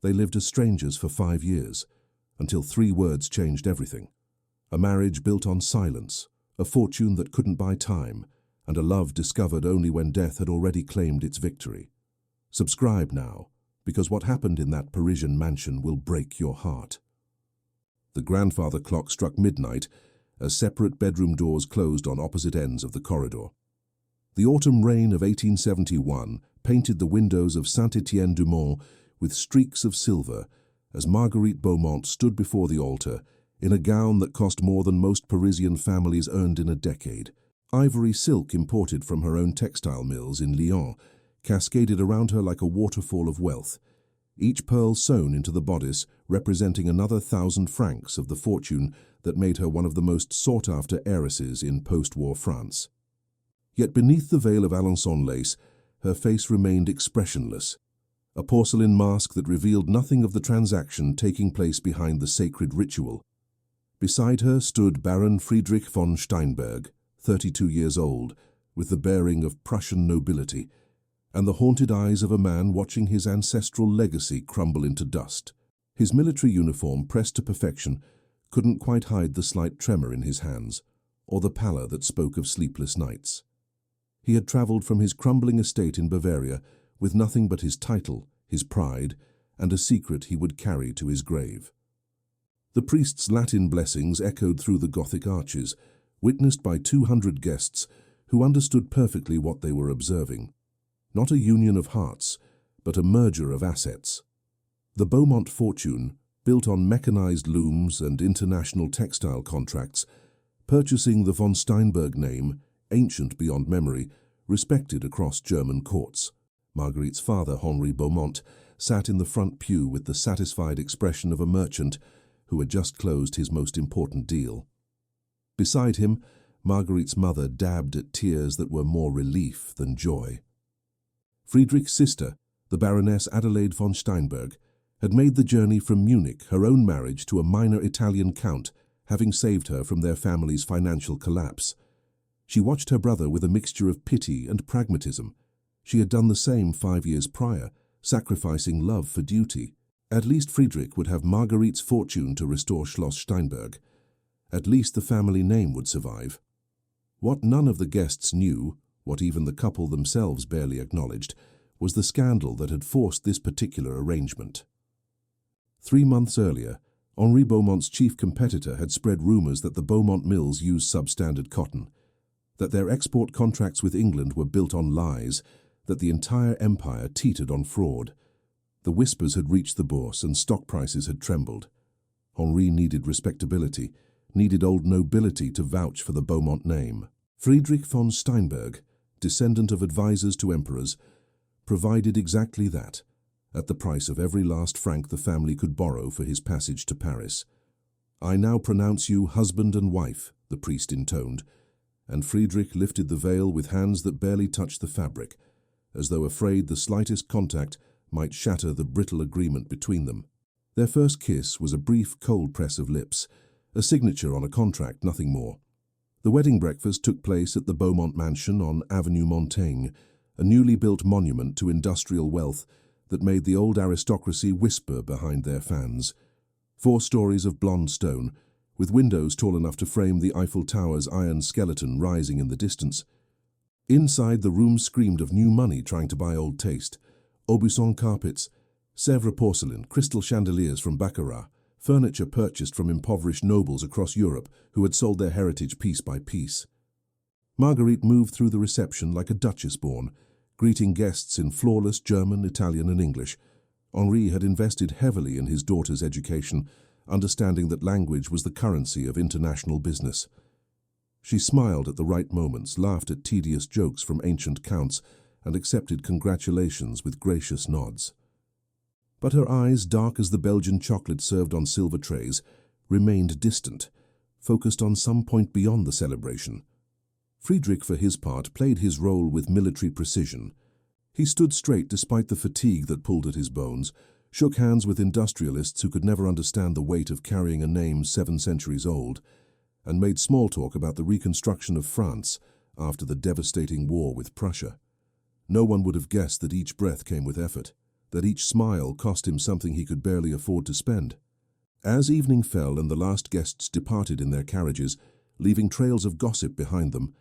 They lived as strangers for 5 years, until 3 words changed everything. A marriage built on silence, a fortune that couldn't buy time, and a love discovered only when death had already claimed its victory. Subscribe now, because what happened in that Parisian mansion will break your heart. The grandfather clock struck midnight as separate bedroom doors closed on opposite ends of the corridor. The autumn rain of 1871 painted the windows of Saint-Étienne-du-Mont with streaks of silver as Marguerite Beaumont stood before the altar in a gown that cost more than most Parisian families earned in a decade. Ivory silk imported from her own textile mills in Lyon cascaded around her like a waterfall of wealth, each pearl sewn into the bodice representing another 1,000 francs of the fortune that made her one of the most sought-after heiresses in post-war France. Yet beneath the veil of Alençon lace, her face remained expressionless, a porcelain mask that revealed nothing of the transaction taking place behind the sacred ritual. Beside her stood Baron Friedrich von Steinberg, 32 years old, with the bearing of Prussian nobility, and the haunted eyes of a man watching his ancestral legacy crumble into dust. His military uniform, pressed to perfection, couldn't quite hide the slight tremor in his hands, or the pallor that spoke of sleepless nights. He had travelled from his crumbling estate in Bavaria with nothing but his title, his pride, and a secret he would carry to his grave. The priest's Latin blessings echoed through the Gothic arches, witnessed by 200 guests who understood perfectly what they were observing. Not a union of hearts, but a merger of assets. The Beaumont fortune, built on mechanized looms and international textile contracts, purchasing the von Steinberg name, ancient beyond memory, respected across German courts. Marguerite's father, Henri Beaumont, sat in the front pew with the satisfied expression of a merchant who had just closed his most important deal. Beside him, Marguerite's mother dabbed at tears that were more relief than joy. Friedrich's sister, the Baroness Adelaide von Steinberg, had made the journey from Munich, her own marriage, to a minor Italian count, having saved her from their family's financial collapse. She watched her brother with a mixture of pity and pragmatism. She had done the same 5 years prior, sacrificing love for duty. At least Friedrich would have Marguerite's fortune to restore Schloss Steinberg. At least the family name would survive. What none of the guests knew, what even the couple themselves barely acknowledged, was the scandal that had forced this particular arrangement. 3 months earlier, Henri Beaumont's chief competitor had spread rumors that the Beaumont mills used substandard cotton, that their export contracts with England were built on lies, that the entire empire teetered on fraud. The whispers had reached the bourse and stock prices had trembled. Henri needed respectability, needed old nobility to vouch for the Beaumont name. Friedrich von Steinberg, descendant of advisors to emperors, provided exactly that, at the price of every last franc the family could borrow for his passage to Paris. "I now pronounce you husband and wife," the priest intoned, and Friedrich lifted the veil with hands that barely touched the fabric, as though afraid the slightest contact might shatter the brittle agreement between them. Their first kiss was a brief cold press of lips, a signature on a contract, nothing more. The wedding breakfast took place at the Beaumont mansion on Avenue Montaigne, a newly built monument to industrial wealth that made the old aristocracy whisper behind their fans. 4 stories of blonde stone, with windows tall enough to frame the Eiffel Tower's iron skeleton rising in the distance. Inside, the room screamed of new money trying to buy old taste. Aubusson carpets, Sèvres porcelain, crystal chandeliers from Baccarat, furniture purchased from impoverished nobles across Europe who had sold their heritage piece by piece. Marguerite moved through the reception like a duchess born, greeting guests in flawless German, Italian and English. Henri had invested heavily in his daughter's education, understanding that language was the currency of international business. She smiled at the right moments, laughed at tedious jokes from ancient counts, and accepted congratulations with gracious nods. But her eyes, dark as the Belgian chocolate served on silver trays, remained distant, focused on some point beyond the celebration. Friedrich, for his part, played his role with military precision. He stood straight despite the fatigue that pulled at his bones, shook hands with industrialists who could never understand the weight of carrying a name 7 centuries old, and made small talk about the reconstruction of France after the devastating war with Prussia. No one would have guessed that each breath came with effort, that each smile cost him something he could barely afford to spend. As evening fell and the last guests departed in their carriages, leaving trails of gossip behind them,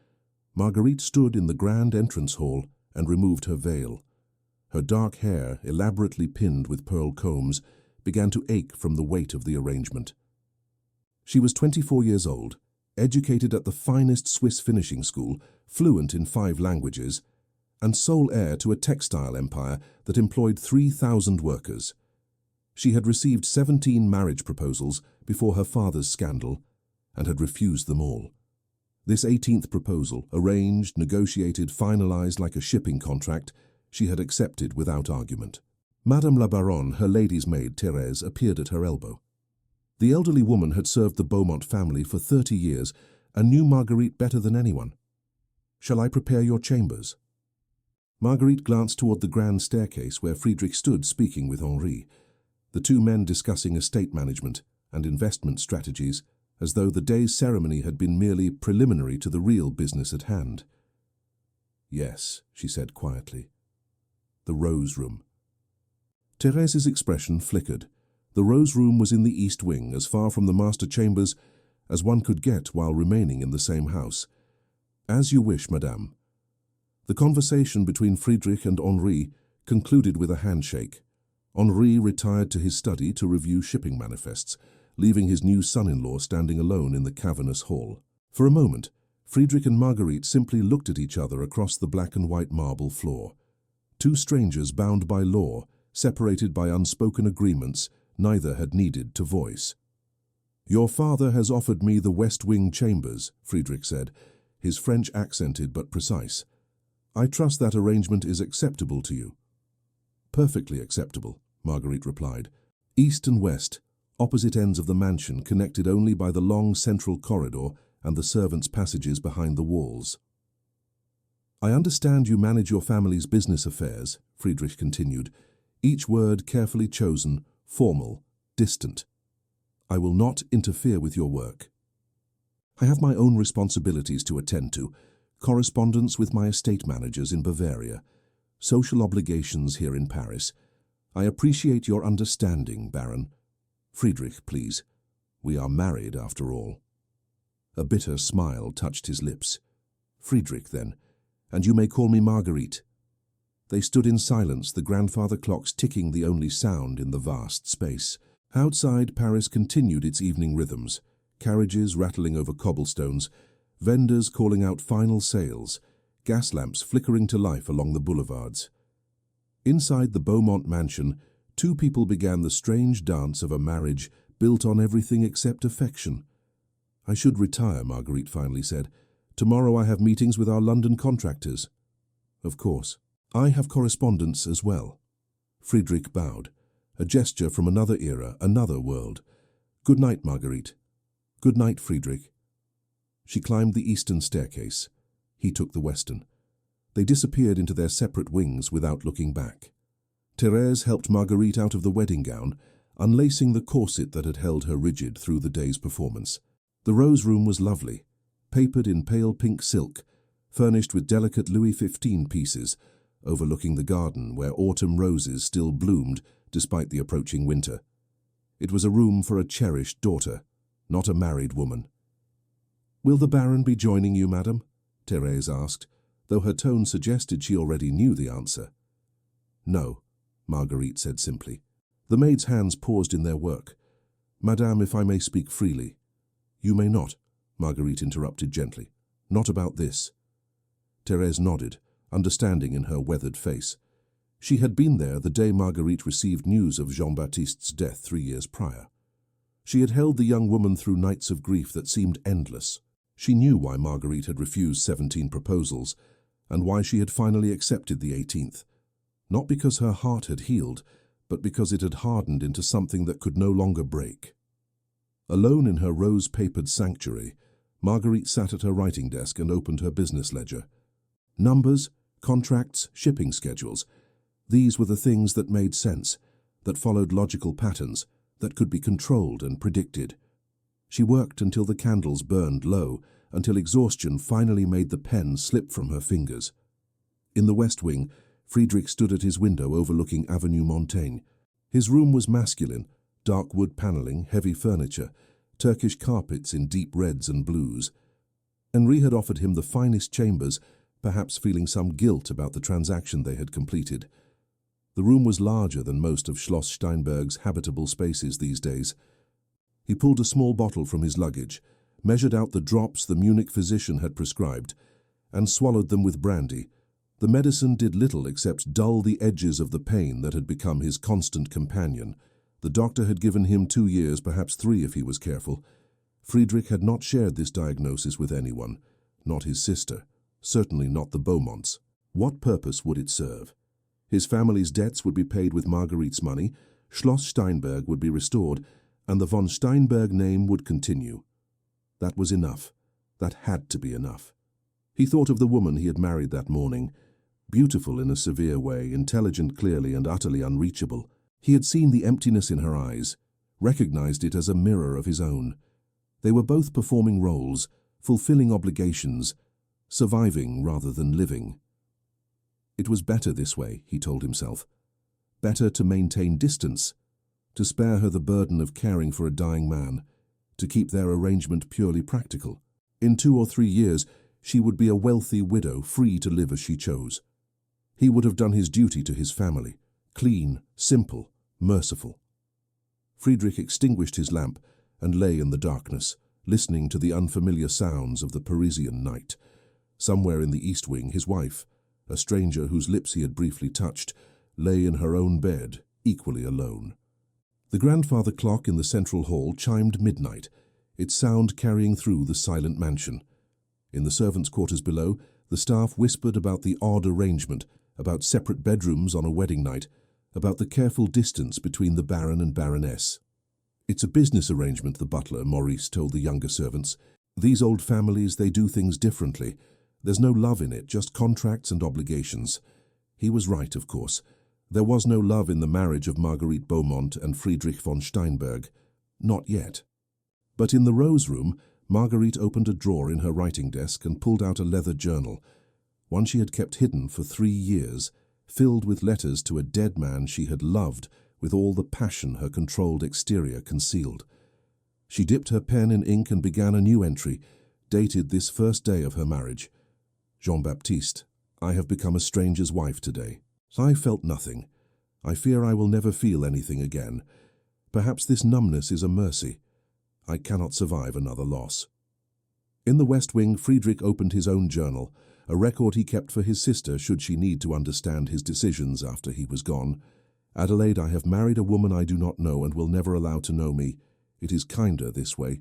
Marguerite stood in the grand entrance hall and removed her veil. Her dark hair, elaborately pinned with pearl combs, began to ache from the weight of the arrangement. She was 24 years old, educated at the finest Swiss finishing school, fluent in 5 languages, and sole heir to a textile empire that employed 3,000 workers. She had received 17 marriage proposals before her father's scandal and had refused them all. This 18th proposal, arranged, negotiated, finalized like a shipping contract, she had accepted without argument. Madame la Baronne, her lady's maid, Thérèse, appeared at her elbow. The elderly woman had served the Beaumont family for 30 years and knew Marguerite better than anyone. "Shall I prepare your chambers?" Marguerite glanced toward the grand staircase where Friedrich stood speaking with Henri, the 2 men discussing estate management and investment strategies, as though the day's ceremony had been merely preliminary to the real business at hand. "Yes," she said quietly. "The Rose Room." Thérèse's expression flickered. The Rose Room was in the east wing, as far from the master chambers as one could get while remaining in the same house. "As you wish, madame." The conversation between Friedrich and Henri concluded with a handshake. Henri retired to his study to review shipping manifests, leaving his new son-in-law standing alone in the cavernous hall. For a moment, Friedrich and Marguerite simply looked at each other across the black and white marble floor. 2 strangers bound by law, separated by unspoken agreements neither had needed to voice. "Your father has offered me the West Wing chambers," Friedrich said, his French accented but precise. "I trust that arrangement is acceptable to you." "Perfectly acceptable," Marguerite replied. East and west, opposite ends of the mansion connected only by the long central corridor and the servants' passages behind the walls. "I understand you manage your family's business affairs," Friedrich continued, each word carefully chosen, formal, distant. "I will not interfere with your work. I have my own responsibilities to attend to, correspondence with my estate managers in Bavaria, social obligations here in Paris. I appreciate your understanding, Baron." "Friedrich, please. We are married, after all." A bitter smile touched his lips. "Friedrich, then, and you may call me Marguerite." They stood in silence, the grandfather clocks ticking the only sound in the vast space. Outside, Paris continued its evening rhythms, carriages rattling over cobblestones, vendors calling out final sales, gas lamps flickering to life along the boulevards. Inside the Beaumont mansion, 2 people began the strange dance of a marriage built on everything except affection. "I should retire," Marguerite finally said. "Tomorrow I have meetings with our London contractors." "Of course. I have correspondence as well." Friedrich bowed, a gesture from another era, another world. "Good night, Marguerite." "Good night, Friedrich." She climbed the eastern staircase. He took the western. They disappeared into their separate wings without looking back. Thérèse helped Marguerite out of the wedding gown, unlacing the corset that had held her rigid through the day's performance. The Rose Room was lovely, papered in pale pink silk, furnished with delicate Louis XV pieces, overlooking the garden where autumn roses still bloomed despite the approaching winter. It was a room for a cherished daughter, not a married woman. "Will the Baron be joining you, madam?" Thérèse asked, though her tone suggested she already knew the answer. "No," Marguerite said simply. The maid's hands paused in their work. "Madame, if I may speak freely." "You may not," Marguerite interrupted gently. "Not about this." Thérèse nodded, understanding in her weathered face. She had been there the day Marguerite received news of Jean-Baptiste's death 3 years prior. She had held the young woman through nights of grief that seemed endless. She knew why Marguerite had refused 17 proposals, and why she had finally accepted the 18th. Not because her heart had healed, but because it had hardened into something that could no longer break. Alone in her rose-papered sanctuary, Marguerite sat at her writing desk and opened her business ledger. Numbers, contracts, shipping schedules. These were the things that made sense, that followed logical patterns, that could be controlled and predicted. She worked until the candles burned low, until exhaustion finally made the pen slip from her fingers. In the West Wing, Friedrich stood at his window overlooking Avenue Montaigne. His room was masculine, dark wood paneling, heavy furniture, Turkish carpets in deep reds and blues. Henri had offered him the finest chambers, perhaps feeling some guilt about the transaction they had completed. The room was larger than most of Schloss Steinberg's habitable spaces these days. He pulled a small bottle from his luggage, measured out the drops the Munich physician had prescribed, and swallowed them with brandy. The medicine did little except dull the edges of the pain that had become his constant companion. The doctor had given him 2 years, perhaps 3 if he was careful. Friedrich had not shared this diagnosis with anyone, not his sister, certainly not the Beaumonts. What purpose would it serve? His family's debts would be paid with Marguerite's money, Schloss Steinberg would be restored, and the von Steinberg name would continue. That was enough. That had to be enough. He thought of the woman he had married that morning, beautiful in a severe way, intelligent clearly and utterly unreachable. He had seen the emptiness in her eyes, recognized it as a mirror of his own. They were both performing roles, fulfilling obligations, surviving rather than living. It was better this way, he told himself. Better to maintain distance, to spare her the burden of caring for a dying man, to keep their arrangement purely practical. In 2 or 3 years, she would be a wealthy widow, free to live as she chose. He would have done his duty to his family, clean, simple, merciful. Friedrich extinguished his lamp and lay in the darkness, listening to the unfamiliar sounds of the Parisian night. Somewhere in the east wing, his wife, a stranger whose lips he had briefly touched, lay in her own bed, equally alone. The grandfather clock in the central hall chimed midnight, its sound carrying through the silent mansion. In the servants' quarters below, the staff whispered about the odd arrangement, about separate bedrooms on a wedding night, about the careful distance between the Baron and Baroness. "It's a business arrangement," the butler, Maurice, told the younger servants. "These old families, they do things differently. There's no love in it, just contracts and obligations." He was right, of course. There was no love in the marriage of Marguerite Beaumont and Friedrich von Steinberg. Not yet. But in the Rose Room, Marguerite opened a drawer in her writing desk and pulled out a leather journal, one she had kept hidden for 3 years, filled with letters to a dead man she had loved with all the passion her controlled exterior concealed. She dipped her pen in ink and began a new entry, dated this first day of her marriage. "Jean-Baptiste, I have become a stranger's wife today. I felt nothing. I fear I will never feel anything again. Perhaps this numbness is a mercy. I cannot survive another loss." In the West Wing, Friedrich opened his own journal, a record he kept for his sister should she need to understand his decisions after he was gone. "Adelaide, I have married a woman I do not know and will never allow to know me. It is kinder this way.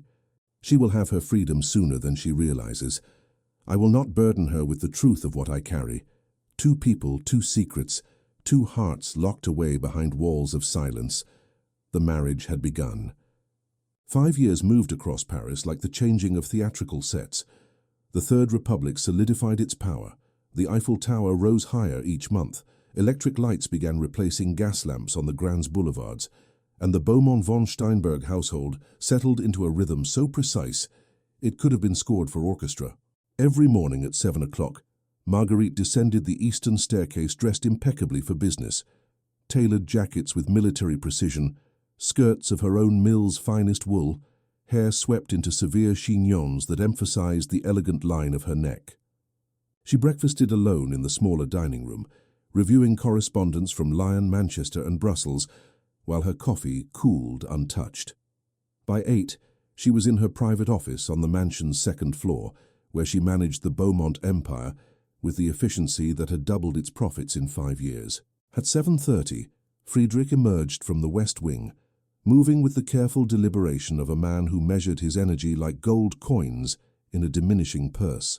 She will have her freedom sooner than she realizes. I will not burden her with the truth of what I carry. 2 people, 2 secrets, 2 hearts locked away behind walls of silence." The marriage had begun. 5 years moved across Paris like the changing of theatrical sets. The Third Republic solidified its power. The Eiffel Tower rose higher each month. Electric lights began replacing gas lamps on the Grands boulevards, and the Beaumont von Steinberg household settled into a rhythm so precise it could have been scored for orchestra. Every morning at 7 o'clock, Marguerite descended the eastern staircase dressed impeccably for business. Tailored jackets with military precision, skirts of her own mill's finest wool, hair swept into severe chignons that emphasized the elegant line of her neck. She breakfasted alone in the smaller dining room, reviewing correspondence from Lyon, Manchester and Brussels, while her coffee cooled untouched. By 8, she was in her private office on the mansion's 2nd floor, where she managed the Beaumont empire with the efficiency that had doubled its profits in 5 years. At 7:30, Friedrich emerged from the West Wing, moving with the careful deliberation of a man who measured his energy like gold coins in a diminishing purse.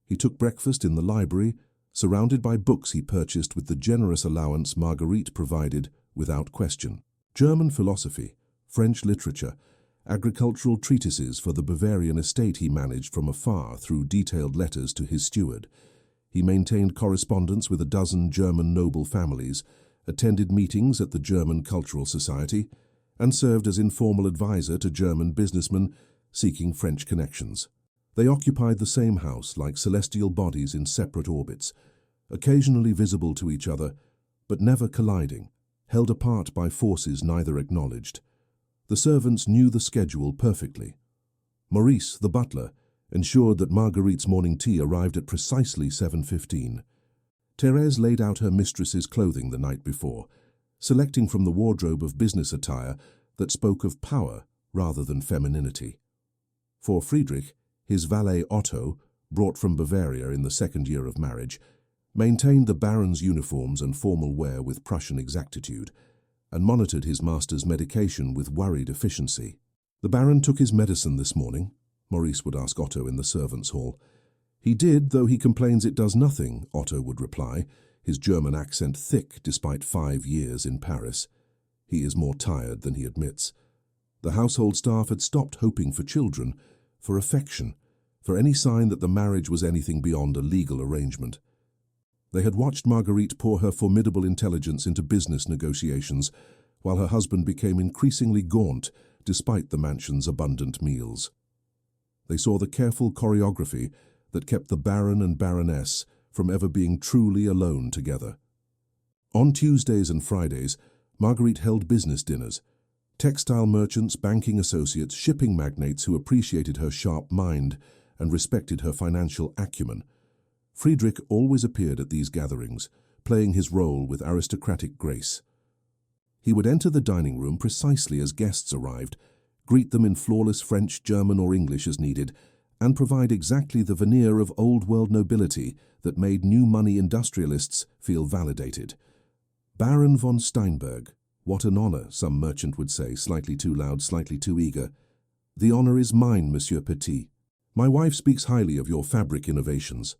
He took breakfast in the library, surrounded by books he purchased with the generous allowance Marguerite provided without question. German philosophy, French literature, agricultural treatises for the Bavarian estate he managed from afar through detailed letters to his steward. He maintained correspondence with a dozen German noble families, attended meetings at the German Cultural Society, and served as informal advisor to German businessmen seeking French connections. They occupied the same house like celestial bodies in separate orbits. occasionally visible to each other, but never colliding, held apart by forces neither acknowledged. The servants knew the schedule perfectly. Maurice, the butler, ensured that Marguerite's morning tea arrived at precisely 7:15. Thérèse laid out her mistress's clothing the night before, selecting from the wardrobe of business attire that spoke of power rather than femininity. For Friedrich, his valet Otto, brought from Bavaria in the second year of marriage, maintained the Baron's uniforms and formal wear with Prussian exactitude, and monitored his master's medication with worried efficiency. "The Baron took his medicine this morning?" Maurice would ask Otto in the servants' hall. "He did, though he complains it does nothing," Otto would reply, his German accent thick despite 5 years in Paris. He is more tired than he admits. The household staff had stopped hoping for children, for affection, for any sign that the marriage was anything beyond a legal arrangement. They had watched Marguerite pour her formidable intelligence into business negotiations, while her husband became increasingly gaunt despite the mansion's abundant meals. They saw the careful choreography that kept the Baron and Baroness from ever being truly alone together. On Tuesdays and Fridays, Marguerite held business dinners. Textile merchants, banking associates, shipping magnates who appreciated her sharp mind and respected her financial acumen. Friedrich always appeared at these gatherings, playing his role with aristocratic grace. He would enter the dining room precisely as guests arrived, greet them in flawless French, German, or English as needed, and provide exactly the veneer of old-world nobility that made new-money industrialists feel validated. Baron von Steinberg, what an honor, some merchant would say, slightly too loud, slightly too eager. "The honor is mine, Monsieur Petit. My wife speaks highly of your fabric innovations."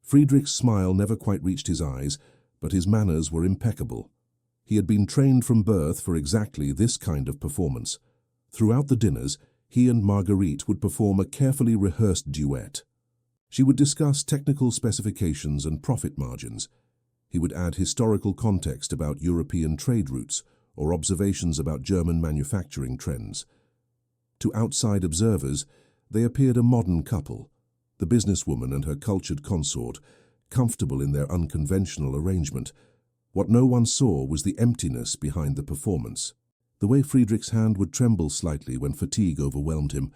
Friedrich's smile never quite reached his eyes, but his manners were impeccable. He had been trained from birth for exactly this kind of performance. Throughout the dinners, he and Marguerite would perform a carefully rehearsed duet. She would discuss technical specifications and profit margins. He would add historical context about European trade routes or observations about German manufacturing trends. To outside observers, they appeared a modern couple, the businesswoman and her cultured consort, comfortable in their unconventional arrangement. What no one saw was the emptiness behind the performance. The way Friedrich's hand would tremble slightly when fatigue overwhelmed him,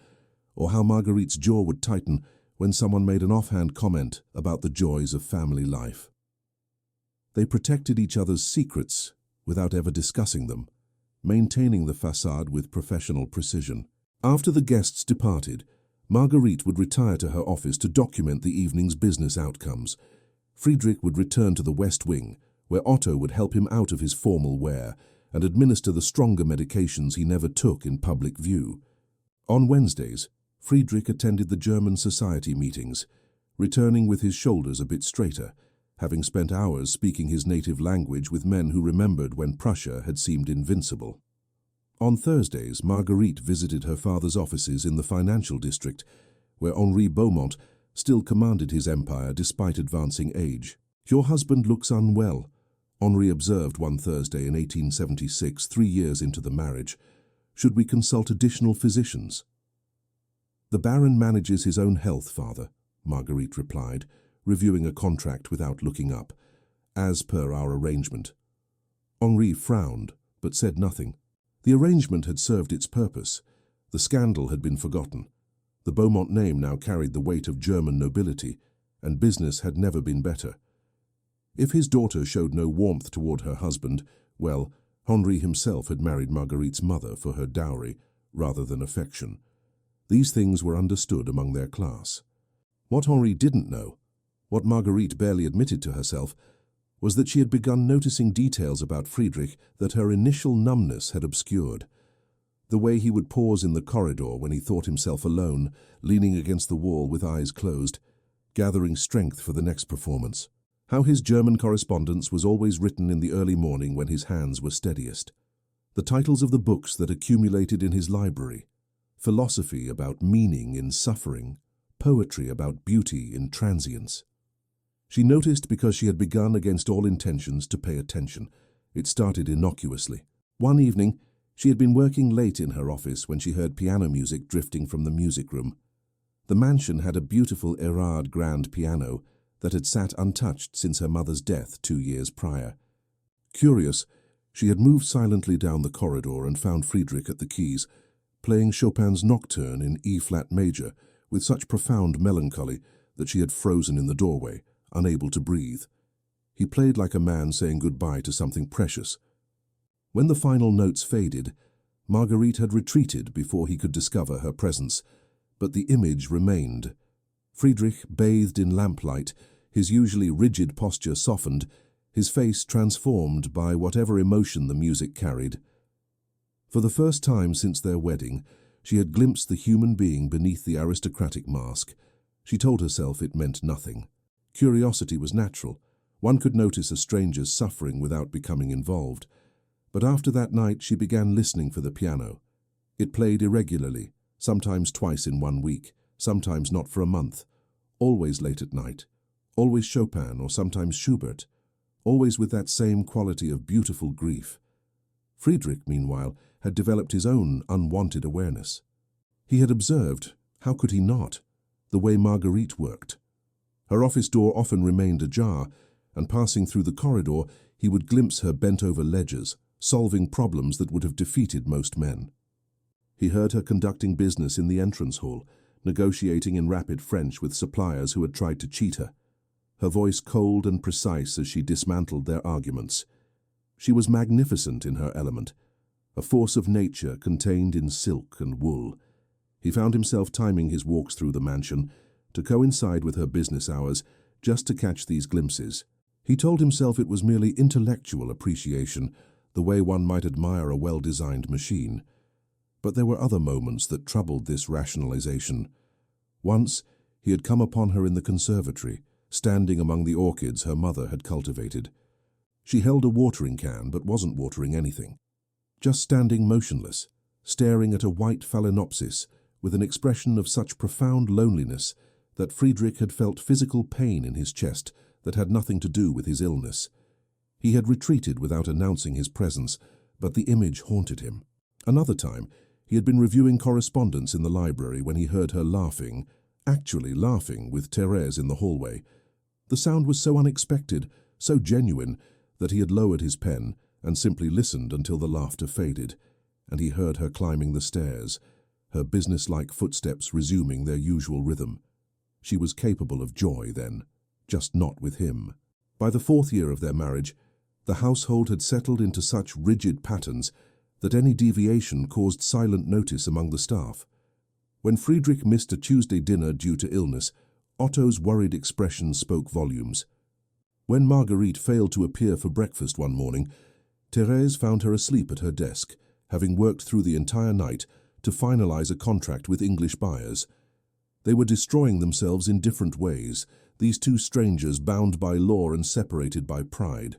or how Marguerite's jaw would tighten when someone made an offhand comment about the joys of family life. They protected each other's secrets without ever discussing them, maintaining the facade with professional precision. After the guests departed, Marguerite would retire to her office to document the evening's business outcomes. Friedrich would return to the West Wing, where Otto would help him out of his formal wear and administer the stronger medications he never took in public view. On Wednesdays, Friedrich attended the German society meetings, returning with his shoulders a bit straighter, having spent hours speaking his native language with men who remembered when Prussia had seemed invincible. On Thursdays, Marguerite visited her father's offices in the financial district, where Henri Beaumont still commanded his empire despite advancing age. "Your husband looks unwell," Henri observed one Thursday in 1876, 3 years into the marriage. "Should we consult additional physicians?" "The Baron manages his own health, father," Marguerite replied, reviewing a contract without looking up, "as per our arrangement." Henri frowned, but said nothing. The arrangement had served its purpose. The scandal had been forgotten. The Beaumont name now carried the weight of German nobility, and business had never been better. If his daughter showed no warmth toward her husband, well, Henri himself had married Marguerite's mother for her dowry, rather than affection. These things were understood among their class. What Henri didn't know, what Marguerite barely admitted to herself, was that she had begun noticing details about Friedrich that her initial numbness had obscured. The way he would pause in the corridor when he thought himself alone, leaning against the wall with eyes closed, gathering strength for the next performance. How his German correspondence was always written in the early morning when his hands were steadiest. The titles of the books that accumulated in his library. Philosophy about meaning in suffering, poetry about beauty in transience. She noticed because she had begun against all intentions to pay attention. It started innocuously. One evening, she had been working late in her office when she heard piano music drifting from the music room. The mansion had a beautiful Erard grand piano that had sat untouched since her mother's death 2 years prior. Curious, she had moved silently down the corridor and found Friedrich at the keys, playing Chopin's Nocturne in E-flat major with such profound melancholy that she had frozen in the doorway, unable to breathe. He played like a man saying goodbye to something precious. When the final notes faded, Marguerite had retreated before he could discover her presence, but the image remained. Friedrich bathed in lamplight, his usually rigid posture softened, his face transformed by whatever emotion the music carried. For the first time since their wedding, she had glimpsed the human being beneath the aristocratic mask. She told herself it meant nothing. Curiosity was natural. One could notice a stranger's suffering without becoming involved. But after that night, she began listening for the piano. It played irregularly, sometimes twice in 1 week, sometimes not for a month, always late at night, always Chopin or sometimes Schubert, always with that same quality of beautiful grief. Friedrich, meanwhile, had developed his own unwanted awareness. He had observed, how could he not, the way Marguerite worked. Her office door often remained ajar, and passing through the corridor, he would glimpse her bent-over ledgers, solving problems that would have defeated most men. He heard her conducting business in the entrance hall, negotiating in rapid French with suppliers who had tried to cheat her, her voice cold and precise as she dismantled their arguments. She was magnificent in her element, a force of nature contained in silk and wool. He found himself timing his walks through the mansion to coincide with her business hours, just to catch these glimpses. He told himself it was merely intellectual appreciation, the way one might admire a well-designed machine. But there were other moments that troubled this rationalization. Once, he had come upon her in the conservatory, standing among the orchids her mother had cultivated. She held a watering can but wasn't watering anything, just standing motionless, staring at a white phalaenopsis with an expression of such profound loneliness that Friedrich had felt physical pain in his chest that had nothing to do with his illness. He had retreated without announcing his presence, but the image haunted him. Another time, he had been reviewing correspondence in the library when he heard her laughing, actually laughing, with Thérèse in the hallway. The sound was so unexpected, so genuine, that he had lowered his pen and simply listened until the laughter faded, and he heard her climbing the stairs, her businesslike footsteps resuming their usual rhythm. She was capable of joy then, just not with him. By the 4th year of their marriage, the household had settled into such rigid patterns that any deviation caused silent notice among the staff. When Friedrich missed a Tuesday dinner due to illness, Otto's worried expression spoke volumes. When Marguerite failed to appear for breakfast one morning, Thérèse found her asleep at her desk, having worked through the entire night to finalize a contract with English buyers. They were destroying themselves in different ways, these two strangers bound by law and separated by pride.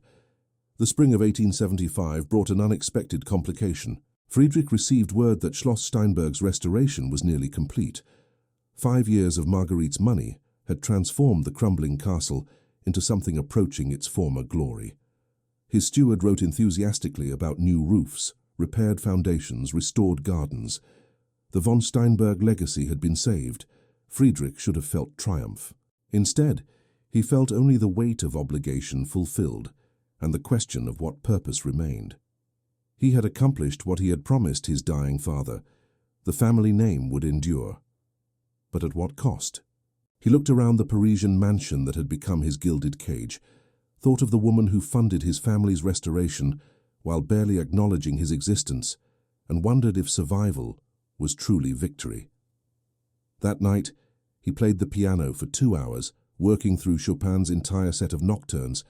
The spring of 1875 brought an unexpected complication. Friedrich received word that Schloss Steinberg's restoration was nearly complete. 5 years of Marguerite's money had transformed the crumbling castle into something approaching its former glory. His steward wrote enthusiastically about new roofs, repaired foundations, restored gardens. The von Steinberg legacy had been saved. Friedrich should have felt triumph. Instead, he felt only the weight of obligation fulfilled, and the question of what purpose remained. He had accomplished what he had promised his dying father. The family name would endure. But at what cost? He looked around the Parisian mansion that had become his gilded cage, thought of the woman who funded his family's restoration while barely acknowledging his existence, and wondered if survival was truly victory. That night, he played the piano for 2 hours, working through Chopin's entire set of nocturnes,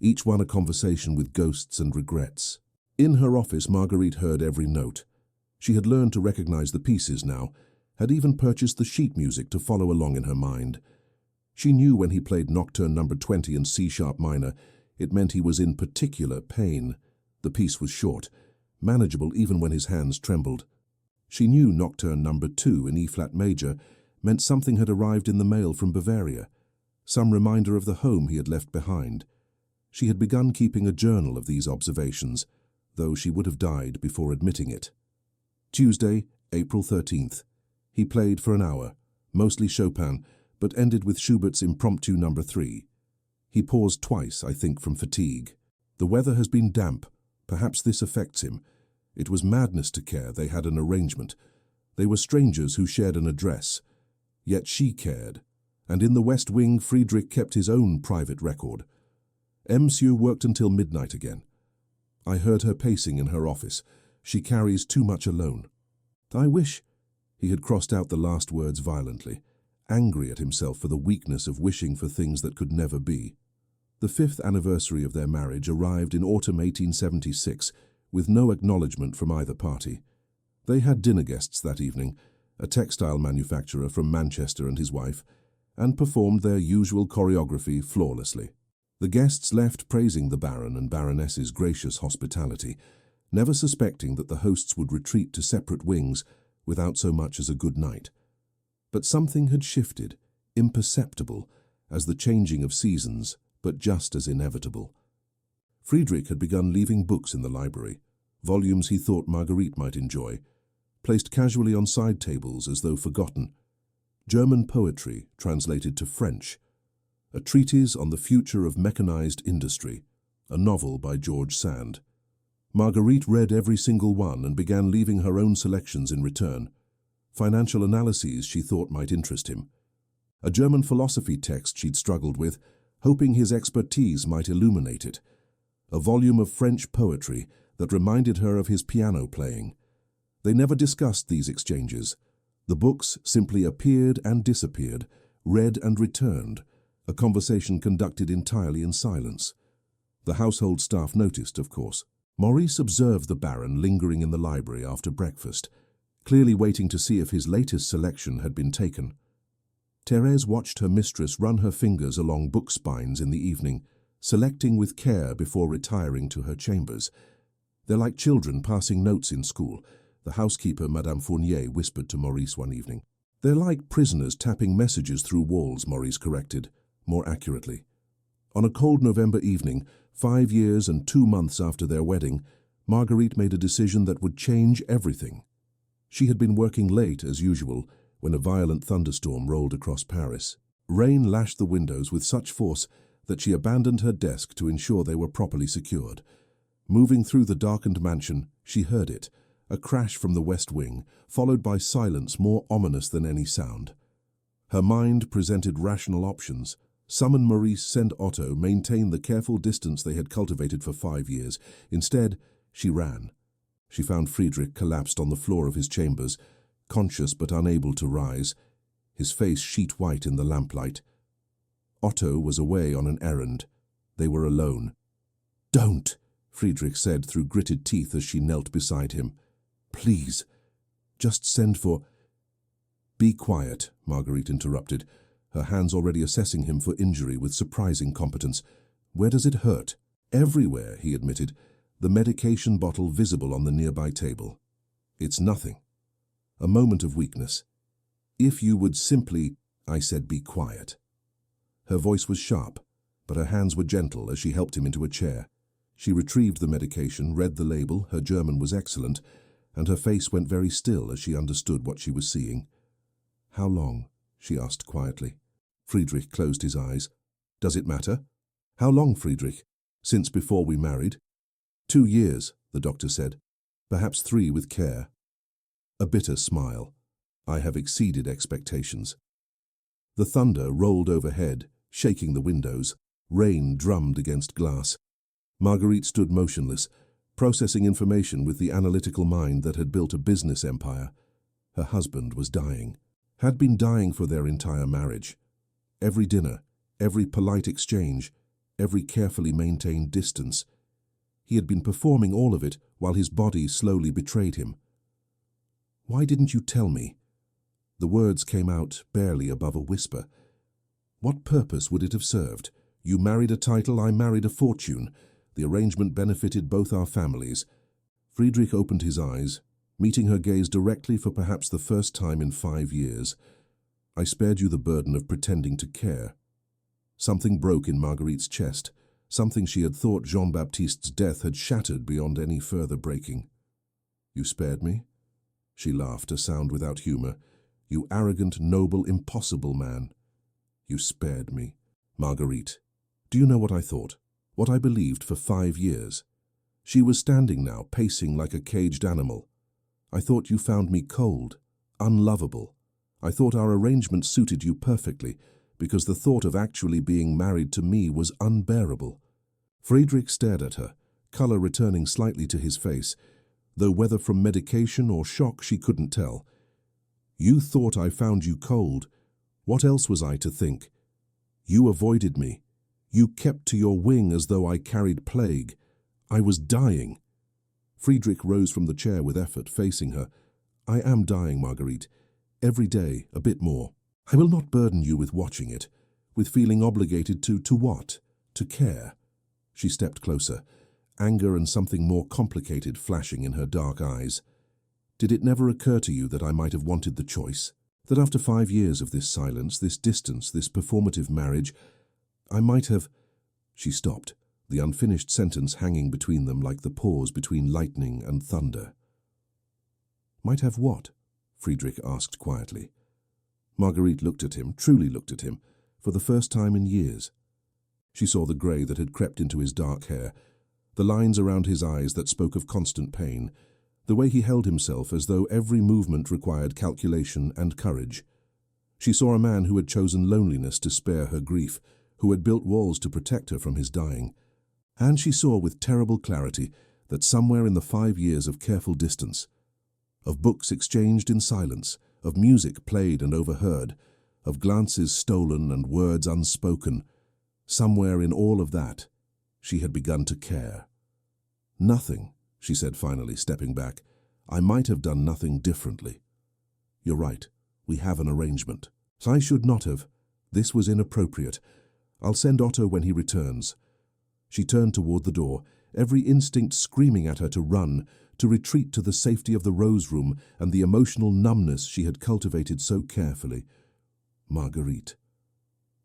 each one a conversation with ghosts and regrets. In her office, Marguerite heard every note. She had learned to recognize the pieces now, had even purchased the sheet music to follow along in her mind. She knew when he played Nocturne No. 20 in C-sharp minor, it meant he was in particular pain. The piece was short, manageable even when his hands trembled. She knew Nocturne No. 2 in E-flat major meant something had arrived in the mail from Bavaria, some reminder of the home he had left behind. She had begun keeping a journal of these observations, though she would have died before admitting it. Tuesday, April 13th. He played for an hour, mostly Chopin, but ended with Schubert's Impromptu No. 3. He paused twice, I think, from fatigue. The weather has been damp. Perhaps this affects him. It was madness to care. They had an arrangement. They were strangers who shared an address. Yet she cared. And in the West Wing, Friedrich kept his own private record. Monsieur worked until midnight again. I heard her pacing in her office. She carries too much alone. I wish... He had crossed out the last words violently, angry at himself for the weakness of wishing for things that could never be. The 5th anniversary of their marriage arrived in autumn 1876, with no acknowledgement from either party. They had dinner guests that evening, a textile manufacturer from Manchester and his wife, and performed their usual choreography flawlessly. The guests left praising the Baron and Baroness's gracious hospitality, never suspecting that the hosts would retreat to separate wings without so much as a good night. But something had shifted, imperceptible, as the changing of seasons, but just as inevitable. Friedrich had begun leaving books in the library, volumes he thought Marguerite might enjoy, placed casually on side tables as though forgotten. German poetry translated to French, a treatise on the future of mechanized industry, a novel by George Sand. Marguerite read every single one and began leaving her own selections in return. Financial analyses she thought might interest him. A German philosophy text she'd struggled with, hoping his expertise might illuminate it. A volume of French poetry that reminded her of his piano playing. They never discussed these exchanges. The books simply appeared and disappeared, read and returned, a conversation conducted entirely in silence. The household staff noticed, of course. Maurice observed the Baron lingering in the library after breakfast, clearly waiting to see if his latest selection had been taken. Thérèse watched her mistress run her fingers along book spines in the evening, selecting with care before retiring to her chambers. "They're like children passing notes in school," the housekeeper, Madame Fournier, whispered to Maurice one evening. "They're like prisoners tapping messages through walls," Maurice corrected, more accurately. On a cold November evening, 5 years and 2 months after their wedding, Marguerite made a decision that would change everything. She had been working late, as usual, when a violent thunderstorm rolled across Paris. Rain lashed the windows with such force that she abandoned her desk to ensure they were properly secured. Moving through the darkened mansion, she heard it, a crash from the West Wing, followed by silence more ominous than any sound. Her mind presented rational options. Summon Maurice, send Otto, maintain the careful distance they had cultivated for 5 years. Instead, she ran. She found Friedrich collapsed on the floor of his chambers, conscious but unable to rise, his face sheet white in the lamplight. Otto was away on an errand. They were alone. "Don't," Friedrich said through gritted teeth as she knelt beside him. "Please, just send for—" "Be quiet," Marguerite interrupted, her hands already assessing him for injury with surprising competence. "Where does it hurt?" "Everywhere," he admitted, the medication bottle visible on the nearby table. "It's nothing. A moment of weakness. If you would simply—" I said, "be quiet." Her voice was sharp, but her hands were gentle as she helped him into a chair. She retrieved the medication, read the label, her German was excellent, and her face went very still as she understood what she was seeing. "How long?" she asked quietly. Friedrich closed his eyes. "Does it matter?" "How long, Friedrich? Since before we married?" 2 years, the doctor said. "Perhaps 3 with care." A bitter smile. "I have exceeded expectations." The thunder rolled overhead, shaking the windows. Rain drummed against glass. Marguerite stood motionless, processing information with the analytical mind that had built a business empire. Her husband was dying. Had been dying for their entire marriage. Every dinner, every polite exchange, every carefully maintained distance. He had been performing all of it while his body slowly betrayed him. "Why didn't you tell me?" The words came out barely above a whisper. What purpose would it have served? You married a title, I married a fortune. The arrangement benefited both our families. Friedrich opened his eyes, meeting her gaze directly for perhaps the first time in 5 years. "I spared you the burden of pretending to care." Something broke in Marguerite's chest, something she had thought Jean-Baptiste's death had shattered beyond any further breaking. "You spared me?" She laughed, a sound without humor. "You arrogant, noble, impossible man. You spared me. Marguerite, do you know what I thought? What I believed for 5 years? She was standing now, pacing like a caged animal. I thought you found me cold, unlovable. I thought our arrangement suited you perfectly, because the thought of actually being married to me was unbearable. Friedrich stared at her, colour returning slightly to his face, though whether from medication or shock she couldn't tell. You thought I found you cold. What else was I to think? You avoided me. You kept to your wing as though I carried plague. I was dying. Friedrich rose from the chair with effort, facing her. I am dying, Marguerite. Every day, a bit more. I will not burden you with watching it, with feeling obligated to what? To care. She stepped closer, anger and something more complicated flashing in her dark eyes. Did it never occur to you that I might have wanted the choice? That after 5 years of this silence, this distance, this performative marriage, I might have... She stopped, the unfinished sentence hanging between them like the pause between lightning and thunder. Might have what? Friedrich asked quietly. Marguerite looked at him, truly looked at him, for the first time in years. She saw the grey that had crept into his dark hair, the lines around his eyes that spoke of constant pain, the way he held himself as though every movement required calculation and courage. She saw a man who had chosen loneliness to spare her grief, who had built walls to protect her from his dying. And she saw with terrible clarity that somewhere in the 5 years of careful distance, of books exchanged in silence, of music played and overheard, of glances stolen and words unspoken, somewhere in all of that, she had begun to care. Nothing, she said finally, stepping back. I might have done nothing differently. You're right, we have an arrangement. I should not have. This was inappropriate. I'll send Otto when he returns. She turned toward the door, every instinct screaming at her to run, to retreat to the safety of the rose room and the emotional numbness she had cultivated so carefully. Marguerite.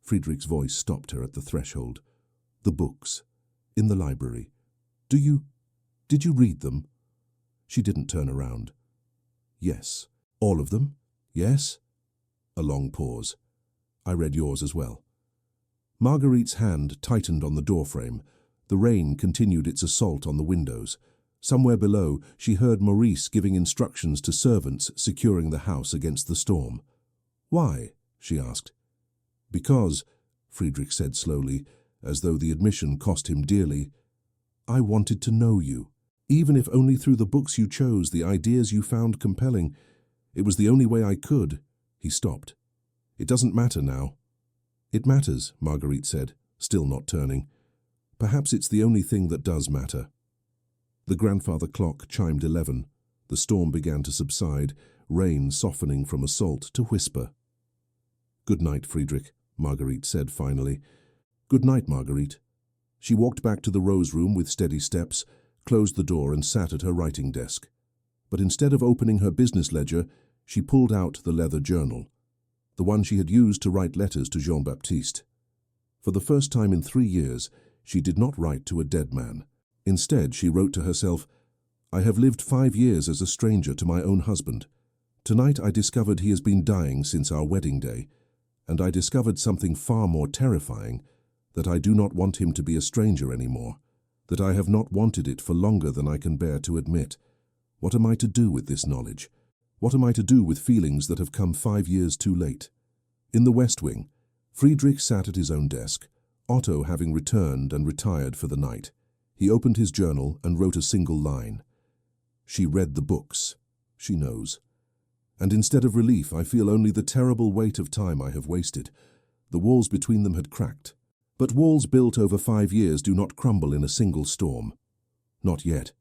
Friedrich's voice stopped her at the threshold. The books. In the library. Did you read them? She didn't turn around. Yes. All of them? Yes? A long pause. I read yours as well. Marguerite's hand tightened on the doorframe. The rain continued its assault on the windows. Somewhere below, she heard Maurice giving instructions to servants securing the house against the storm. Why? She asked. Because, Friedrich said slowly, as though the admission cost him dearly, I wanted to know you. Even if only through the books you chose, the ideas you found compelling. It was the only way I could. He stopped. It doesn't matter now. It matters, Marguerite said, still not turning. Perhaps it's the only thing that does matter. The grandfather clock chimed 11. The storm began to subside, rain softening from assault to whisper. Good night, Friedrich, Marguerite said finally. Good night, Marguerite. She walked back to the rose room with steady steps, closed the door and sat at her writing desk. But instead of opening her business ledger, she pulled out the leather journal, the one she had used to write letters to Jean-Baptiste. For the first time in 3 years, she did not write to a dead man. Instead, she wrote to herself, I have lived 5 years as a stranger to my own husband. Tonight I discovered he has been dying since our wedding day, and I discovered something far more terrifying, that I do not want him to be a stranger anymore, that I have not wanted it for longer than I can bear to admit. What am I to do with this knowledge? What am I to do with feelings that have come 5 years too late? In the West Wing, Friedrich sat at his own desk, Otto having returned and retired for the night. He opened his journal and wrote a single line. She read the books. She knows. And instead of relief, I feel only the terrible weight of time I have wasted. The walls between them had cracked. But walls built over 5 years do not crumble in a single storm. Not yet.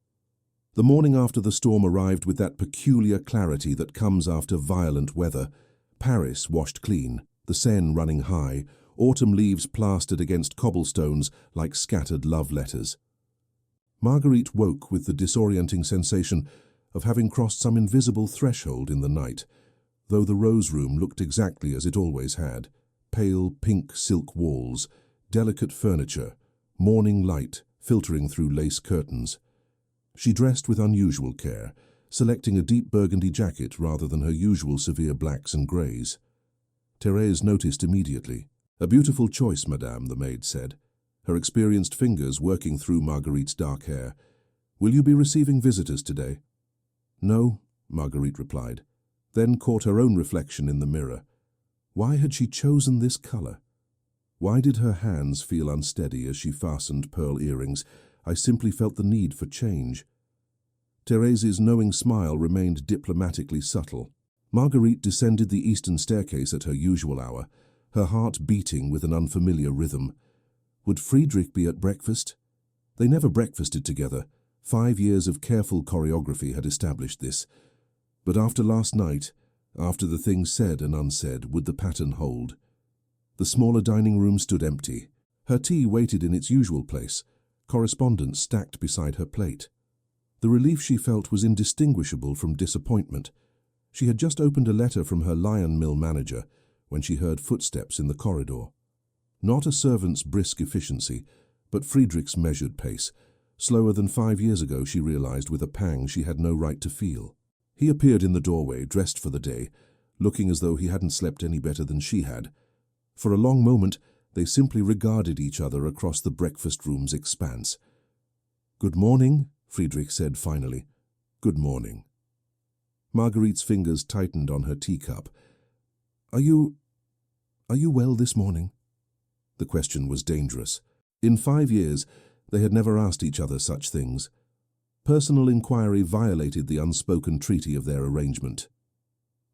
The morning after the storm arrived with that peculiar clarity that comes after violent weather. Paris washed clean, the Seine running high, autumn leaves plastered against cobblestones like scattered love letters. Marguerite woke with the disorienting sensation of having crossed some invisible threshold in the night, though the rose room looked exactly as it always had, pale pink silk walls, delicate furniture, morning light filtering through lace curtains. She dressed with unusual care, selecting a deep burgundy jacket rather than her usual severe blacks and greys. Thérèse noticed immediately. "A beautiful choice, madame," the maid said, her experienced fingers working through Marguerite's dark hair. "Will you be receiving visitors today?" "No," Marguerite replied, then caught her own reflection in the mirror. Why had she chosen this color? Why did her hands feel unsteady as she fastened pearl earrings? I simply felt the need for change. Thérèse's knowing smile remained diplomatically subtle. Marguerite descended the eastern staircase at her usual hour, her heart beating with an unfamiliar rhythm. Would Friedrich be at breakfast? They never breakfasted together. 5 years of careful choreography had established this. But after last night, after the things said and unsaid, would the pattern hold? The smaller dining room stood empty. Her tea waited in its usual place, correspondence stacked beside her plate. The relief she felt was indistinguishable from disappointment. She had just opened a letter from her Lion Mill manager when she heard footsteps in the corridor. Not a servant's brisk efficiency, but Friedrich's measured pace. Slower than 5 years ago, she realized with a pang she had no right to feel. He appeared in the doorway, dressed for the day, looking as though he hadn't slept any better than she had. For a long moment, they simply regarded each other across the breakfast room's expanse. "Good morning," Friedrich said finally. "Good morning." Marguerite's fingers tightened on her teacup. Are you well this morning?" The question was dangerous. In 5 years, they had never asked each other such things. Personal inquiry violated the unspoken treaty of their arrangement.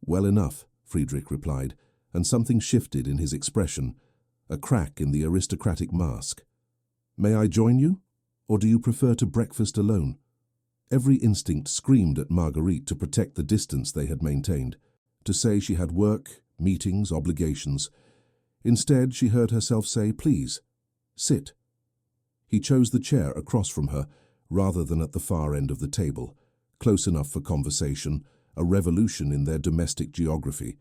"Well enough," Friedrich replied, and something shifted in his expression, a crack in the aristocratic mask. "May I join you, or do you prefer to breakfast alone?" Every instinct screamed at Marguerite to protect the distance they had maintained, to say she had work, meetings, obligations. Instead, she heard herself say, "Please, sit." He chose the chair across from her, rather than at the far end of the table, close enough for conversation, a revolution in their domestic geography.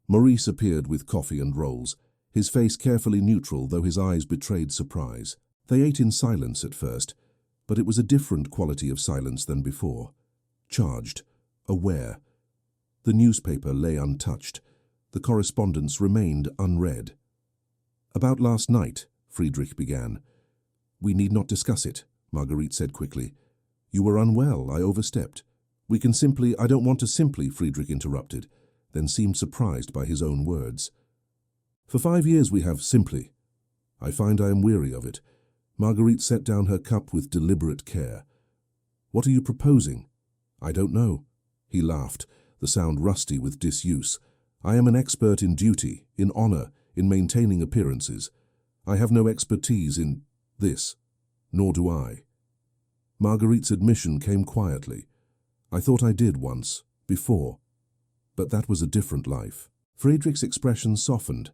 Maurice appeared with coffee and rolls, his face carefully neutral, though his eyes betrayed surprise. They ate in silence at first, but it was a different quality of silence than before. Charged, aware. The newspaper lay untouched. The correspondence remained unread. "About last night," Friedrich began. "We need not discuss it," Marguerite said quickly. "You were unwell, I overstepped. We can simply—" "I don't want to simply," Friedrich interrupted, then seemed surprised by his own words. "For 5 years we have simply. I find I am weary of it." Marguerite set down her cup with deliberate care. "What are you proposing?" "I don't know." He laughed, the sound rusty with disuse. "I am an expert in duty, in honor, in maintaining appearances. I have no expertise in this, nor do I." Marguerite's admission came quietly. "I thought I did once, before. But that was a different life." Friedrich's expression softened.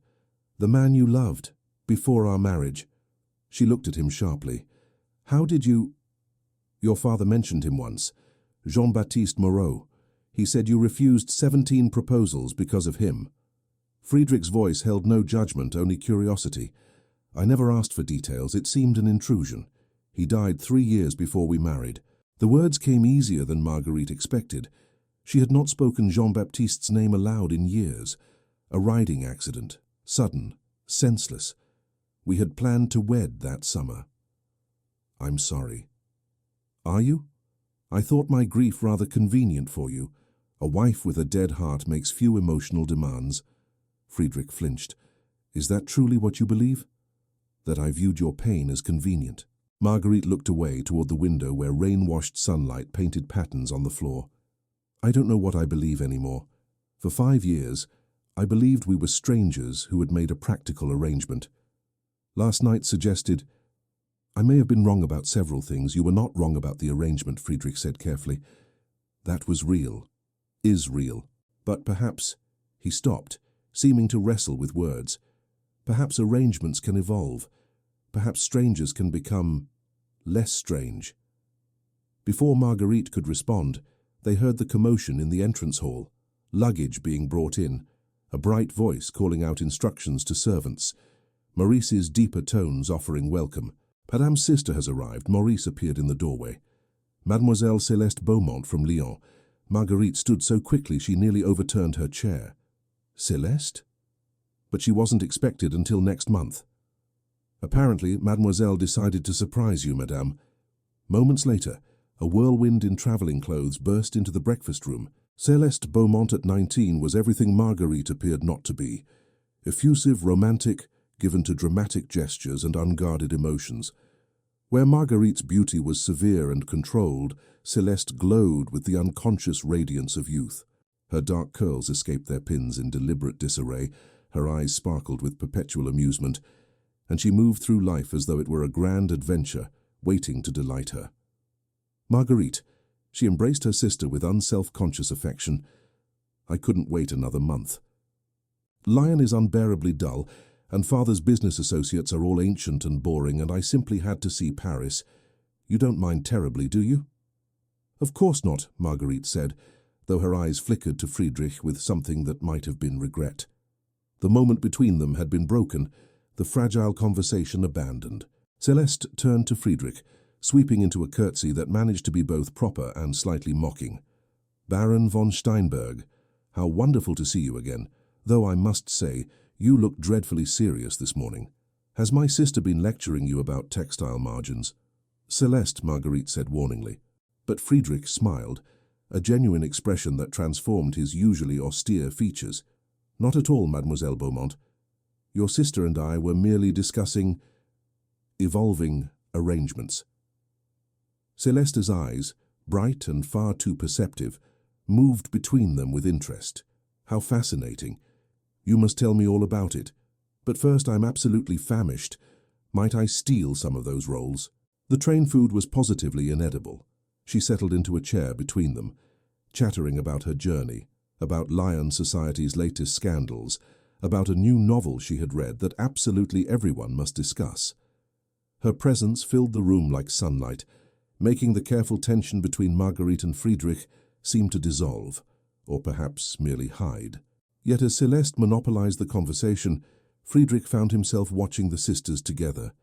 "The man you loved, before our marriage." She looked at him sharply. "How did you—" "Your father mentioned him once. Jean-Baptiste Moreau. He said you refused 17 proposals because of him." Friedrich's voice held no judgment, only curiosity. "I never asked for details. It seemed an intrusion. He died 3 years before we married." The words came easier than Marguerite expected. She had not spoken Jean-Baptiste's name aloud in years. A riding accident, sudden, senseless. We had planned to wed that summer. "I'm sorry." "Are you? I thought my grief rather convenient for you. A wife with a dead heart makes few emotional demands." Friedrich flinched. "Is that truly what you believe? That I viewed your pain as convenient?" Marguerite looked away toward the window where rain-washed sunlight painted patterns on the floor. "I don't know what I believe anymore. For 5 years, I believed we were strangers who had made a practical arrangement. Last night suggested—" "I may have been wrong about several things. You were not wrong about the arrangement," Friedrich said carefully. "That was real, is real. But perhaps—" He stopped, seeming to wrestle with words. "Perhaps arrangements can evolve. Perhaps strangers can become less strange." Before Marguerite could respond, they heard the commotion in the entrance hall, luggage being brought in, a bright voice calling out instructions to servants, Maurice's deeper tones offering welcome. "Madame's sister has arrived." Maurice appeared in the doorway. "Mademoiselle Céleste Beaumont from Lyon." Marguerite stood so quickly she nearly overturned her chair. "Céleste?" but she wasn't expected until next month. Apparently, Mademoiselle decided to surprise you, madame. Moments later, a whirlwind in travelling clothes burst into the breakfast room. Céleste Beaumont at 19 was everything Marguerite appeared not to be. Effusive, romantic, given to dramatic gestures and unguarded emotions. Where Marguerite's beauty was severe and controlled, Céleste glowed with the unconscious radiance of youth. Her dark curls escaped their pins in deliberate disarray, her eyes sparkled with perpetual amusement, and she moved through life as though it were a grand adventure, waiting to delight her. Marguerite, she embraced her sister with unself-conscious affection. I couldn't wait another month. Lyon is unbearably dull, and father's business associates are all ancient and boring, and I simply had to see Paris. You don't mind terribly, do you? Of course not, Marguerite said, though her eyes flickered to Friedrich with something that might have been regret. The moment between them had been broken, the fragile conversation abandoned. Céleste turned to Friedrich, sweeping into a curtsy that managed to be both proper and slightly mocking. Baron von Steinberg, how wonderful to see you again, though I must say, you look dreadfully serious this morning. Has my sister been lecturing you about textile margins? Céleste, Marguerite said warningly. But Friedrich smiled, a genuine expression that transformed his usually austere features. Not at all, Mademoiselle Beaumont. Your sister and I were merely discussing evolving arrangements. Céleste's eyes, bright and far too perceptive, moved between them with interest. How fascinating. You must tell me all about it. But first, I'm absolutely famished. Might I steal some of those rolls? The train food was positively inedible. She settled into a chair between them, chattering about her journey, about Lyon Society's latest scandals, about a new novel she had read that absolutely everyone must discuss. Her presence filled the room like sunlight, making the careful tension between Marguerite and Friedrich seem to dissolve, or perhaps merely hide. Yet as Céleste monopolized the conversation, Friedrich found himself watching the sisters together.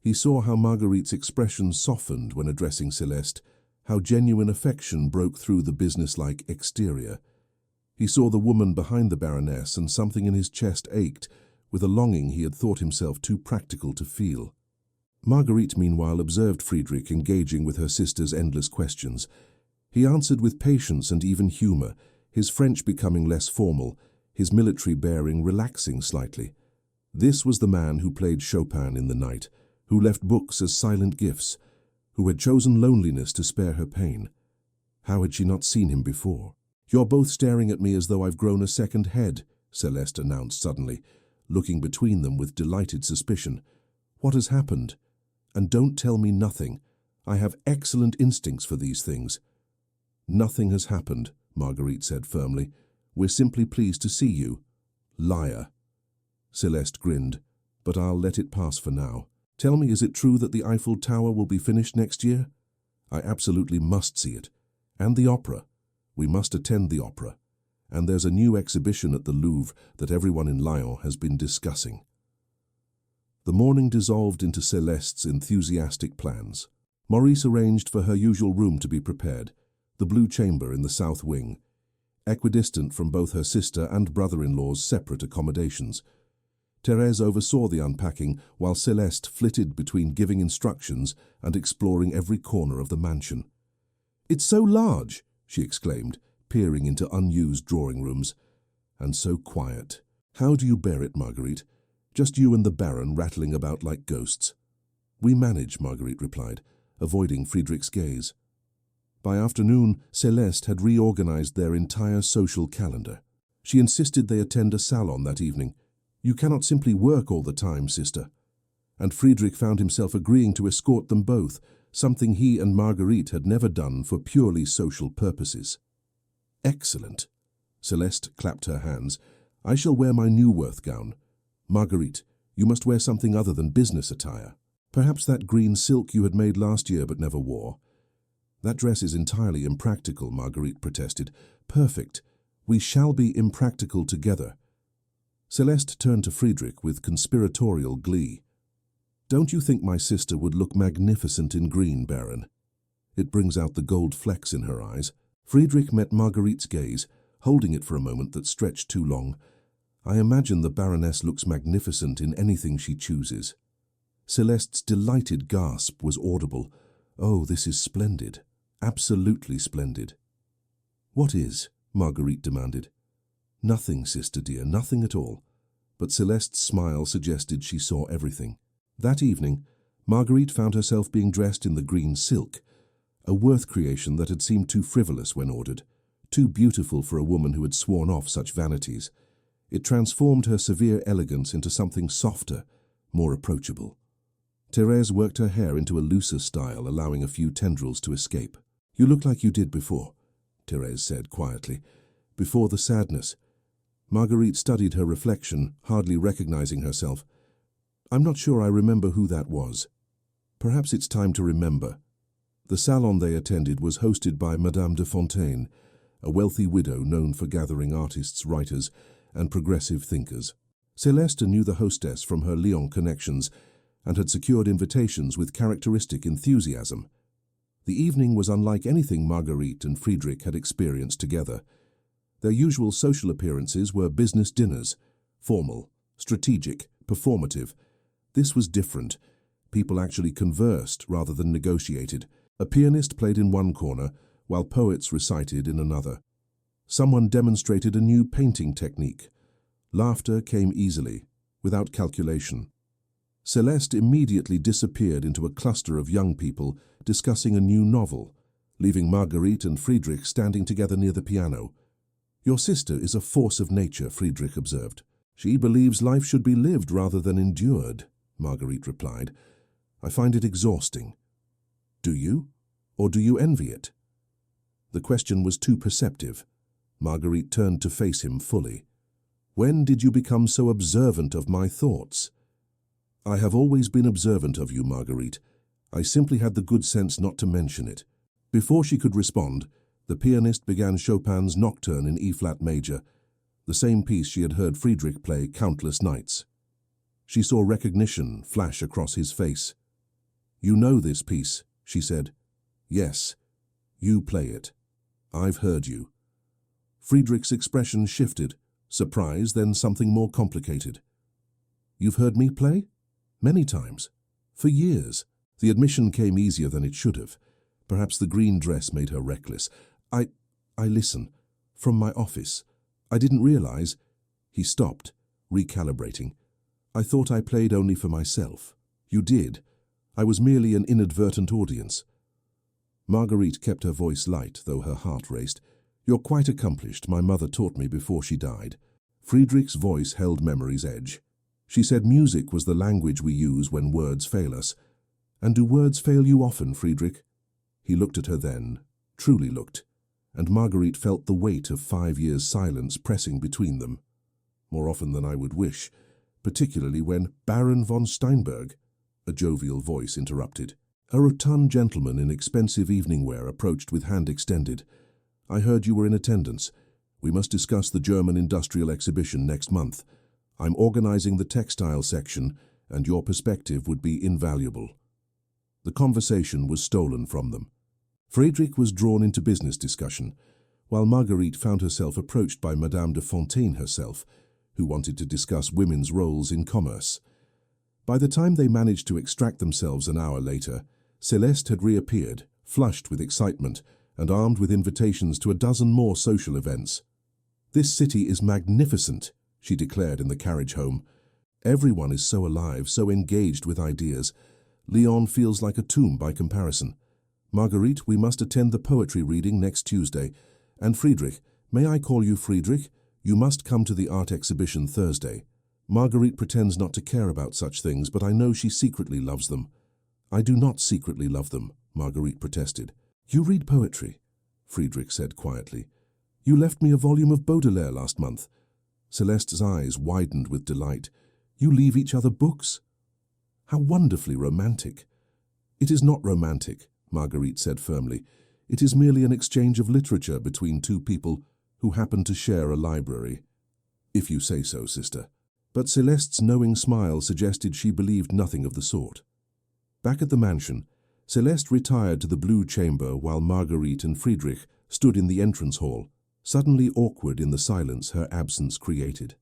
He saw how Marguerite's expression softened when addressing Céleste, how genuine affection broke through the businesslike exterior. He saw the woman behind the Baroness, and something in his chest ached with a longing he had thought himself too practical to feel. Marguerite, meanwhile, observed Friedrich engaging with her sister's endless questions. He answered with patience and even humor, his French becoming less formal, his military bearing relaxing slightly. This was the man who played Chopin in the night, who left books as silent gifts, who had chosen loneliness to spare her pain. How had she not seen him before? You're both staring at me as though I've grown a second head, Céleste announced suddenly, looking between them with delighted suspicion. What has happened? And don't tell me nothing. I have excellent instincts for these things. Nothing has happened, Marguerite said firmly. We're simply pleased to see you. Liar. Céleste grinned, but I'll let it pass for now. Tell me, is it true that the Eiffel Tower will be finished next year? I absolutely must see it. And the opera. We must attend the opera. And there's a new exhibition at the Louvre that everyone in Lyon has been discussing. The morning dissolved into Céleste's enthusiastic plans. Maurice arranged for her usual room to be prepared, the blue chamber in the south wing, equidistant from both her sister and brother-in-law's separate accommodations. Thérèse oversaw the unpacking, while Céleste flitted between giving instructions and exploring every corner of the mansion. "It's so large," she exclaimed, peering into unused drawing rooms. "And so quiet. How do you bear it, Marguerite? Just you and the Baron rattling about like ghosts." "We manage," Marguerite replied, avoiding Friedrich's gaze. By afternoon, Céleste had reorganized their entire social calendar. She insisted they attend a salon that evening. "You cannot simply work all the time, sister." And Friedrich found himself agreeing to escort them both, something he and Marguerite had never done for purely social purposes. "Excellent." Céleste clapped her hands. "I shall wear my new Worth gown. Marguerite, you must wear something other than business attire. Perhaps that green silk you had made last year but never wore." "That dress is entirely impractical," Marguerite protested. "Perfect. We shall be impractical together." Céleste turned to Friedrich with conspiratorial glee. "Don't you think my sister would look magnificent in green, Baron?" It brings out the gold flecks in her eyes. Friedrich met Marguerite's gaze, holding it for a moment that stretched too long. I imagine the Baroness looks magnificent in anything she chooses. Celeste's delighted gasp was audible. Oh, this is splendid. Absolutely splendid. What is? Marguerite demanded. Nothing, sister dear, nothing at all. But Celeste's smile suggested she saw everything. That evening, Marguerite found herself being dressed in the green silk, a Worth creation that had seemed too frivolous when ordered, too beautiful for a woman who had sworn off such vanities. It transformed her severe elegance into something softer, more approachable. Thérèse worked her hair into a looser style, allowing a few tendrils to escape. You look like you did before, Thérèse said quietly. Before the sadness. Marguerite studied her reflection, hardly recognizing herself. I'm not sure I remember who that was. Perhaps it's time to remember. The salon they attended was hosted by Madame de Fontaine, a wealthy widow known for gathering artists, writers, and progressive thinkers. Celeste knew the hostess from her Lyon connections and had secured invitations with characteristic enthusiasm. The evening was unlike anything Marguerite and Friedrich had experienced together. Their usual social appearances were business dinners, formal, strategic, performative. This was different. People actually conversed rather than negotiated. A pianist played in one corner, while poets recited in another. Someone demonstrated a new painting technique. Laughter came easily, without calculation. Celeste immediately disappeared into a cluster of young people discussing a new novel, leaving Marguerite and Friedrich standing together near the piano. Your sister is a force of nature, Friedrich observed. She believes life should be lived rather than endured, Marguerite replied. I find it exhausting. Do you? Or do you envy it? The question was too perceptive. Marguerite turned to face him fully. When did you become so observant of my thoughts? I have always been observant of you, Marguerite. I simply had the good sense not to mention it. Before she could respond, the pianist began Chopin's Nocturne in E-flat major, the same piece she had heard Friedrich play countless nights. She saw recognition flash across his face. You know this piece, she said. Yes, you play it. I've heard you. Friedrich's expression shifted, surprise, then something more complicated. You've heard me play? Many times. For years. The admission came easier than it should have. Perhaps the green dress made her reckless. I listen. From my office. I didn't realize. He stopped, recalibrating. I thought I played only for myself. You did. I was merely an inadvertent audience. Marguerite kept her voice light, though her heart raced. You're quite accomplished. My mother taught me before she died. Friedrich's voice held memory's edge. She said music was the language we use when words fail us. And do words fail you often, Friedrich? He looked at her then, truly looked, and Marguerite felt the weight of 5 years' silence pressing between them. More often than I would wish, particularly when Baron von Steinberg, a jovial voice interrupted. A rotund gentleman in expensive evening wear approached with hand extended. I heard you were in attendance. We must discuss the German industrial exhibition next month. I'm organizing the textile section, and your perspective would be invaluable. The conversation was stolen from them. Friedrich was drawn into business discussion, while Marguerite found herself approached by Madame de Fontaine herself, who wanted to discuss women's roles in commerce. By the time they managed to extract themselves an hour later, Celeste had reappeared, flushed with excitement and armed with invitations to a dozen more social events. This city is magnificent, she declared in the carriage home. Everyone is so alive, so engaged with ideas. Lyon feels like a tomb by comparison. Marguerite, we must attend the poetry reading next Tuesday. And Friedrich, may I call you Friedrich? You must come to the art exhibition Thursday. Marguerite pretends not to care about such things, but I know she secretly loves them. I do not secretly love them, Marguerite protested. You read poetry, Friedrich said quietly. You left me a volume of Baudelaire last month. Celeste's eyes widened with delight. You leave each other books? How wonderfully romantic. It is not romantic, Marguerite said firmly. It is merely an exchange of literature between two people who happen to share a library. If you say so, sister. But Celeste's knowing smile suggested she believed nothing of the sort. Back at the mansion, Celeste retired to the blue chamber while Marguerite and Friedrich stood in the entrance hall, suddenly awkward in the silence her absence created.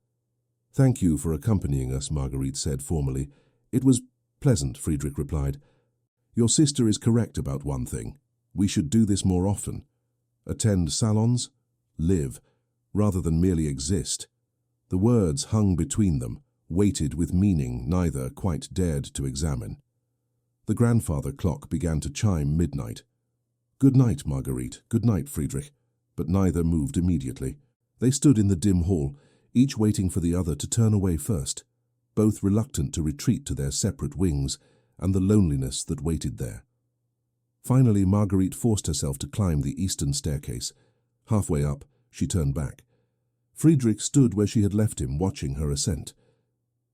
Thank you for accompanying us, Marguerite said formally. It was pleasant, Friedrich replied. Your sister is correct about one thing. We should do this more often. Attend salons, live, rather than merely exist. The words hung between them, weighted with meaning neither quite dared to examine. The grandfather clock began to chime midnight. Good night, Marguerite. Good night, Friedrich. But neither moved immediately. They stood in the dim hall, each waiting for the other to turn away first, both reluctant to retreat to their separate wings and the loneliness that waited there. Finally, Marguerite forced herself to climb the eastern staircase. Halfway up, she turned back. Friedrich stood where she had left him, watching her ascent.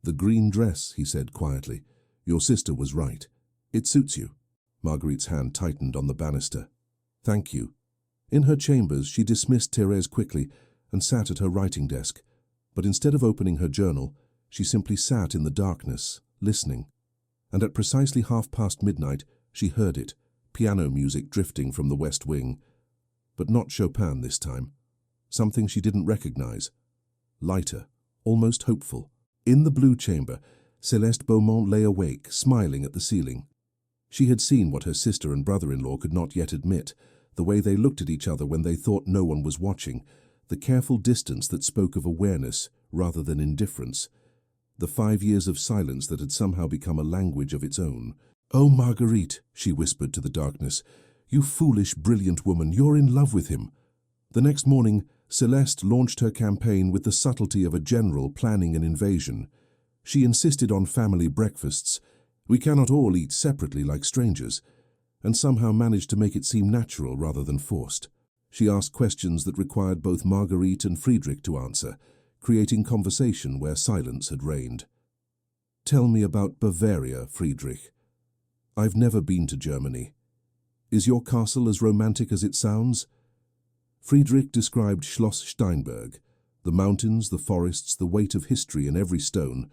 The green dress, he said quietly. Your sister was right. It suits you. Marguerite's hand tightened on the banister. Thank you. In her chambers, she dismissed Thérèse quickly and sat at her writing desk. But instead of opening her journal, she simply sat in the darkness, listening. And at precisely midnight, she heard it, piano music drifting from the west wing. But not Chopin this time. Something she didn't recognize. Lighter, almost hopeful. In the blue chamber, Céleste Beaumont lay awake, smiling at the ceiling. She had seen what her sister and brother-in-law could not yet admit, the way they looked at each other when they thought no one was watching, the careful distance that spoke of awareness rather than indifference, the 5 years of silence that had somehow become a language of its own. "Oh, Marguerite," she whispered to the darkness, "you foolish, brilliant woman, you're in love with him." The next morning, Céleste launched her campaign with the subtlety of a general planning an invasion. She insisted on family breakfasts. We cannot all eat separately like strangers, and somehow managed to make it seem natural rather than forced. She asked questions that required both Marguerite and Friedrich to answer, creating conversation where silence had reigned. "Tell me about Bavaria, Friedrich. I've never been to Germany. Is your castle as romantic as it sounds?" Friedrich described Schloss Steinberg, the mountains, the forests, the weight of history in every stone.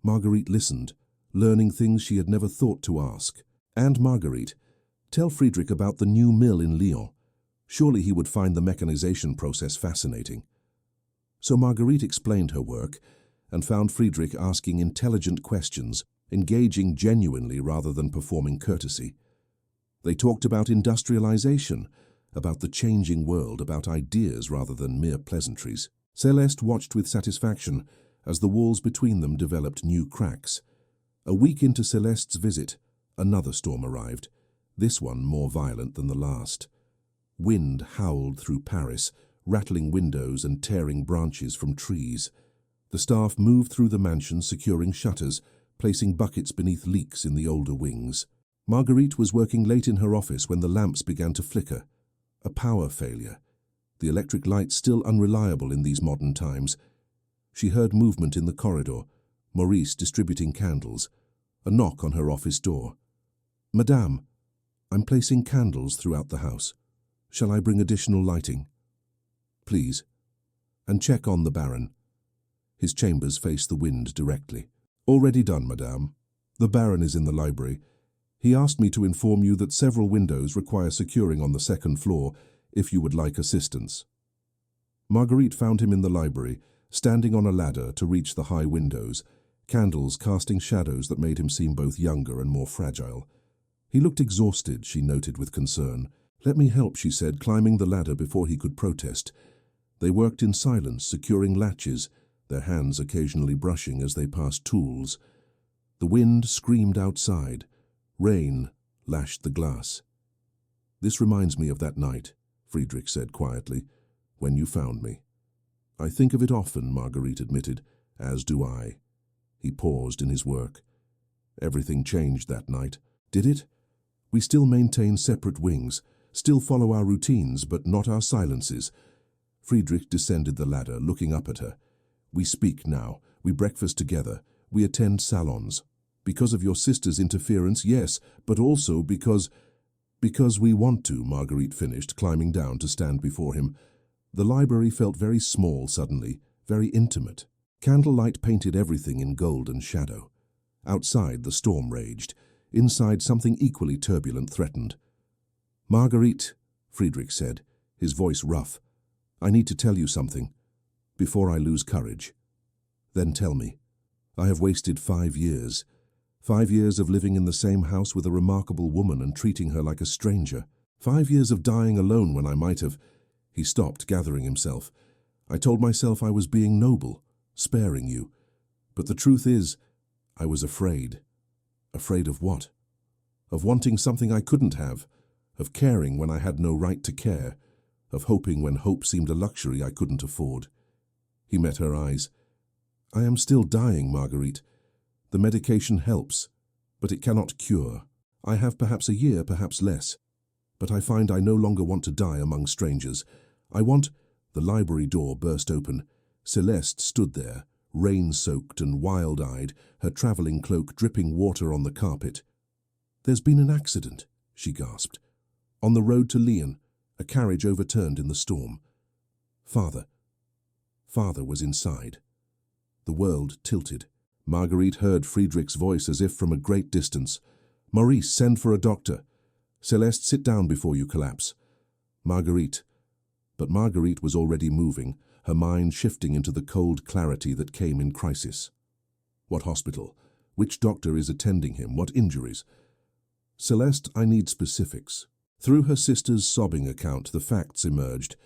Marguerite listened, learning things she had never thought to ask. And Marguerite, tell Friedrich about the new mill in Lyon. Surely he would find the mechanization process fascinating. So Marguerite explained her work and found Friedrich asking intelligent questions, engaging genuinely rather than performing courtesy. They talked about industrialization, about the changing world, about ideas rather than mere pleasantries. Céleste watched with satisfaction as the walls between them developed new cracks. A week into Céleste's visit, another storm arrived, this one more violent than the last. Wind howled through Paris, rattling windows and tearing branches from trees. The staff moved through the mansion, securing shutters, placing buckets beneath leaks in the older wings. Marguerite was working late in her office when the lamps began to flicker. A power failure. The electric light still unreliable in these modern times. She heard movement in the corridor, Maurice distributing candles, a knock on her office door. "Madame, I'm placing candles throughout the house. Shall I bring additional lighting?" "Please. And check on the Baron." His chambers face the wind directly. "Already done, Madame. The Baron is in the library. He asked me to inform you that several windows require securing on the second floor if you would like assistance." Marguerite found him in the library, standing on a ladder to reach the high windows, candles casting shadows that made him seem both younger and more fragile. He looked exhausted, she noted with concern. "Let me help," she said, climbing the ladder before he could protest. They worked in silence, securing latches, their hands occasionally brushing as they passed tools. The wind screamed outside. Rain lashed the glass. "This reminds me of that night," Friedrich said quietly, "when you found me." "I think of it often," Marguerite admitted, "as do I." He paused in his work. "Everything changed that night." "Did it?" "We still maintain separate wings, still follow our routines, but not our silences." Friedrich descended the ladder, looking up at her. "We speak now. We breakfast together. We attend salons. Because of your sister's interference, yes, but also because we want to," Marguerite finished, climbing down to stand before him. The library felt very small suddenly, very intimate. Candlelight painted everything in gold and shadow. Outside, the storm raged. Inside, something equally turbulent threatened. "Marguerite," Friedrich said, his voice rough, "I need to tell you something, before I lose courage." Then tell me. I have wasted 5 years. 5 years of living in the same house with a remarkable woman and treating her like a stranger. 5 years of dying alone when I might have—" He stopped, gathering himself. "I told myself I was being noble, sparing you. But the truth is, I was afraid. Afraid of what? Of wanting something I couldn't have, of caring when I had no right to care, of hoping when hope seemed a luxury I couldn't afford." He met her eyes. "I am still dying, Marguerite. The medication helps, but it cannot cure. I have perhaps a year, perhaps less. But I find I no longer want to die among strangers. I want—" The library door burst open. Celeste stood there, rain-soaked and wild-eyed, her travelling cloak dripping water on the carpet. "There's been an accident," she gasped. "On the road to Lyon, a carriage overturned in the storm. Father." Father was inside. The world tilted. Marguerite heard Friedrich's voice as if from a great distance. "Maurice, send for a doctor. Celeste, sit down before you collapse." "Marguerite." But Marguerite was already moving, her mind shifting into the cold clarity that came in crisis. "What hospital? Which doctor is attending him? What injuries?" "Celeste, I need specifics." Through her sister's sobbing account, the facts emerged.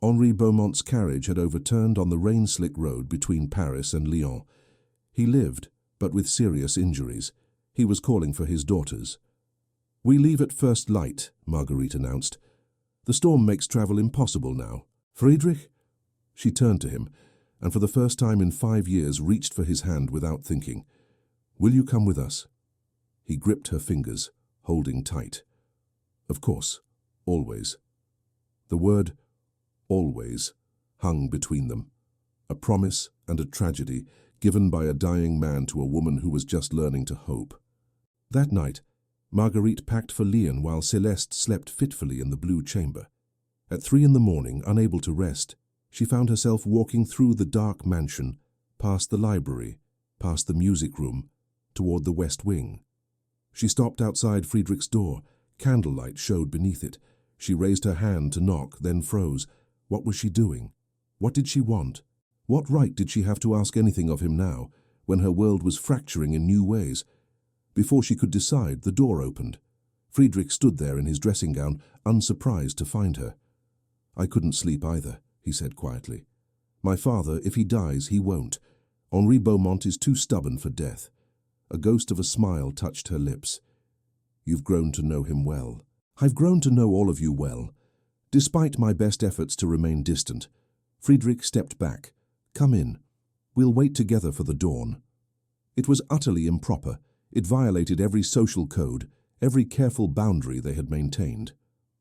Henri Beaumont's carriage had overturned on the rain-slick road between Paris and Lyon. He lived, but with serious injuries. He was calling for his daughters. "We leave at first light," Marguerite announced. "The storm makes travel impossible now. Friedrich?" She turned to him, and for the first time in 5 years reached for his hand without thinking. "Will you come with us?" He gripped her fingers, holding tight. "Of course, always." The word "always" hung between them, a promise and a tragedy given by a dying man to a woman who was just learning to hope. That night, Marguerite packed for Lyon while Celeste slept fitfully in the blue chamber. At 3 in the morning, unable to rest, she found herself walking through the dark mansion, past the library, past the music room, toward the west wing. She stopped outside Friedrich's door. Candlelight showed beneath it. She raised her hand to knock, then froze. What was she doing? What did she want? What right did she have to ask anything of him now, when her world was fracturing in new ways? Before she could decide, the door opened. Friedrich stood there in his dressing gown, unsurprised to find her. "I couldn't sleep either," he said quietly. "My father, if he dies, he won't. Henri Beaumont is too stubborn for death." A ghost of a smile touched her lips. "You've grown to know him well." "I've grown to know all of you well. Despite my best efforts to remain distant." Friedrich stepped back. "Come in. We'll wait together for the dawn." It was utterly improper. It violated every social code, every careful boundary they had maintained.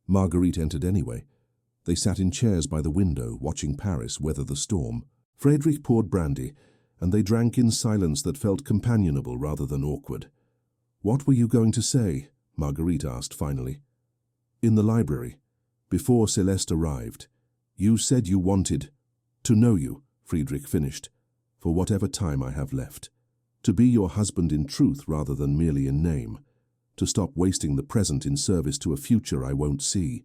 Marguerite entered anyway. They sat in chairs by the window, watching Paris weather the storm. Friedrich poured brandy, and they drank in silence that felt companionable rather than awkward. "What were you going to say?" Marguerite asked finally. "In the library, before Celeste arrived. You said you wanted to know you," Friedrich finished, "for whatever time I have left. To be your husband in truth rather than merely in name. To stop wasting the present in service to a future I won't see."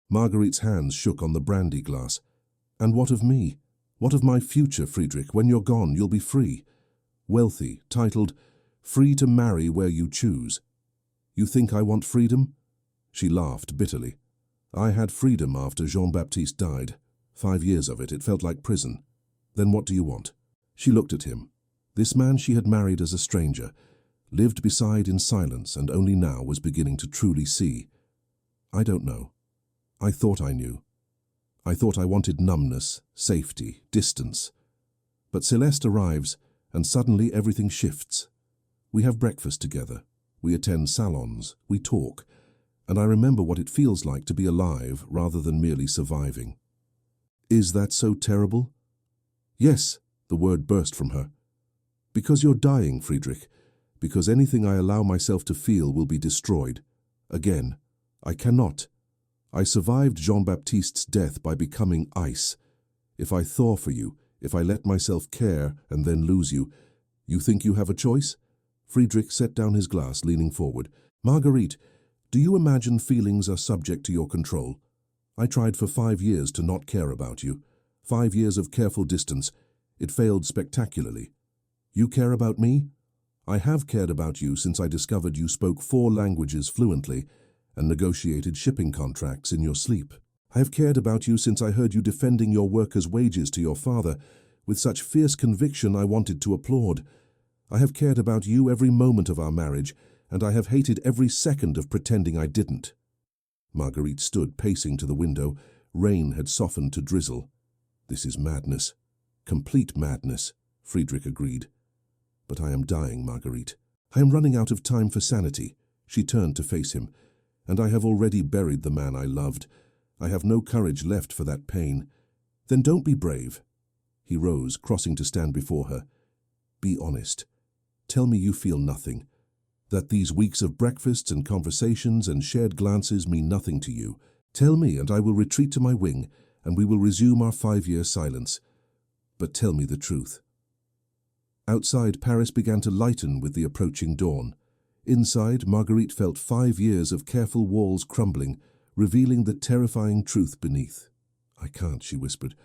Marguerite's hands shook on the brandy glass. "And what of me? What of my future, Friedrich? When you're gone, you'll be free. Wealthy, titled, free to marry where you choose. You think I want freedom?" She laughed bitterly. "I had freedom after Jean-Baptiste died. 5 years of it, it felt like prison. Then what do you want?" She looked at him. This man she had married as a stranger, lived beside in silence, and only now was beginning to truly see. "I don't know. I thought I knew. I thought I wanted numbness, safety, distance. But Celeste arrives, and suddenly everything shifts. We have breakfast together. We attend salons. We talk. And I remember what it feels like to be alive rather than merely surviving." "Is that so terrible?" "Yes," the word burst from her. "Because you're dying, Friedrich. Because anything I allow myself to feel will be destroyed. Again. I cannot. I survived Jean-Baptiste's death by becoming ice. If I thaw for you, if I let myself care and then lose you, you think you have a choice?" Friedrich set down his glass, leaning forward. "Marguerite, do you imagine feelings are subject to your control? I tried for 5 years to not care about you. 5 years of careful distance. It failed spectacularly. You care about me? I have cared about you since I discovered you spoke 4 languages fluently and negotiated shipping contracts in your sleep. I have cared about you since I heard you defending your workers' wages to your father with such fierce conviction I wanted to applaud. I have cared about you every moment of our marriage, and I have hated every second of pretending I didn't. Marguerite stood pacing to the window. Rain had softened to drizzle. This is madness. Complete madness, Friedrich agreed. But I am dying, Marguerite. I am running out of time for sanity. She turned to face him. And I have already buried the man I loved. I have no courage left for that pain. Then don't be brave. He rose, crossing to stand before her. Be honest. Tell me you feel nothing. That these weeks of breakfasts and conversations and shared glances mean nothing to you. Tell me, and I will retreat to my wing, and we will resume our 5-year silence. But tell me the truth. Outside, Paris began to lighten with the approaching dawn. Inside, Marguerite felt 5 years of careful walls crumbling, revealing the terrifying truth beneath. I can't, she whispered.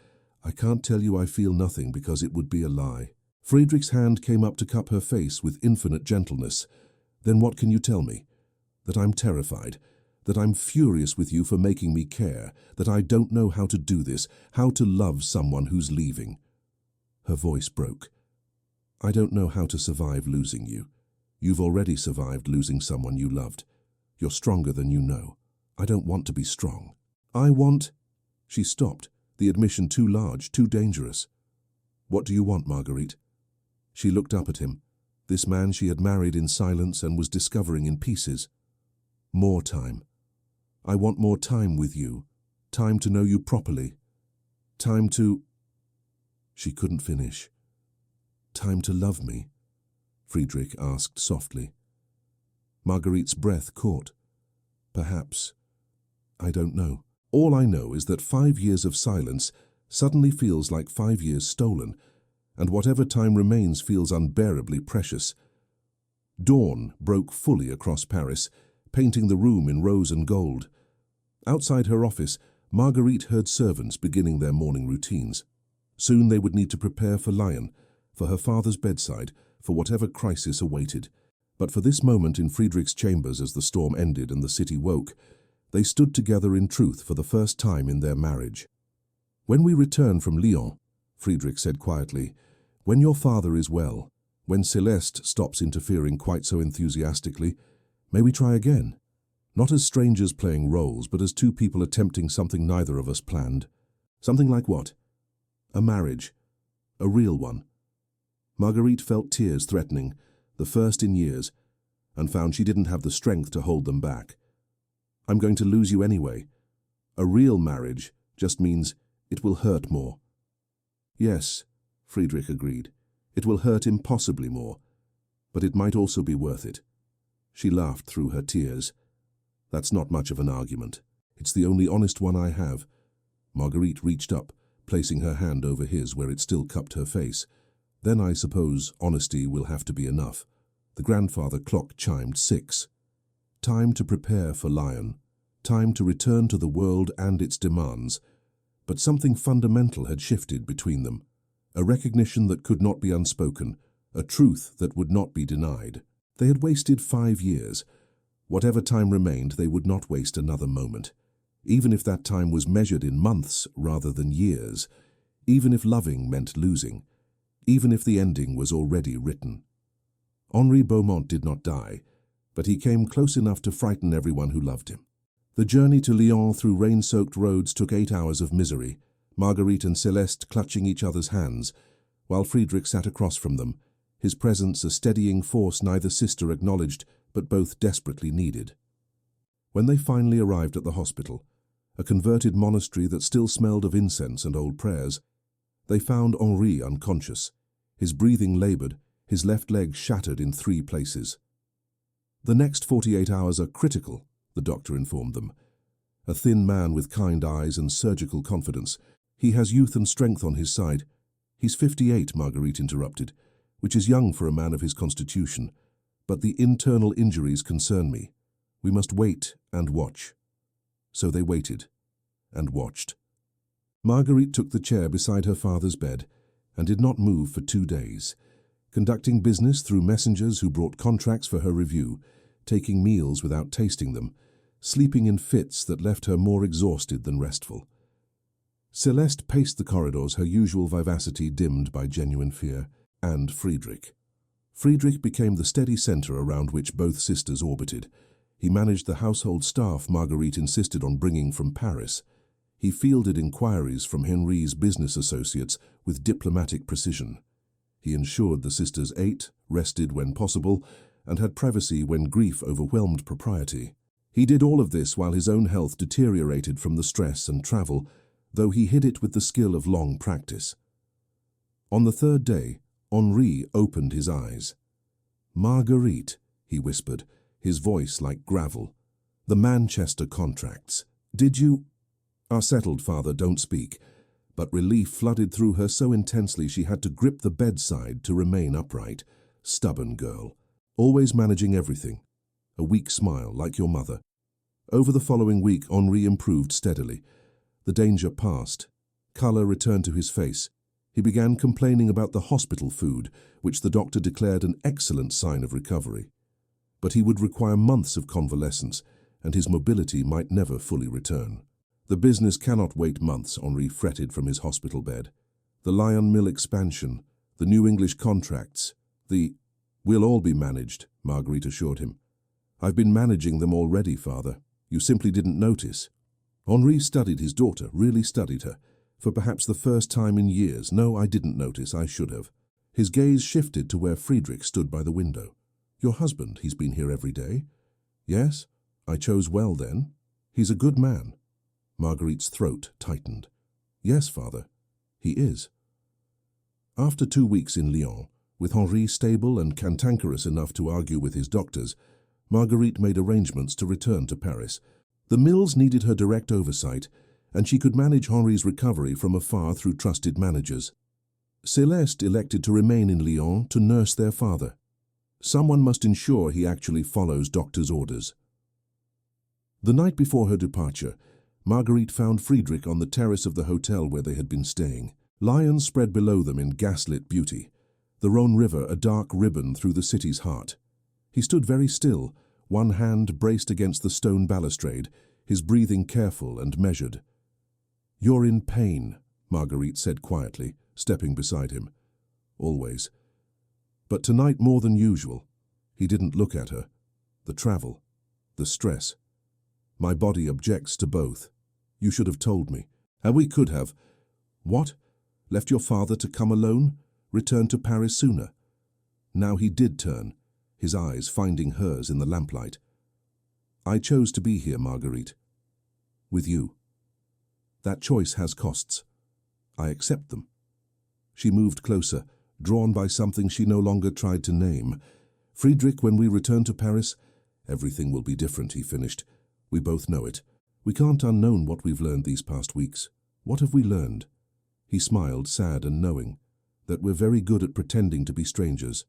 I can't tell you I feel nothing because it would be a lie. Friedrich's hand came up to cup her face with infinite gentleness. Then what can you tell me? That I'm terrified, that I'm furious with you for making me care, that I don't know how to do this, how to love someone who's leaving. Her voice broke. I don't know how to survive losing you. You've already survived losing someone you loved. You're stronger than you know. I don't want to be strong. I want... She stopped, the admission too large, too dangerous. What do you want, Marguerite? She looked up at him, this man she had married in silence and was discovering in pieces. More time. I want more time with you. Time to know you properly. Time to... She couldn't finish. Time to love me? Friedrich asked softly. Marguerite's breath caught. Perhaps. I don't know. All I know is that 5 years of silence suddenly feels like 5 years stolen, and whatever time remains feels unbearably precious. Dawn broke fully across Paris, painting the room in rose and gold. Outside her office, Marguerite heard servants beginning their morning routines. Soon they would need to prepare for Lyon, for her father's bedside, for whatever crisis awaited. But for this moment in Friedrich's chambers as the storm ended and the city woke, they stood together in truth for the first time in their marriage. When we return from Lyon, Friedrich said quietly, when your father is well, when Celeste stops interfering quite so enthusiastically, may we try again? Not as strangers playing roles, but as 2 people attempting something neither of us planned. Something like what? A marriage. A real one. Marguerite felt tears threatening, the first in years, and found she didn't have the strength to hold them back. I'm going to lose you anyway. A real marriage just means it will hurt more. Yes, Friedrich agreed. It will hurt impossibly more, but it might also be worth it. She laughed through her tears. That's not much of an argument. It's the only honest one I have. Marguerite reached up, placing her hand over his where it still cupped her face. Then I suppose honesty will have to be enough. The grandfather clock chimed 6. Time to prepare for Lyon. Time to return to the world and its demands. But something fundamental had shifted between them. A recognition that could not be unspoken. A truth that would not be denied. They had wasted 5 years. Whatever time remained, they would not waste another moment. Even if that time was measured in months rather than years. Even if loving meant losing. Even if the ending was already written. Henri Beaumont did not die, but he came close enough to frighten everyone who loved him. The journey to Lyon through rain-soaked roads took 8 hours of misery, Marguerite and Celeste clutching each other's hands, while Friedrich sat across from them, his presence a steadying force neither sister acknowledged but both desperately needed. When they finally arrived at the hospital, a converted monastery that still smelled of incense and old prayers, they found Henri unconscious, his breathing labored, his left leg shattered in 3 places. The next 48 hours are critical, the doctor informed them. A thin man with kind eyes and surgical confidence. He has youth and strength on his side. He's 58, Marguerite interrupted, which is young for a man of his constitution. But the internal injuries concern me. We must wait and watch. So they waited and watched. Marguerite took the chair beside her father's bed, and did not move for 2 days, conducting business through messengers who brought contracts for her review, taking meals without tasting them, sleeping in fits that left her more exhausted than restful. Celeste paced the corridors, her usual vivacity dimmed by genuine fear, and Friedrich. Friedrich became the steady center around which both sisters orbited. He managed the household staff Marguerite insisted on bringing from Paris. He fielded inquiries from Henri's business associates with diplomatic precision. He ensured the sisters ate, rested when possible, and had privacy when grief overwhelmed propriety. He did all of this while his own health deteriorated from the stress and travel, though he hid it with the skill of long practice. On the 3rd day, Henri opened his eyes. "Marguerite," he whispered, his voice like gravel. "The Manchester contracts. Did you—" "Are settled, father, don't speak." But relief flooded through her so intensely she had to grip the bedside to remain upright. Stubborn girl, always managing everything. A weak smile, like your mother. Over the following week, Henri improved steadily. The danger passed. Colour returned to his face. He began complaining about the hospital food, which the doctor declared an excellent sign of recovery. But he would require months of convalescence, and his mobility might never fully return. The business cannot wait months, Henri fretted from his hospital bed. The Lion Mill expansion, the new English contracts, "We'll all be managed," Marguerite assured him. "I've been managing them already, father. You simply didn't notice." Henri studied his daughter, really studied her, for perhaps the first time in years. "No, I didn't notice, I should have." His gaze shifted to where Friedrich stood by the window. "Your husband, he's been here every day?" "Yes, I chose well then. He's a good man." Marguerite's throat tightened. "Yes, father, he is." After 2 weeks in Lyon, with Henri stable and cantankerous enough to argue with his doctors, Marguerite made arrangements to return to Paris. The mills needed her direct oversight, and she could manage Henri's recovery from afar through trusted managers. Celeste elected to remain in Lyon to nurse their father. Someone must ensure he actually follows doctor's orders. The night before her departure, Marguerite found Friedrich on the terrace of the hotel where they had been staying. Lions spread below them in gaslit beauty, the Rhone River a dark ribbon through the city's heart. He stood very still, one hand braced against the stone balustrade, his breathing careful and measured. "You're in pain," Marguerite said quietly, stepping beside him. "Always. But tonight more than usual." He didn't look at her. "The travel, the stress. My body objects to both. You should have told me. And we could have." "What? Left your father to come alone? Returned to Paris sooner?" Now he did turn, his eyes finding hers in the lamplight. "I chose to be here, Marguerite. With you. That choice has costs. I accept them." She moved closer, drawn by something she no longer tried to name. "Friedrich, when we return to Paris, everything will be different," he finished. "We both know it. We can't unknown what we've learned these past weeks. What have we learned?" He smiled, sad and knowing, "that we're very good at pretending to be strangers,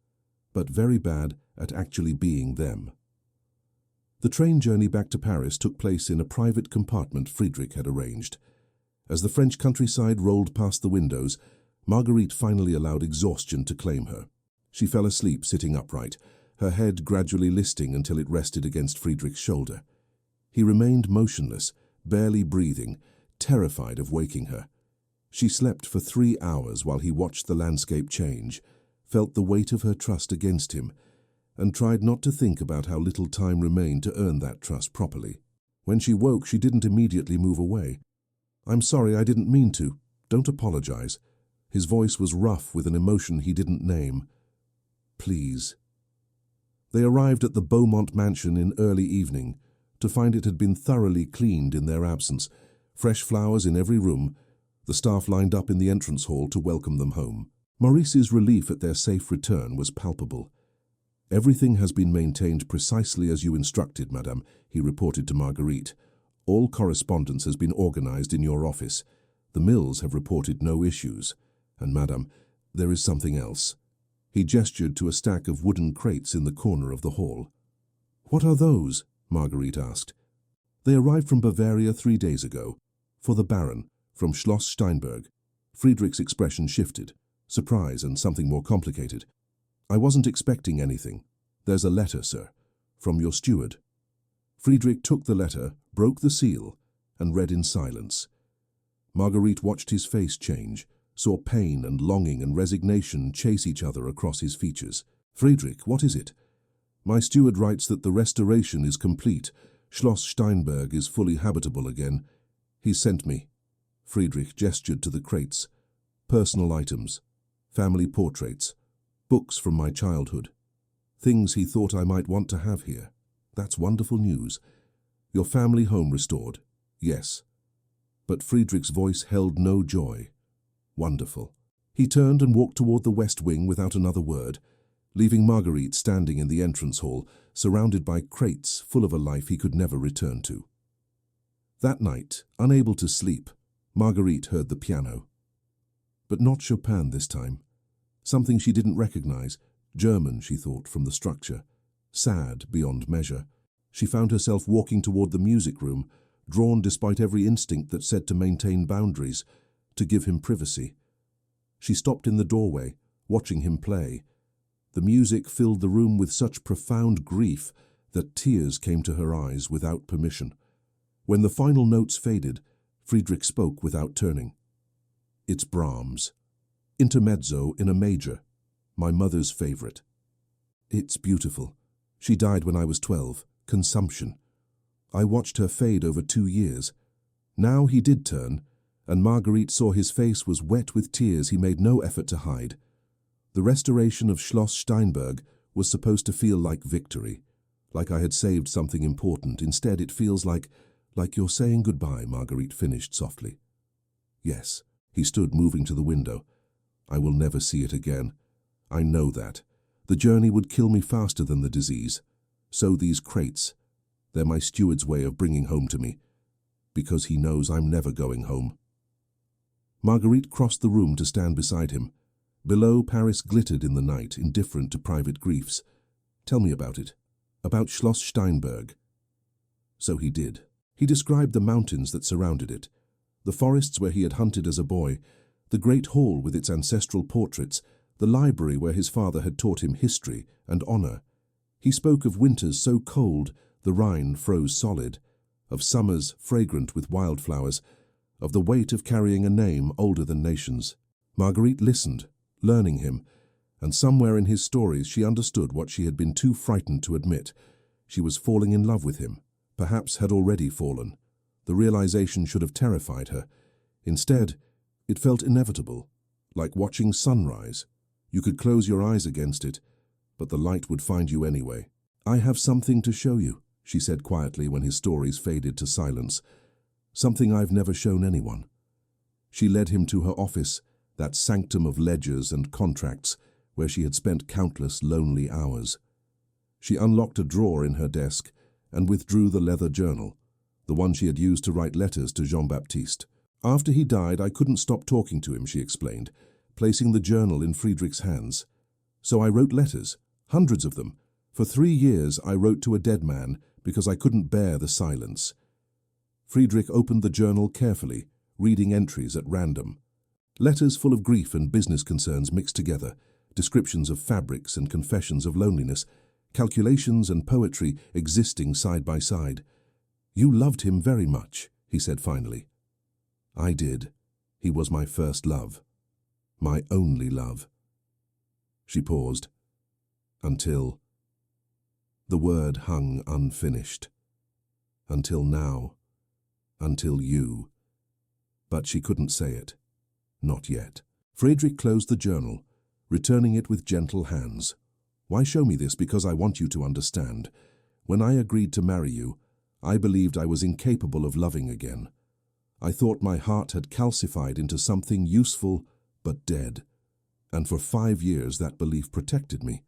but very bad at actually being them." The train journey back to Paris took place in a private compartment Friedrich had arranged. As the French countryside rolled past the windows, Marguerite finally allowed exhaustion to claim her. She fell asleep sitting upright, her head gradually listing until it rested against Friedrich's shoulder. He remained motionless, barely breathing, terrified of waking her. She slept for 3 hours while he watched the landscape change, felt the weight of her trust against him, and tried not to think about how little time remained to earn that trust properly. When she woke, she didn't immediately move away. "I'm sorry, I didn't mean to. Don't apologize." His voice was rough with an emotion he didn't name. "Please." They arrived at the Beaumont mansion in early evening, to find it had been thoroughly cleaned in their absence, fresh flowers in every room, the staff lined up in the entrance hall to welcome them home. Maurice's relief at their safe return was palpable. "Everything has been maintained precisely as you instructed, madame," he reported to Marguerite. "All correspondence has been organized in your office. The mills have reported no issues. And, madame, there is something else." He gestured to a stack of wooden crates in the corner of the hall. "What are those?" Marguerite asked. "They arrived from Bavaria 3 days ago. For the Baron, from Schloss Steinberg." Friedrich's expression shifted. surprise and something more complicated. "I wasn't expecting anything. There's a letter, sir, from your steward." Friedrich took the letter, broke the seal, and read in silence. Marguerite watched his face change, saw pain and longing and resignation chase each other across his features. "Friedrich, what is it?" "My steward writes that the restoration is complete. Schloss Steinberg is fully habitable again. He sent me." Friedrich gestured to the crates. "Personal items, family portraits, books from my childhood. Things he thought I might want to have here. That's wonderful news. Your family home restored?" "Yes." But Friedrich's voice held no joy. "Wonderful." He turned and walked toward the west wing without another word, leaving Marguerite standing in the entrance hall, surrounded by crates full of a life he could never return to. That night, unable to sleep, Marguerite heard the piano. But not Chopin this time. Something she didn't recognize, German, she thought, from the structure. Sad beyond measure. She found herself walking toward the music room, drawn despite every instinct that said to maintain boundaries, to give him privacy. She stopped in the doorway, watching him play. The music filled the room with such profound grief that tears came to her eyes without permission. When the final notes faded, Friedrich spoke without turning. "It's Brahms. Intermezzo in a major. My mother's favorite. It's beautiful. She died when I was 12. Consumption. I watched her fade over 2 years. Now he did turn, and Marguerite saw his face was wet with tears he made no effort to hide. The restoration of Schloss Steinberg was supposed to feel like victory, like I had saved something important. Instead, it feels like you're saying goodbye," Marguerite finished softly. "Yes." He stood, moving to the window. "I will never see it again. I know that. The journey would kill me faster than the disease. So these crates, they're my steward's way of bringing home to me, because he knows I'm never going home." Marguerite crossed the room to stand beside him. Below, Paris glittered in the night, indifferent to private griefs. "Tell me about it. About Schloss Steinberg." So he did. He described the mountains that surrounded it, the forests where he had hunted as a boy, the great hall with its ancestral portraits, the library where his father had taught him history and honor. He spoke of winters so cold the Rhine froze solid, of summers fragrant with wildflowers, of the weight of carrying a name older than nations. Marguerite listened, learning him, and somewhere in his stories she understood what she had been too frightened to admit. She was falling in love with him, perhaps had already fallen. The realization should have terrified her. Instead, it felt inevitable, like watching sunrise. You could close your eyes against it, but the light would find you anyway. "I have something to show you," she said quietly when his stories faded to silence. "Something I've never shown anyone." She led him to her office, that sanctum of ledgers and contracts where she had spent countless lonely hours. She unlocked a drawer in her desk and withdrew the leather journal, the one she had used to write letters to Jean-Baptiste. "After he died, I couldn't stop talking to him," she explained, placing the journal in Friedrich's hands. "So I wrote letters, hundreds of them. For 3 years I wrote to a dead man because I couldn't bear the silence." Friedrich opened the journal carefully, reading entries at random. Letters full of grief and business concerns mixed together, descriptions of fabrics and confessions of loneliness, calculations and poetry existing side by side. "You loved him very much," he said finally. "I did. He was my first love. My only love." She paused. "Until..." The word hung unfinished. "Until now. Until you." But she couldn't say it. Not yet. Friedrich closed the journal, returning it with gentle hands. "Why show me this? Because I want you to understand. When I agreed to marry you, I believed I was incapable of loving again. I thought my heart had calcified into something useful but dead. And for 5 years that belief protected me."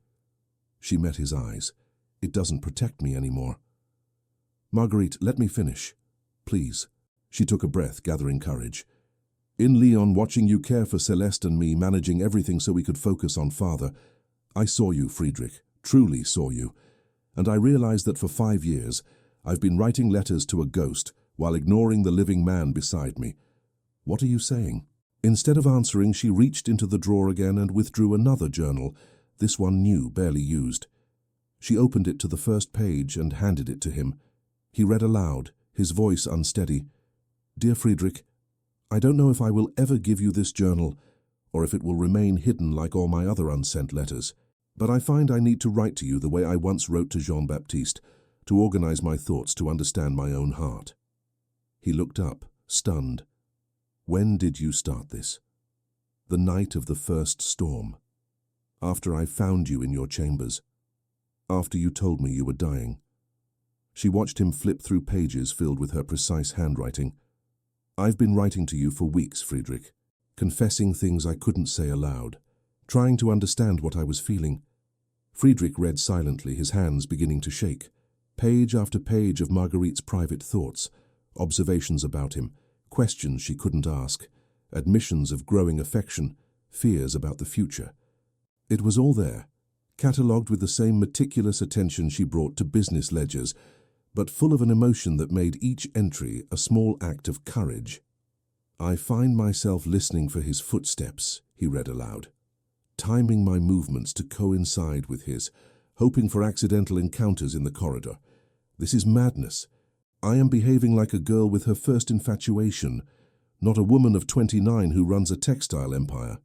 She met his eyes. "It doesn't protect me anymore." "Marguerite, let me finish. Please." She took a breath, gathering courage. "In Lyon, watching you care for Celeste and me, managing everything so we could focus on father, I saw you, Friedrich, truly saw you. And I realized that for 5 years, I've been writing letters to a ghost while ignoring the living man beside me. What are you saying?" Instead of answering, she reached into the drawer again and withdrew another journal, this one new, barely used. She opened it to the first page and handed it to him. He read aloud, his voice unsteady. "Dear Friedrich, I don't know if I will ever give you this journal, or if it will remain hidden like all my other unsent letters, but I find I need to write to you the way I once wrote to Jean-Baptiste, to organize my thoughts, to understand my own heart." He looked up, stunned. "When did you start this?" "The night of the first storm. After I found you in your chambers. After you told me you were dying." She watched him flip through pages filled with her precise handwriting. "I've been writing to you for weeks, Friedrich, confessing things I couldn't say aloud, trying to understand what I was feeling." Friedrich read silently, his hands beginning to shake. Page after page of Marguerite's private thoughts, observations about him, questions she couldn't ask, admissions of growing affection, fears about the future. It was all there, catalogued with the same meticulous attention she brought to business ledgers, but full of an emotion that made each entry a small act of courage. "I find myself listening for his footsteps," he read aloud, "timing my movements to coincide with his, hoping for accidental encounters in the corridor. This is madness. I am behaving like a girl with her first infatuation, not a woman of 29 who runs a textile empire."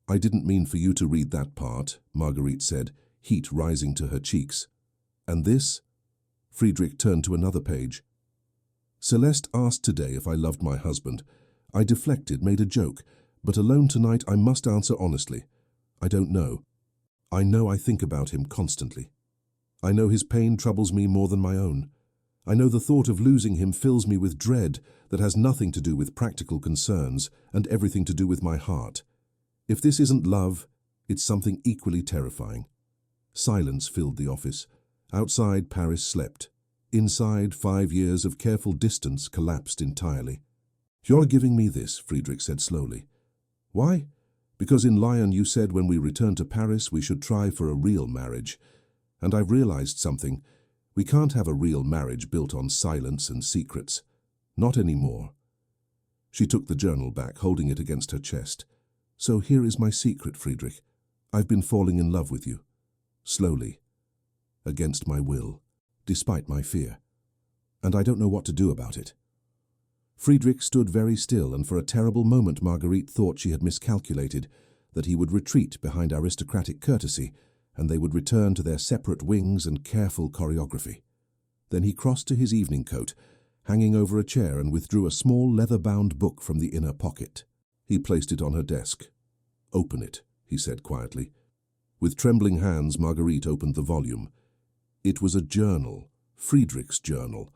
"I didn't mean for you to read that part," Marguerite said, heat rising to her cheeks. "And this?" Friedrich turned to another page. "Celeste asked today if I loved my husband. I deflected, made a joke, but alone tonight I must answer honestly. I don't know. I know I think about him constantly. I know his pain troubles me more than my own. I know the thought of losing him fills me with dread that has nothing to do with practical concerns and everything to do with my heart. If this isn't love, it's something equally terrifying." Silence filled the office. Outside, Paris slept. Inside, 5 years of careful distance collapsed entirely. "You're giving me this," Friedrich said slowly. "Why? Because in Lyon you said when we return to Paris we should try for a real marriage. And I've realized something. We can't have a real marriage built on silence and secrets. Not anymore." She took the journal back, holding it against her chest. "So here is my secret, Friedrich. I've been falling in love with you. Slowly. Against my will. Despite my fear. And I don't know what to do about it." Friedrich stood very still, and for a terrible moment Marguerite thought she had miscalculated, that he would retreat behind aristocratic courtesy, and they would return to their separate wings and careful choreography. Then he crossed to his evening coat, hanging over a chair, and withdrew a small leather-bound book from the inner pocket. He placed it on her desk. "Open it," he said quietly. With trembling hands, Marguerite opened the volume. It was a journal, Friedrich's journal,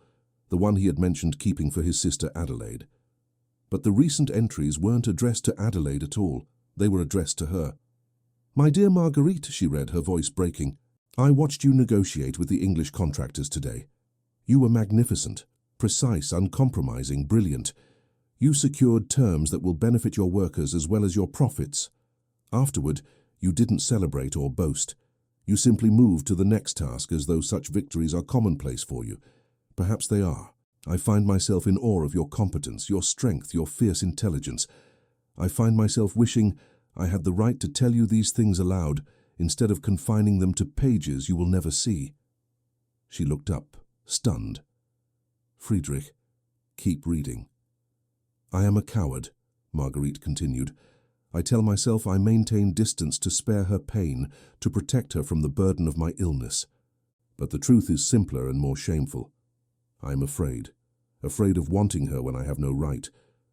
the one he had mentioned keeping for his sister Adelaide. But the recent entries weren't addressed to Adelaide at all. They were addressed to her. "My dear Marguerite," she read, her voice breaking, "I watched you negotiate with the English contractors today. You were magnificent, precise, uncompromising, brilliant. You secured terms that will benefit your workers as well as your profits. Afterward, you didn't celebrate or boast. You simply moved to the next task as though such victories are commonplace for you. Perhaps they are. I find myself in awe of your competence, your strength, your fierce intelligence. I find myself wishing I had the right to tell you these things aloud, instead of confining them to pages you will never see." She looked up, stunned. "Friedrich, keep reading." "I am a coward," Marguerite continued. "I tell myself I maintain distance to spare her pain, to protect her from the burden of my illness. But the truth is simpler and more shameful. I am afraid of wanting her when I have no right,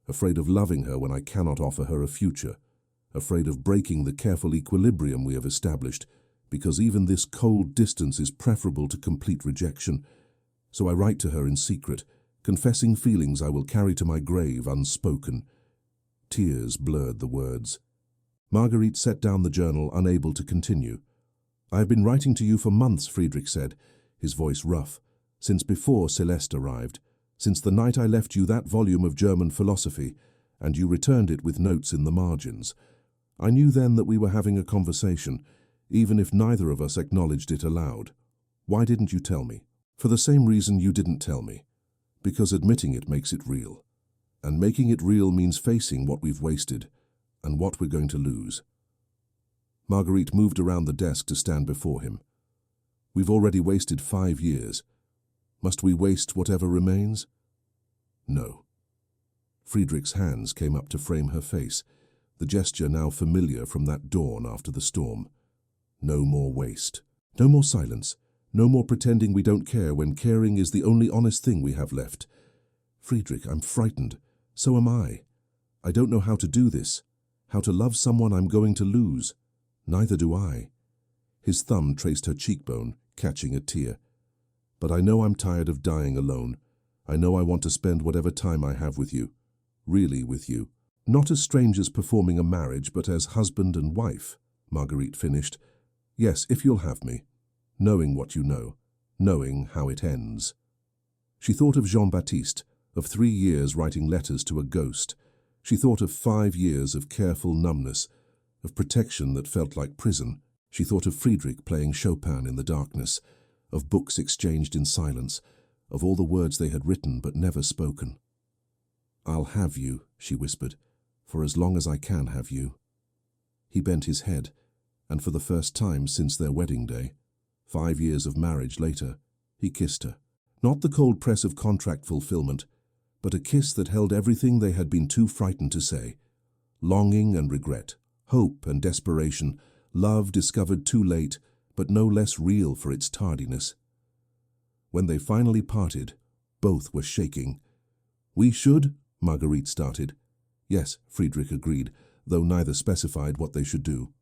afraid of loving her when I cannot offer her a future, afraid of breaking the careful equilibrium we have established, because even this cold distance is preferable to complete rejection. So I write to her in secret, confessing feelings I will carry to my grave unspoken." Tears blurred the words. Marguerite set down the journal, unable to continue. "I have been writing to you for months," Friedrich said, his voice rough, "since before Celeste arrived, since the night I left you that volume of German philosophy, and you returned it with notes in the margins. I knew then that we were having a conversation, even if neither of us acknowledged it aloud. Why didn't you tell me? For the same reason you didn't tell me. Because admitting it makes it real. And making it real means facing what we've wasted and what we're going to lose. Marguerite moved around the desk to stand before him. We've already wasted 5 years. Must we waste whatever remains? No. Friedrich's hands came up to frame her face, the gesture now familiar from that dawn after the storm. No more waste. No more silence. No more pretending we don't care when caring is the only honest thing we have left. Friedrich, I'm frightened. So am I. I don't know how to do this, how to love someone I'm going to lose. Neither do I. His thumb traced her cheekbone, catching a tear. But I know I'm tired of dying alone. I know I want to spend whatever time I have with you. Really with you. Not as strangers performing a marriage, but as husband and wife, Marguerite finished. Yes, if you'll have me. Knowing what you know. Knowing how it ends. She thought of Jean-Baptiste, of 3 years writing letters to a ghost. She thought of 5 years of careful numbness, of protection that felt like prison. She thought of Friedrich playing Chopin in the darkness, of books exchanged in silence, of all the words they had written but never spoken. I'll have you, she whispered, for as long as I can have you. He bent his head, and for the first time since their wedding day, 5 years of marriage later, he kissed her. Not the cold press of contract fulfillment, but a kiss that held everything they had been too frightened to say. Longing and regret, hope and desperation, love discovered too late, but no less real for its tardiness. When they finally parted, both were shaking. We should, Marguerite started. Yes, Friedrich agreed, though neither specified what they should do.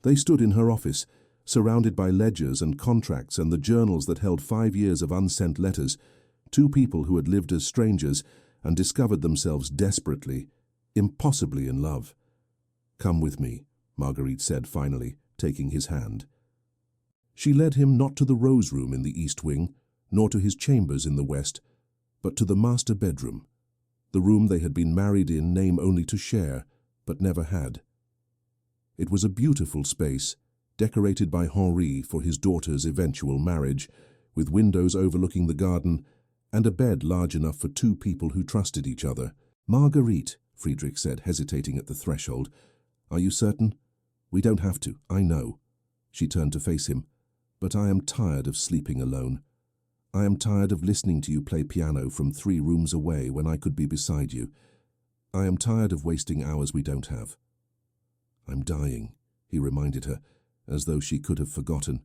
They stood in her office, surrounded by ledgers and contracts and the journals that held 5 years of unsent letters, 2 people who had lived as strangers and discovered themselves desperately, impossibly in love. Come with me, Marguerite said finally, taking his hand. She led him not to the rose room in the east wing, nor to his chambers in the west, but to the master bedroom, the room they had been married in name only to share, but never had. It was a beautiful space, decorated by Henri for his daughter's eventual marriage, with windows overlooking the garden and a bed large enough for 2 people who trusted each other. Marguerite, Friedrich said, hesitating at the threshold. Are you certain? We don't have to, I know. She turned to face him. But I am tired of sleeping alone. I am tired of listening to you play piano from 3 rooms away when I could be beside you. I am tired of wasting hours we don't have. I'm dying, he reminded her, as though she could have forgotten.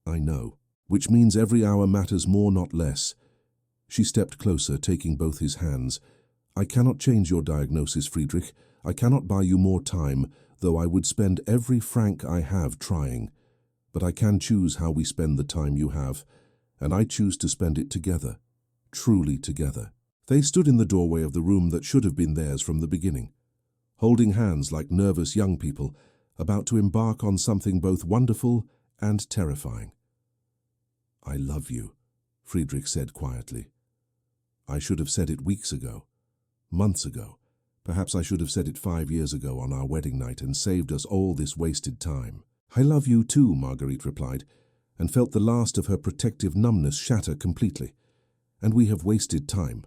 I know, which means every hour matters more, not less. She stepped closer, taking both his hands. I cannot change your diagnosis, Friedrich. I cannot buy you more time, though I would spend every franc I have trying. But I can choose how we spend the time you have, and I choose to spend it together, truly together. They stood in the doorway of the room that should have been theirs from the beginning, holding hands like nervous young people, about to embark on something both wonderful and terrifying. I love you, Friedrich said quietly. I should have said it weeks ago, months ago. Perhaps I should have said it 5 years ago on our wedding night and saved us all this wasted time. I love you too, Marguerite replied, and felt the last of her protective numbness shatter completely. And we have wasted time.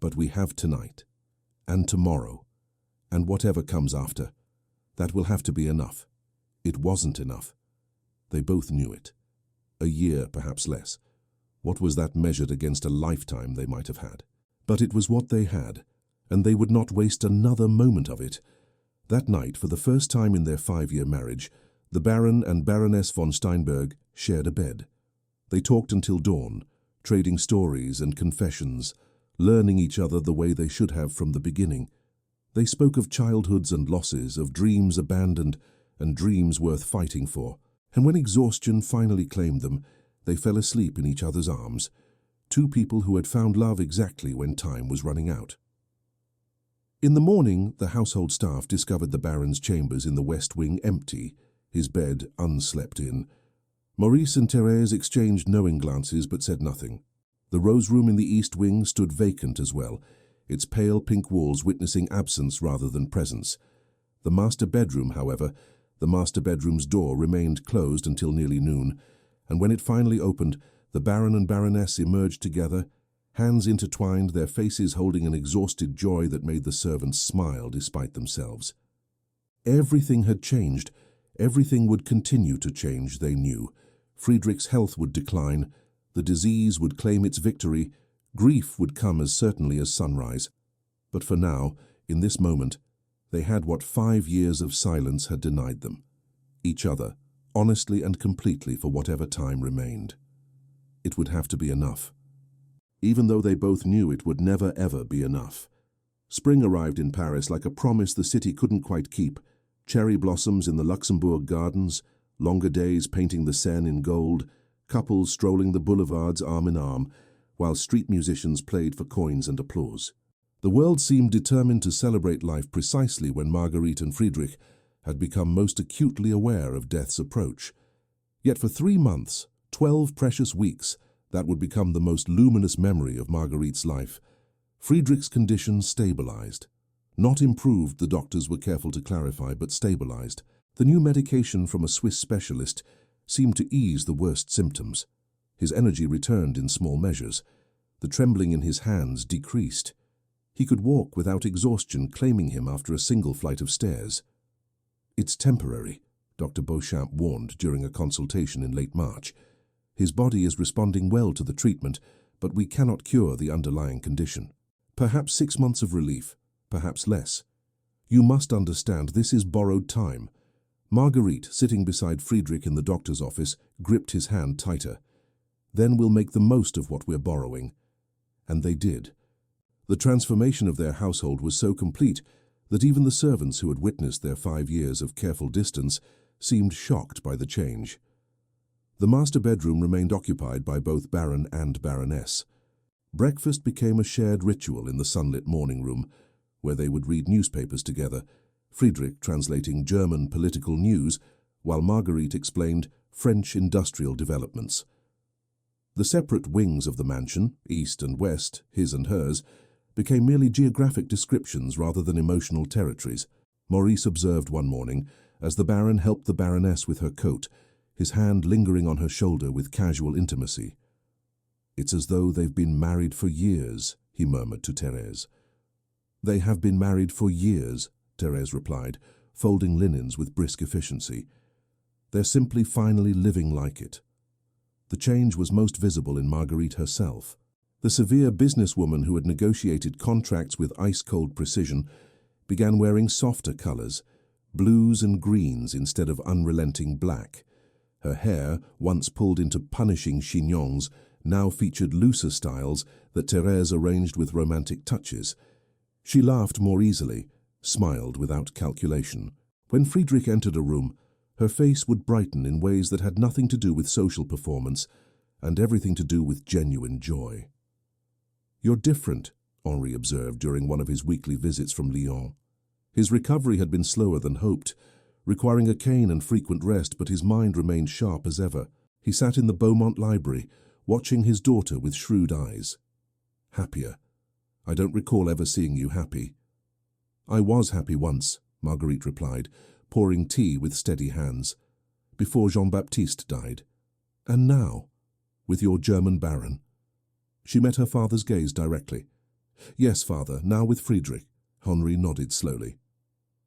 But we have tonight, and tomorrow, and whatever comes after. That will have to be enough. It wasn't enough. They both knew it. A year, perhaps less. What was that measured against a lifetime they might have had? But it was what they had, and they would not waste another moment of it. That night, for the first time in their 5-year marriage, the Baron and Baroness von Steinberg shared a bed. They talked until dawn, trading stories and confessions, learning each other the way they should have from the beginning. They spoke of childhoods and losses, of dreams abandoned and dreams worth fighting for. And when exhaustion finally claimed them, they fell asleep in each other's arms, 2 people who had found love exactly when time was running out. In the morning, the household staff discovered the Baron's chambers in the west wing empty, his bed unslept in. Maurice and Thérèse exchanged knowing glances but said nothing. The rose room in the east wing stood vacant as well, its pale pink walls witnessing absence rather than presence. The master bedroom, however, the master bedroom's door remained closed until nearly noon, and when it finally opened, the Baron and Baroness emerged together, hands intertwined, their faces holding an exhausted joy that made the servants smile despite themselves. Everything had changed. Everything would continue to change, they knew. Friedrich's health would decline, the disease would claim its victory, grief would come as certainly as sunrise. But for now, in this moment, they had what 5 years of silence had denied them. Each other, honestly and completely for whatever time remained. It would have to be enough. Even though they both knew it would never ever be enough. Spring arrived in Paris like a promise the city couldn't quite keep. Cherry blossoms in the Luxembourg gardens, longer days painting the Seine in gold, couples strolling the boulevards arm in arm, while street musicians played for coins and applause. The world seemed determined to celebrate life precisely when Marguerite and Friedrich had become most acutely aware of death's approach. Yet for 3 months, 12 precious weeks, that would become the most luminous memory of Marguerite's life, Friedrich's condition stabilized. Not improved, the doctors were careful to clarify, but stabilized. The new medication from a Swiss specialist seemed to ease the worst symptoms. His energy returned in small measures. The trembling in his hands decreased. He could walk without exhaustion claiming him after a single flight of stairs. "It's temporary," Dr. Beauchamp warned during a consultation in late March. "His body is responding well to the treatment, but we cannot cure the underlying condition. Perhaps 6 months of relief, perhaps less. You must understand this is borrowed time." Marguerite, sitting beside Friedrich in the doctor's office, gripped his hand tighter. "Then we'll make the most of what we're borrowing." And they did. The transformation of their household was so complete that even the servants who had witnessed their 5 years of careful distance seemed shocked by the change. The master bedroom remained occupied by both Baron and Baroness. Breakfast became a shared ritual in the sunlit morning room, where they would read newspapers together, Friedrich translating German political news, while Marguerite explained French industrial developments. The separate wings of the mansion, east and west, his and hers, became merely geographic descriptions rather than emotional territories. Maurice observed one morning, as the Baron helped the Baroness with her coat, his hand lingering on her shoulder with casual intimacy. "It's as though they've been married for years," he murmured to Thérèse. "They have been married for years," Thérèse replied, folding linens with brisk efficiency. "They're simply finally living like it." The change was most visible in Marguerite herself. The severe businesswoman who had negotiated contracts with ice-cold precision began wearing softer colors, blues and greens instead of unrelenting black. Her hair, once pulled into punishing chignons, now featured looser styles that Thérèse arranged with romantic touches. She laughed more easily, smiled without calculation. When Friedrich entered a room, her face would brighten in ways that had nothing to do with social performance and everything to do with genuine joy. "You're different," Henri observed during one of his weekly visits from Lyon. His recovery had been slower than hoped, requiring a cane and frequent rest, but his mind remained sharp as ever. He sat in the Beaumont library, watching his daughter with shrewd eyes. "Happier. I don't recall ever seeing you happy." "I was happy once," Marguerite replied, pouring tea with steady hands, "before Jean-Baptiste died. And now, with your German Baron." She met her father's gaze directly. "Yes, father, now with Friedrich." Henri nodded slowly.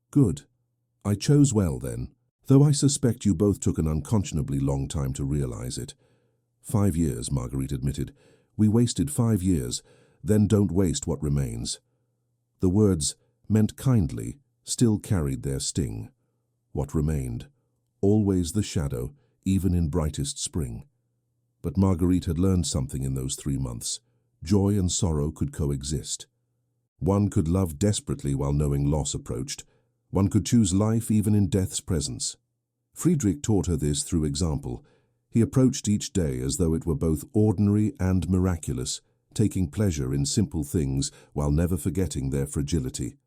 "Good. I chose well then, though I suspect you both took an unconscionably long time to realize it." 5 years, Marguerite admitted. "We wasted 5 years, then don't waste what remains." The words, meant kindly, still carried their sting. What remained? Always the shadow, even in brightest spring. But Marguerite had learned something in those 3 months. Joy and sorrow could coexist. One could love desperately while knowing loss approached. One could choose life even in death's presence. Friedrich taught her this through example. He approached each day as though it were both ordinary and miraculous, taking pleasure in simple things while never forgetting their fragility.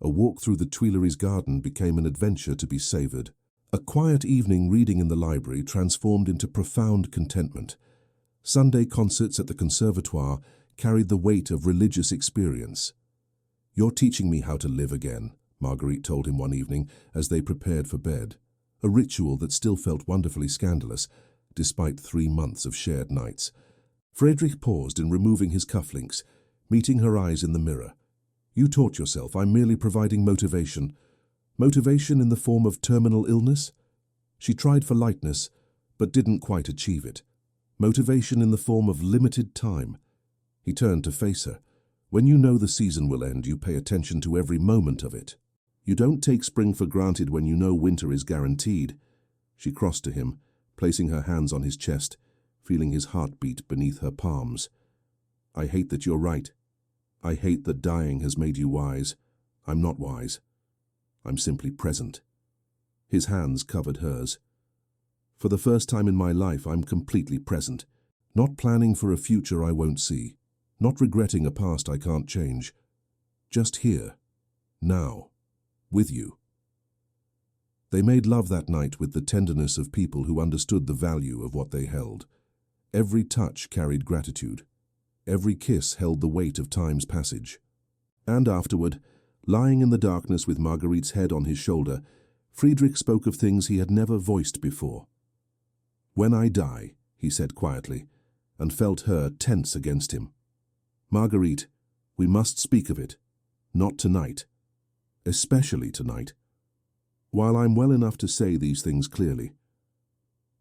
A walk through the Tuileries garden became an adventure to be savored. A quiet evening reading in the library transformed into profound contentment. Sunday concerts at the Conservatoire carried the weight of religious experience. "You're teaching me how to live again," Marguerite told him one evening as they prepared for bed, a ritual that still felt wonderfully scandalous, despite 3 months of shared nights. Friedrich paused in removing his cufflinks, meeting her eyes in the mirror. You taught yourself I'm merely providing motivation. Motivation in the form of terminal illness? She tried for lightness, but didn't quite achieve it. Motivation in the form of limited time. He turned to face her. When you know the season will end, you pay attention to every moment of it. You don't take spring for granted when you know winter is guaranteed. She crossed to him, placing her hands on his chest, feeling his heartbeat beneath her palms. I hate that you're right. I hate that dying has made you wise. I'm not wise. I'm simply present. His hands covered hers. For the first time in my life, I'm completely present, not planning for a future I won't see, not regretting a past I can't change. Just here, now, with you. They made love that night with the tenderness of people who understood the value of what they held. Every touch carried gratitude. Every kiss held the weight of time's passage. And afterward, lying in the darkness with Marguerite's head on his shoulder, Friedrich spoke of things he had never voiced before. When I die, he said quietly, and felt her tense against him. Marguerite, we must speak of it. Not tonight. Especially tonight. While I'm well enough to say these things clearly.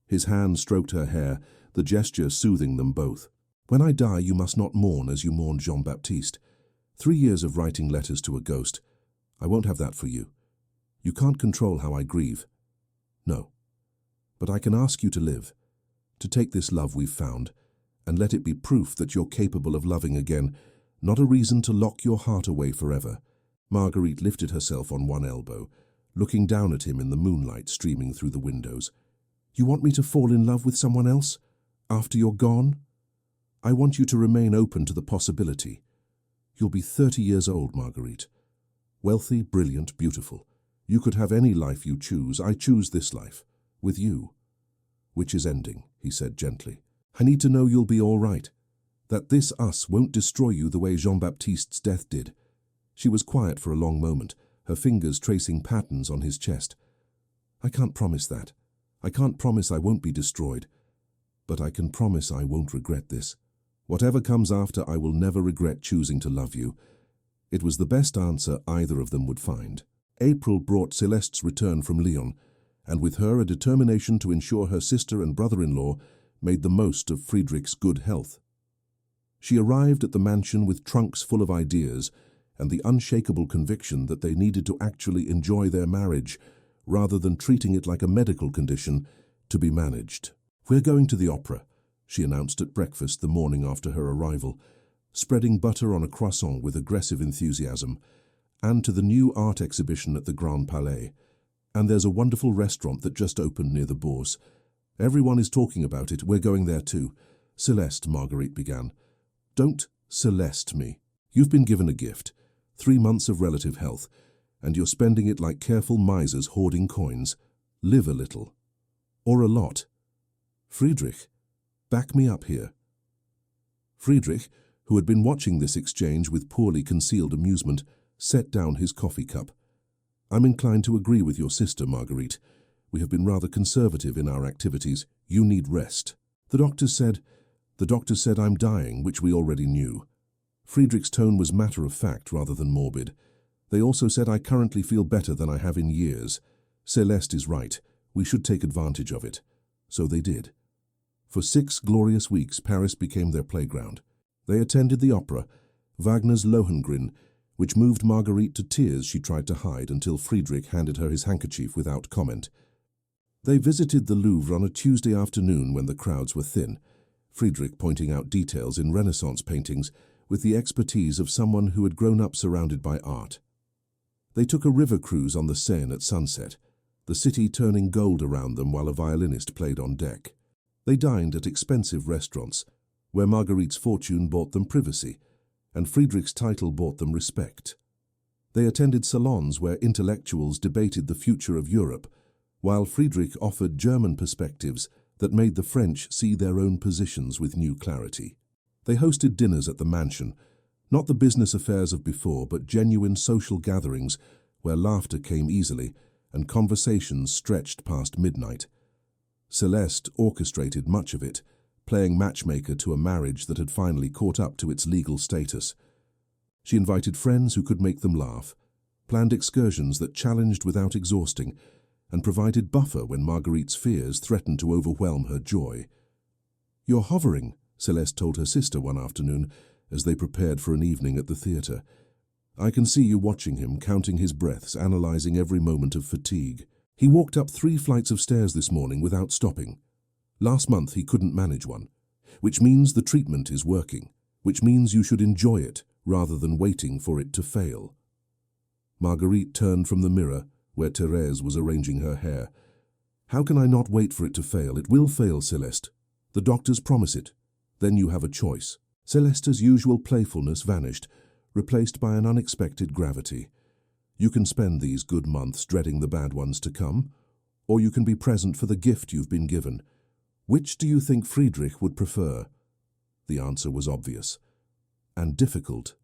His hand stroked her hair, the gesture soothing them both. When I die, you must not mourn as you mourned Jean-Baptiste. 3 years of writing letters to a ghost. I won't have that for you. You can't control how I grieve. No. But I can ask you to live, to take this love we've found, and let it be proof that you're capable of loving again, not a reason to lock your heart away forever. Marguerite lifted herself on one elbow, looking down at him in the moonlight streaming through the windows. You want me to fall in love with someone else? After you're gone? I want you to remain open to the possibility. You'll be 30 years old, Marguerite. Wealthy, brilliant, beautiful. You could have any life you choose. I choose this life. With you. Which is ending, he said gently. I need to know you'll be all right. That this us won't destroy you the way Jean-Baptiste's death did. She was quiet for a long moment, her fingers tracing patterns on his chest. I can't promise that. I can't promise I won't be destroyed. But I can promise I won't regret this. Whatever comes after, I will never regret choosing to love you. It was the best answer either of them would find. April brought Celeste's return from Lyon, and with her a determination to ensure her sister and brother-in-law made the most of Friedrich's good health. She arrived at the mansion with trunks full of ideas and the unshakable conviction that they needed to actually enjoy their marriage rather than treating it like a medical condition to be managed. We're going to the opera, she announced at breakfast the morning after her arrival, spreading butter on a croissant with aggressive enthusiasm, and to the new art exhibition at the Grand Palais. And there's a wonderful restaurant that just opened near the Bourse. Everyone is talking about it. We're going there too. Celeste, Marguerite began. Don't Celeste me. You've been given a gift, 3 months of relative health, and you're spending it like careful misers hoarding coins. Live a little. Or a lot. Friedrich, back me up here. Friedrich, who had been watching this exchange with poorly concealed amusement, set down his coffee cup. I'm inclined to agree with your sister, Marguerite. We have been rather conservative in our activities. You need rest. The doctor said I'm dying, which we already knew. Friedrich's tone was matter-of-fact rather than morbid. They also said I currently feel better than I have in years. Celeste is right. We should take advantage of it. So they did. For 6 glorious weeks, Paris became their playground. They attended the opera, Wagner's Lohengrin, which moved Marguerite to tears she tried to hide until Friedrich handed her his handkerchief without comment. They visited the Louvre on a Tuesday afternoon when the crowds were thin, Friedrich pointing out details in Renaissance paintings with the expertise of someone who had grown up surrounded by art. They took a river cruise on the Seine at sunset, the city turning gold around them while a violinist played on deck. They dined at expensive restaurants, where Marguerite's fortune bought them privacy, and Friedrich's title bought them respect. They attended salons where intellectuals debated the future of Europe, while Friedrich offered German perspectives that made the French see their own positions with new clarity. They hosted dinners at the mansion, not the business affairs of before, but genuine social gatherings where laughter came easily and conversations stretched past midnight. Celeste orchestrated much of it, playing matchmaker to a marriage that had finally caught up to its legal status. She invited friends who could make them laugh, planned excursions that challenged without exhausting, and provided buffer when Marguerite's fears threatened to overwhelm her joy. "You're hovering," Celeste told her sister one afternoon as they prepared for an evening at the theatre. "I can see you watching him, counting his breaths, analyzing every moment of fatigue. He walked up 3 flights of stairs this morning without stopping. Last month he couldn't manage one, which means the treatment is working, which means you should enjoy it rather than waiting for it to fail." Marguerite turned from the mirror where Thérèse was arranging her hair. "How can I not wait for it to fail? It will fail, Celeste. The doctors promise it. Then you have a choice." Celeste's usual playfulness vanished, replaced by an unexpected gravity. "You can spend these good months dreading the bad ones to come, or you can be present for the gift you've been given. Which do you think Friedrich would prefer?" The answer was obvious, and difficult,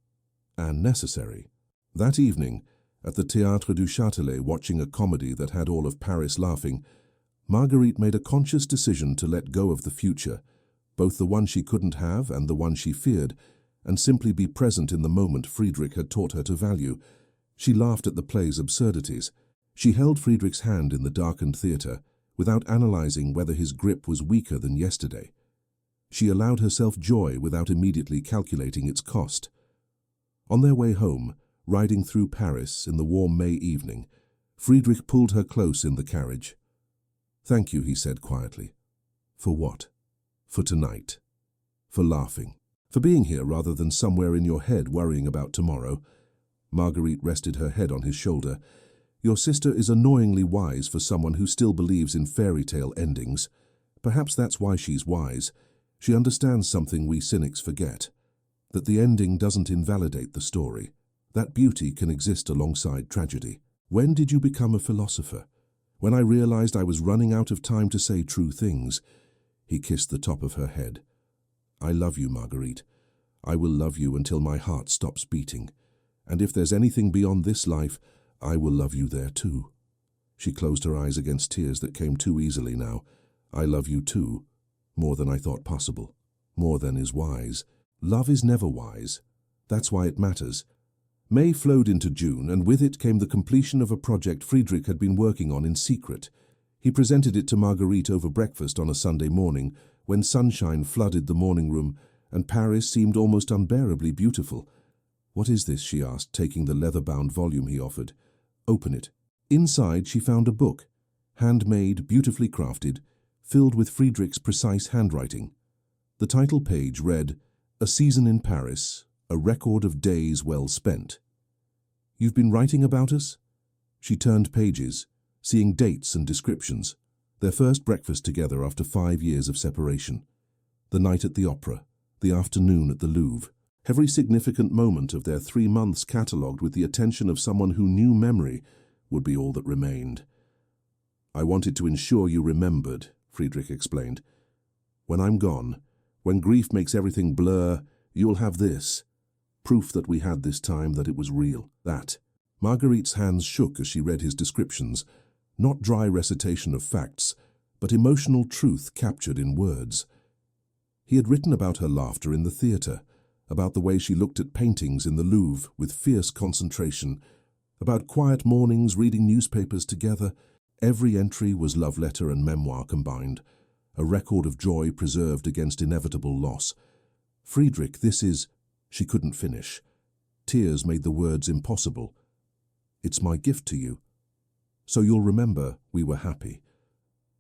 and necessary. That evening, at the Théâtre du Châtelet, watching a comedy that had all of Paris laughing, Marguerite made a conscious decision to let go of the future, both the one she couldn't have and the one she feared, and simply be present in the moment Friedrich had taught her to value. She laughed at the play's absurdities. She held Friedrich's hand in the darkened theatre, without analyzing whether his grip was weaker than yesterday. She allowed herself joy without immediately calculating its cost. On their way home, riding through Paris in the warm May evening, Friedrich pulled her close in the carriage. "Thank you," he said quietly. "For what?" "For tonight. For laughing. For being here rather than somewhere in your head worrying about tomorrow." Marguerite rested her head on his shoulder. "Your sister is annoyingly wise for someone who still believes in fairy tale endings. Perhaps that's why she's wise. She understands something we cynics forget, that the ending doesn't invalidate the story, that beauty can exist alongside tragedy. When did you become a philosopher?" "When I realized I was running out of time to say true things." He kissed the top of her head. "I love you, Marguerite. I will love you until my heart stops beating. And if there's anything beyond this life, I will love you there too." She closed her eyes against tears that came too easily now. "I love you too, more than I thought possible, more than is wise. Love is never wise. That's why it matters." May flowed into June, and with it came the completion of a project Friedrich had been working on in secret. He presented it to Marguerite over breakfast on a Sunday morning, when sunshine flooded the morning room, and Paris seemed almost unbearably beautiful. "What is this?" she asked, taking the leather-bound volume he offered. "Open it." Inside she found a book, handmade, beautifully crafted, filled with Friedrich's precise handwriting. The title page read, "A Season in Paris, a Record of Days Well Spent." "You've been writing about us?" She turned pages, seeing dates and descriptions. Their first breakfast together after 5 years of separation. The night at the opera, the afternoon at the Louvre. Every significant moment of their 3 months catalogued with the attention of someone who knew memory would be all that remained. "I wanted to ensure you remembered," Friedrich explained. "When I'm gone, when grief makes everything blur, you'll have this. Proof that we had this time, that it was real. That." Marguerite's hands shook as she read his descriptions, not dry recitation of facts, but emotional truth captured in words. He had written about her laughter in the theatre, about the way she looked at paintings in the Louvre with fierce concentration, about quiet mornings reading newspapers together. Every entry was love letter and memoir combined, a record of joy preserved against inevitable loss. "Friedrich, this is—" She couldn't finish. Tears made the words impossible. "It's my gift to you. So you'll remember we were happy.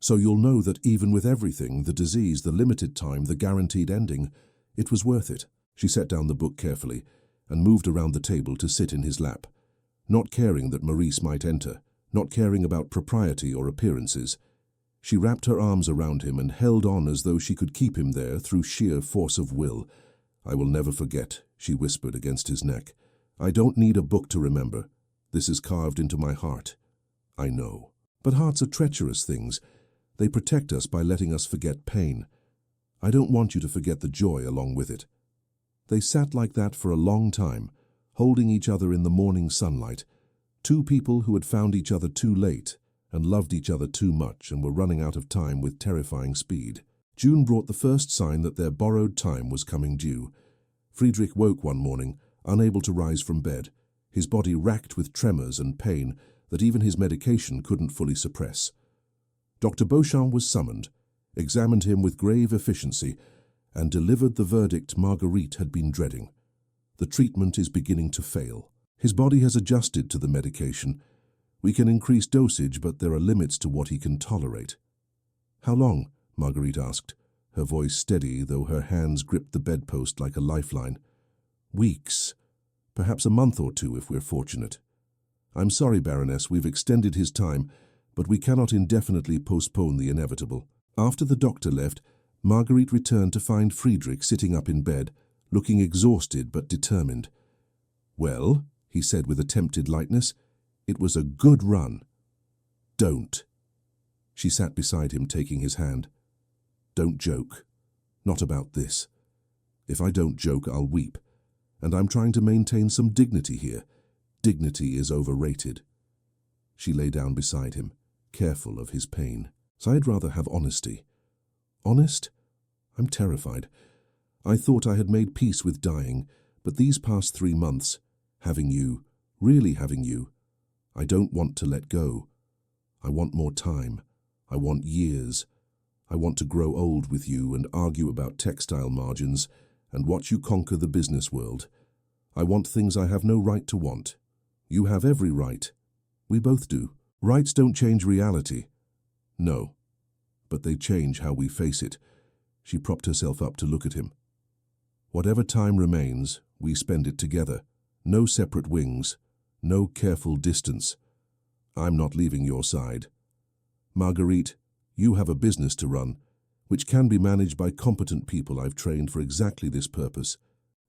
So you'll know that even with everything, the disease, the limited time, the guaranteed ending, it was worth it." She set down the book carefully and moved around the table to sit in his lap, not caring that Maurice might enter, not caring about propriety or appearances. She wrapped her arms around him and held on as though she could keep him there through sheer force of will. "I will never forget," she whispered against his neck. "I don't need a book to remember. This is carved into my heart. I know." But hearts are treacherous things. They protect us by letting us forget pain. I don't want you to forget the joy along with it. They sat like that for a long time, holding each other in the morning sunlight. 2 people who had found each other too late and loved each other too much and were running out of time with terrifying speed. June brought the first sign that their borrowed time was coming due. Friedrich woke one morning, unable to rise from bed, his body racked with tremors and pain that even his medication couldn't fully suppress. Dr. Beauchamp was summoned, examined him with grave efficiency, and delivered the verdict Marguerite had been dreading. The treatment is beginning to fail. His body has adjusted to the medication. We can increase dosage, but there are limits to what he can tolerate. How long? Marguerite asked, her voice steady, though her hands gripped the bedpost like a lifeline. Weeks. Perhaps a month or two if we're fortunate. I'm sorry, Baroness, we've extended his time, but we cannot indefinitely postpone the inevitable. After the doctor left, Marguerite returned to find Friedrich sitting up in bed, looking exhausted but determined. Well, he said with attempted lightness, it was a good run. Don't. She sat beside him, taking his hand. Don't joke. Not about this. If I don't joke, I'll weep. And I'm trying to maintain some dignity here. Dignity is overrated. She lay down beside him, careful of his pain. So I'd rather have honesty. Honest? I'm terrified. I thought I had made peace with dying, but these past 3 months, having you, really having you, I don't want to let go. I want more time. I want years. I want to grow old with you and argue about textile margins and watch you conquer the business world. I want things I have no right to want. You have every right. We both do. Rights don't change reality. No. But they change how we face it. She propped herself up to look at him. Whatever time remains, we spend it together. No separate wings. No careful distance. I'm not leaving your side. Marguerite, you have a business to run, which can be managed by competent people I've trained for exactly this purpose.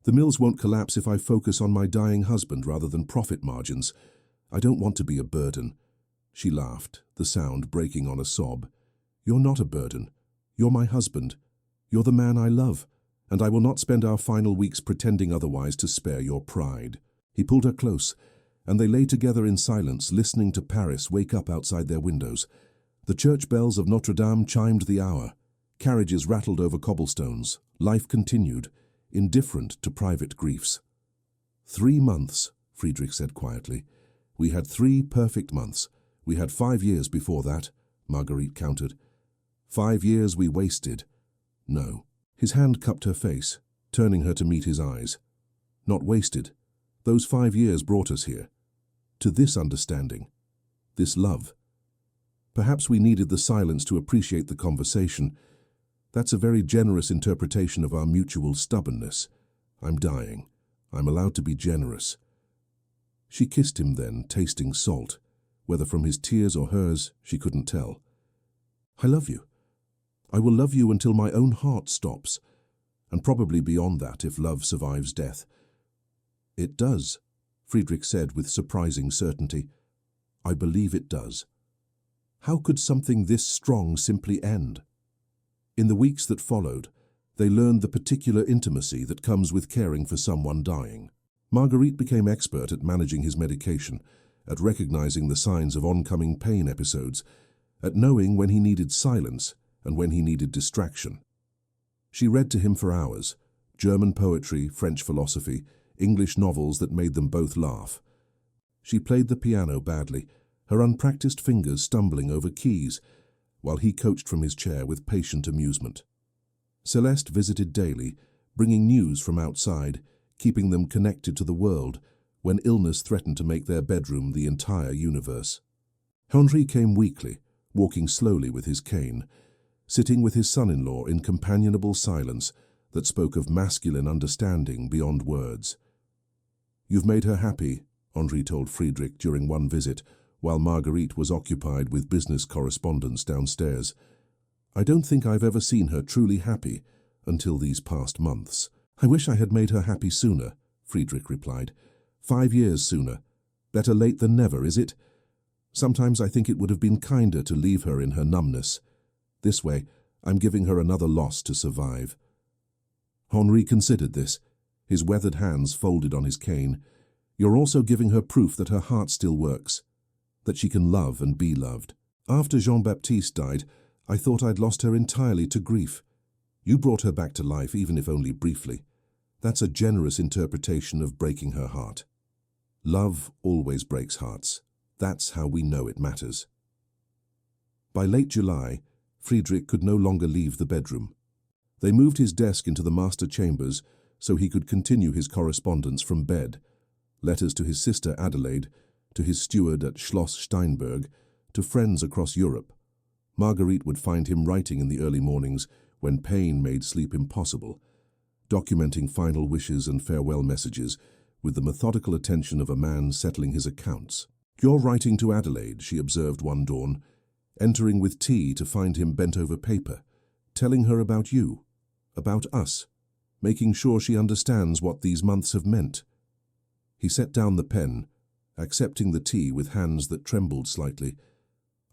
The mills won't collapse if I focus on my dying husband rather than profit margins. I don't want to be a burden. She laughed, the sound breaking on a sob. You're not a burden. You're my husband. You're the man I love, and I will not spend our final weeks pretending otherwise to spare your pride. He pulled her close, and they lay together in silence, listening to Paris wake up outside their windows. The church bells of Notre Dame chimed the hour. Carriages rattled over cobblestones. Life continued, indifferent to private griefs. 3 months, Friedrich said quietly. We had 3 perfect months. We had 5 years before that, Marguerite countered. 5 years we wasted. No. His hand cupped her face, turning her to meet his eyes. Not wasted. Those 5 years brought us here. To this understanding. This love. Perhaps we needed the silence to appreciate the conversation. That's a very generous interpretation of our mutual stubbornness. I'm dying. I'm allowed to be generous. She kissed him then, tasting salt. Whether from his tears or hers, she couldn't tell. I love you. I will love you until my own heart stops, and probably beyond that if love survives death. It does, Friedrich said with surprising certainty. I believe it does. How could something this strong simply end? In the weeks that followed, they learned the particular intimacy that comes with caring for someone dying. Marguerite became expert at managing his medication, at recognizing the signs of oncoming pain episodes, at knowing when he needed silence and when he needed distraction. She read to him for hours, German poetry, French philosophy, English novels that made them both laugh. She played the piano badly, her unpracticed fingers stumbling over keys, while he coached from his chair with patient amusement. Celeste visited daily, bringing news from outside, keeping them connected to the world, when illness threatened to make their bedroom the entire universe. Henri came weekly, walking slowly with his cane, sitting with his son-in-law in companionable silence that spoke of masculine understanding beyond words. You've made her happy, Henri told Friedrich during one visit, while Marguerite was occupied with business correspondence downstairs. I don't think I've ever seen her truly happy until these past months. I wish I had made her happy sooner, Friedrich replied. 5 years sooner. Better late than never, is it? Sometimes I think it would have been kinder to leave her in her numbness. This way, I'm giving her another loss to survive. Henri considered this, his weathered hands folded on his cane. You're also giving her proof that her heart still works, that she can love and be loved. After Jean-Baptiste died, I thought I'd lost her entirely to grief. You brought her back to life, even if only briefly. That's a generous interpretation of breaking her heart. Love always breaks hearts. That's how we know it matters. By late July, Friedrich could no longer leave the bedroom. They moved his desk into the master chambers so he could continue his correspondence from bed. Letters to his sister Adelaide, to his steward at Schloss Steinberg, to friends across Europe. Marguerite would find him writing in the early mornings when pain made sleep impossible, documenting final wishes and farewell messages with the methodical attention of a man settling his accounts. "You're writing to Adelaide," she observed one dawn, entering with tea to find him bent over paper, telling her about you, about us, making sure she understands what these months have meant. He set down the pen, accepting the tea with hands that trembled slightly.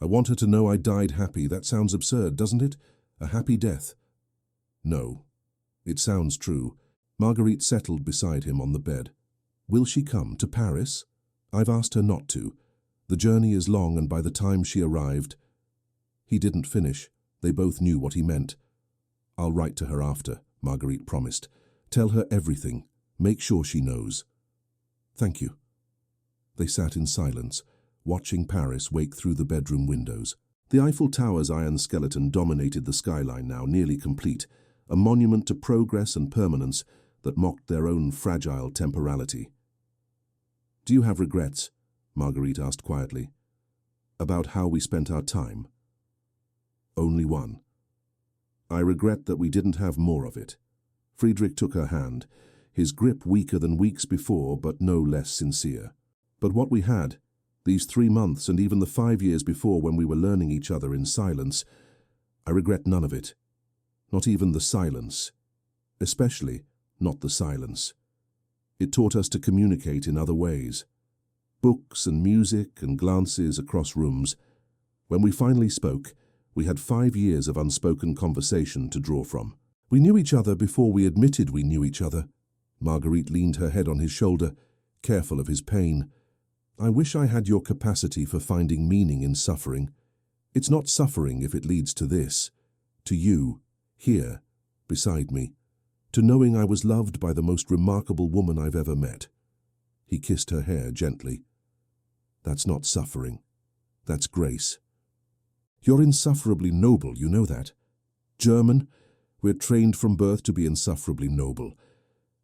"I want her to know I died happy. That sounds absurd, doesn't it? A happy death." "No. It sounds true." Marguerite settled beside him on the bed. "Will she come to Paris?" "I've asked her not to. The journey is long, and by the time she arrived—" He didn't finish. They both knew what he meant. "I'll write to her after," Marguerite promised. "Tell her everything. Make sure she knows." "Thank you." They sat in silence, watching Paris wake through the bedroom windows. The Eiffel Tower's iron skeleton dominated the skyline now, nearly complete, a monument to progress and permanence that mocked their own fragile temporality. "Do you have regrets?" Marguerite asked quietly. "About how we spent our time?" "Only one. I regret that we didn't have more of it." Friedrich took her hand, his grip weaker than weeks before, but no less sincere. "But what we had, these 3 months and even the 5 years before when we were learning each other in silence, I regret none of it. Not even the silence. Especially not the silence. It taught us to communicate in other ways. Books and music and glances across rooms. When we finally spoke, we had 5 years of unspoken conversation to draw from. We knew each other before we admitted we knew each other." Marguerite leaned her head on his shoulder, careful of his pain. "I wish I had your capacity for finding meaning in suffering. It's not suffering if it leads to this, to you, here, beside me, to knowing I was loved by the most remarkable woman I've ever met." He kissed her hair gently. "That's not suffering. That's grace. You're insufferably noble, you know that. German, we're trained from birth to be insufferably noble."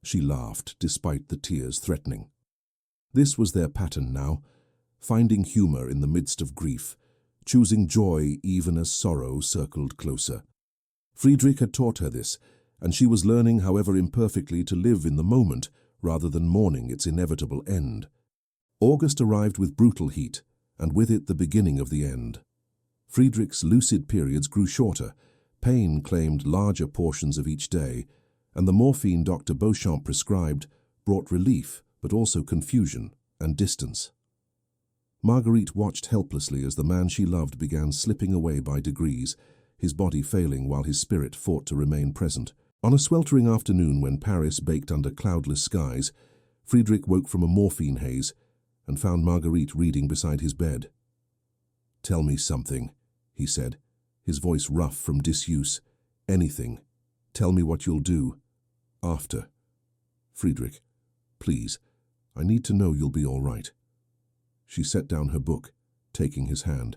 She laughed, despite the tears threatening. This was their pattern now, finding humor in the midst of grief, choosing joy even as sorrow circled closer. Friedrich had taught her this, and she was learning, however imperfectly, to live in the moment rather than mourning its inevitable end. August arrived with brutal heat, and with it the beginning of the end. Friedrich's lucid periods grew shorter, pain claimed larger portions of each day, and the morphine Dr. Beauchamp prescribed brought relief, but also confusion and distance. Marguerite watched helplessly as the man she loved began slipping away by degrees, his body failing while his spirit fought to remain present. On a sweltering afternoon when Paris baked under cloudless skies, Friedrich woke from a morphine haze and found Marguerite reading beside his bed. "Tell me something," he said, his voice rough from disuse. "Anything. Tell me what you'll do. After." "Friedrich, please, I need to know you'll be all right." She set down her book, taking his hand.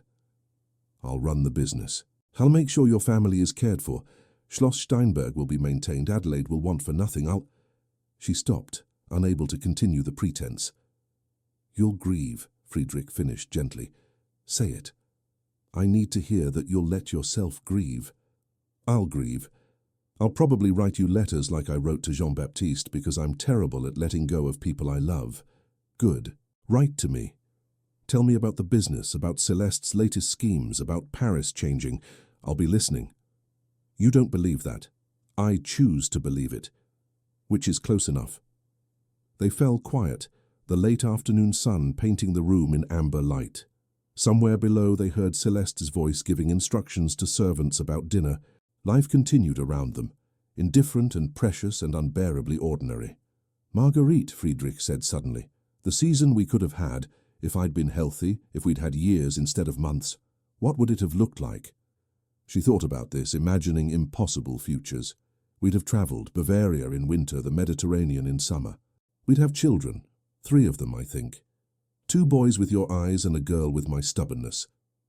"I'll run the business. I'll make sure your family is cared for. Schloss Steinberg will be maintained. Adelaide will want for nothing. She stopped, unable to continue the pretense. "You'll grieve," Friedrich finished gently. "Say it. I need to hear that you'll let yourself grieve." "I'll grieve. I'll probably write you letters like I wrote to Jean-Baptiste because I'm terrible at letting go of people I love." "Good. Write to me. Tell me about the business, about Celeste's latest schemes, about Paris changing. I'll be listening. You don't believe that. I choose to believe it. Which is close enough." They fell quiet, the late afternoon sun painting the room in amber light. Somewhere below they heard Celeste's voice giving instructions to servants about dinner. Life continued around them, indifferent and precious and unbearably ordinary. "Marguerite," Friedrich said suddenly, "the season we could have had, if I'd been healthy, if we'd had years instead of months, what would it have looked like?" She thought about this, imagining impossible futures. We'd have travelled, Bavaria in winter, the Mediterranean in summer. We'd have children, 3 of them, I think. 2 boys with your eyes and a girl with my stubbornness.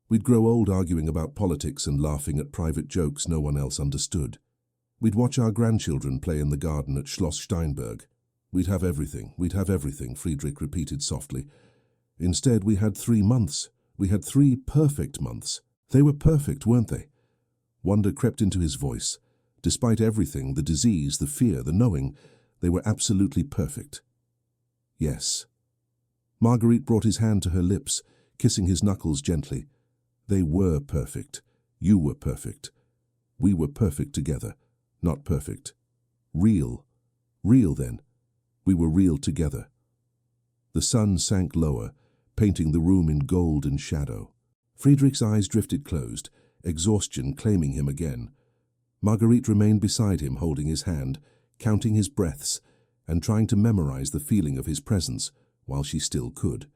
We'd grow old arguing about politics and laughing at private jokes no one else understood. We'd watch our grandchildren play in the garden at Schloss Steinberg. We'd have everything, Friedrich repeated softly. Instead, we had 3 months. We had 3 perfect months. They were perfect, weren't they? Wonder crept into his voice. Despite everything, the disease, the fear, the knowing, they were absolutely perfect. Yes. Marguerite brought his hand to her lips, kissing his knuckles gently. They were perfect. You were perfect. We were perfect together. Not perfect. Real. Real, then. We were real together. The sun sank lower, painting the room in gold and shadow. Friedrich's eyes drifted closed, exhaustion claiming him again. Marguerite remained beside him, holding his hand, counting his breaths, and trying to memorize the feeling of his presence while she still could.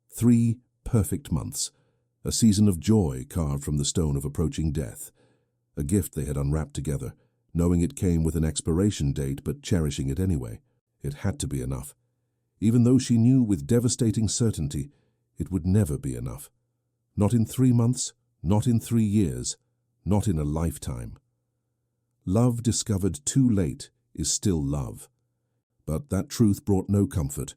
3 perfect months, a season of joy carved from the stone of approaching death, a gift they had unwrapped together, knowing it came with an expiration date but cherishing it anyway. It had to be enough, even though she knew with devastating certainty it would never be enough. Not in 3 months, not in 3 years, not in a lifetime. Love discovered too late is still love. But that truth brought no comfort,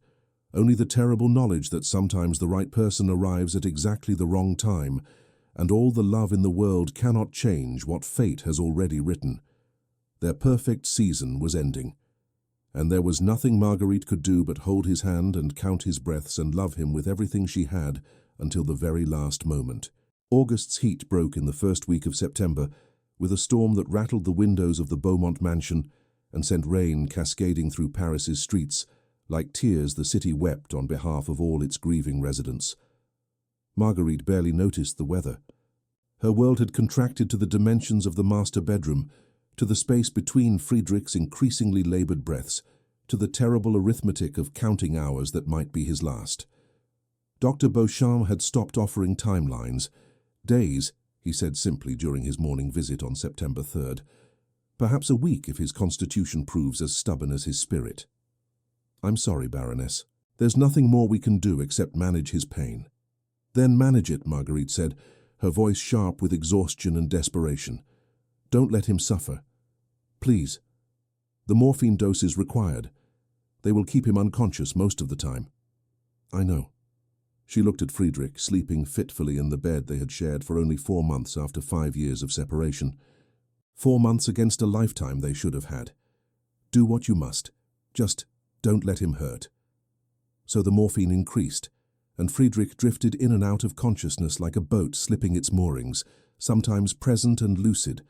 only the terrible knowledge that sometimes the right person arrives at exactly the wrong time, and all the love in the world cannot change what fate has already written. Their perfect season was ending, and there was nothing Marguerite could do but hold his hand and count his breaths and love him with everything she had until the very last moment. August's heat broke in the first week of September, with a storm that rattled the windows of the Beaumont mansion and sent rain cascading through Paris's streets, like tears the city wept on behalf of all its grieving residents. Marguerite barely noticed the weather. Her world had contracted to the dimensions of the master bedroom, to the space between Friedrich's increasingly laboured breaths, to the terrible arithmetic of counting hours that might be his last. Dr. Beauchamp had stopped offering timelines. Days, he said simply during his morning visit on September 3rd. Perhaps a week if his constitution proves as stubborn as his spirit. I'm sorry, Baroness. There's nothing more we can do except manage his pain. Then manage it, Marguerite said, her voice sharp with exhaustion and desperation. Don't let him suffer. Please. The morphine dose is required. They will keep him unconscious most of the time. I know. She looked at Friedrich, sleeping fitfully in the bed they had shared for only 4 months after 5 years of separation. 4 months against a lifetime they should have had. Do what you must. Just don't let him hurt. So the morphine increased, and Friedrich drifted in and out of consciousness like a boat slipping its moorings, sometimes present and lucid,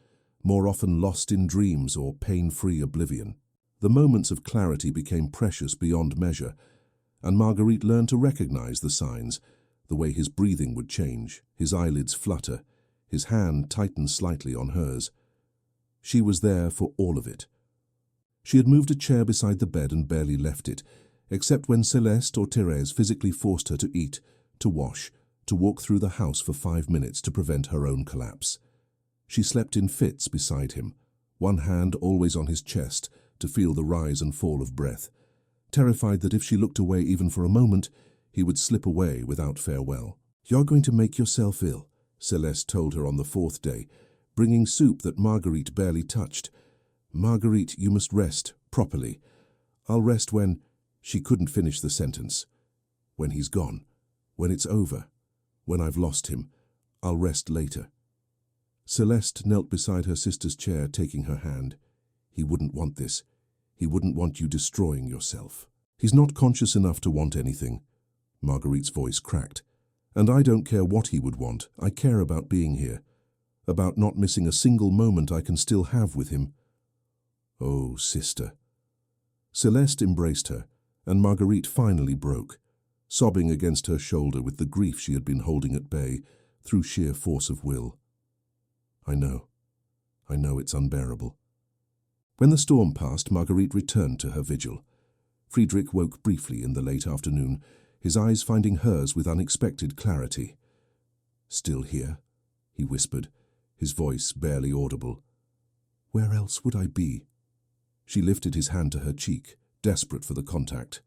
more often lost in dreams or pain-free oblivion. The moments of clarity became precious beyond measure, and Marguerite learned to recognize the signs, the way his breathing would change, his eyelids flutter, his hand tighten slightly on hers. She was there for all of it. She had moved a chair beside the bed and barely left it, except when Celeste or Thérèse physically forced her to eat, to wash, to walk through the house for 5 minutes to prevent her own collapse. She slept in fits beside him, one hand always on his chest to feel the rise and fall of breath, terrified that if she looked away even for a moment, he would slip away without farewell. You're going to make yourself ill, Celeste told her on the 4th day, bringing soup that Marguerite barely touched. Marguerite, you must rest, properly. I'll rest when... She couldn't finish the sentence. When he's gone. When it's over. When I've lost him. I'll rest later. Celeste knelt beside her sister's chair, taking her hand. He wouldn't want this. He wouldn't want you destroying yourself. He's not conscious enough to want anything. Marguerite's voice cracked. And I don't care what he would want. I care about being here. About not missing a single moment I can still have with him. Oh, sister. Celeste embraced her, and Marguerite finally broke, sobbing against her shoulder with the grief she had been holding at bay through sheer force of will. I know it's unbearable. When the storm passed, Marguerite returned to her vigil. Friedrich woke briefly in the late afternoon, his eyes finding hers with unexpected clarity. Still here, he whispered, his voice barely audible. "Where else would I be?" She lifted his hand to her cheek, desperate for the contact.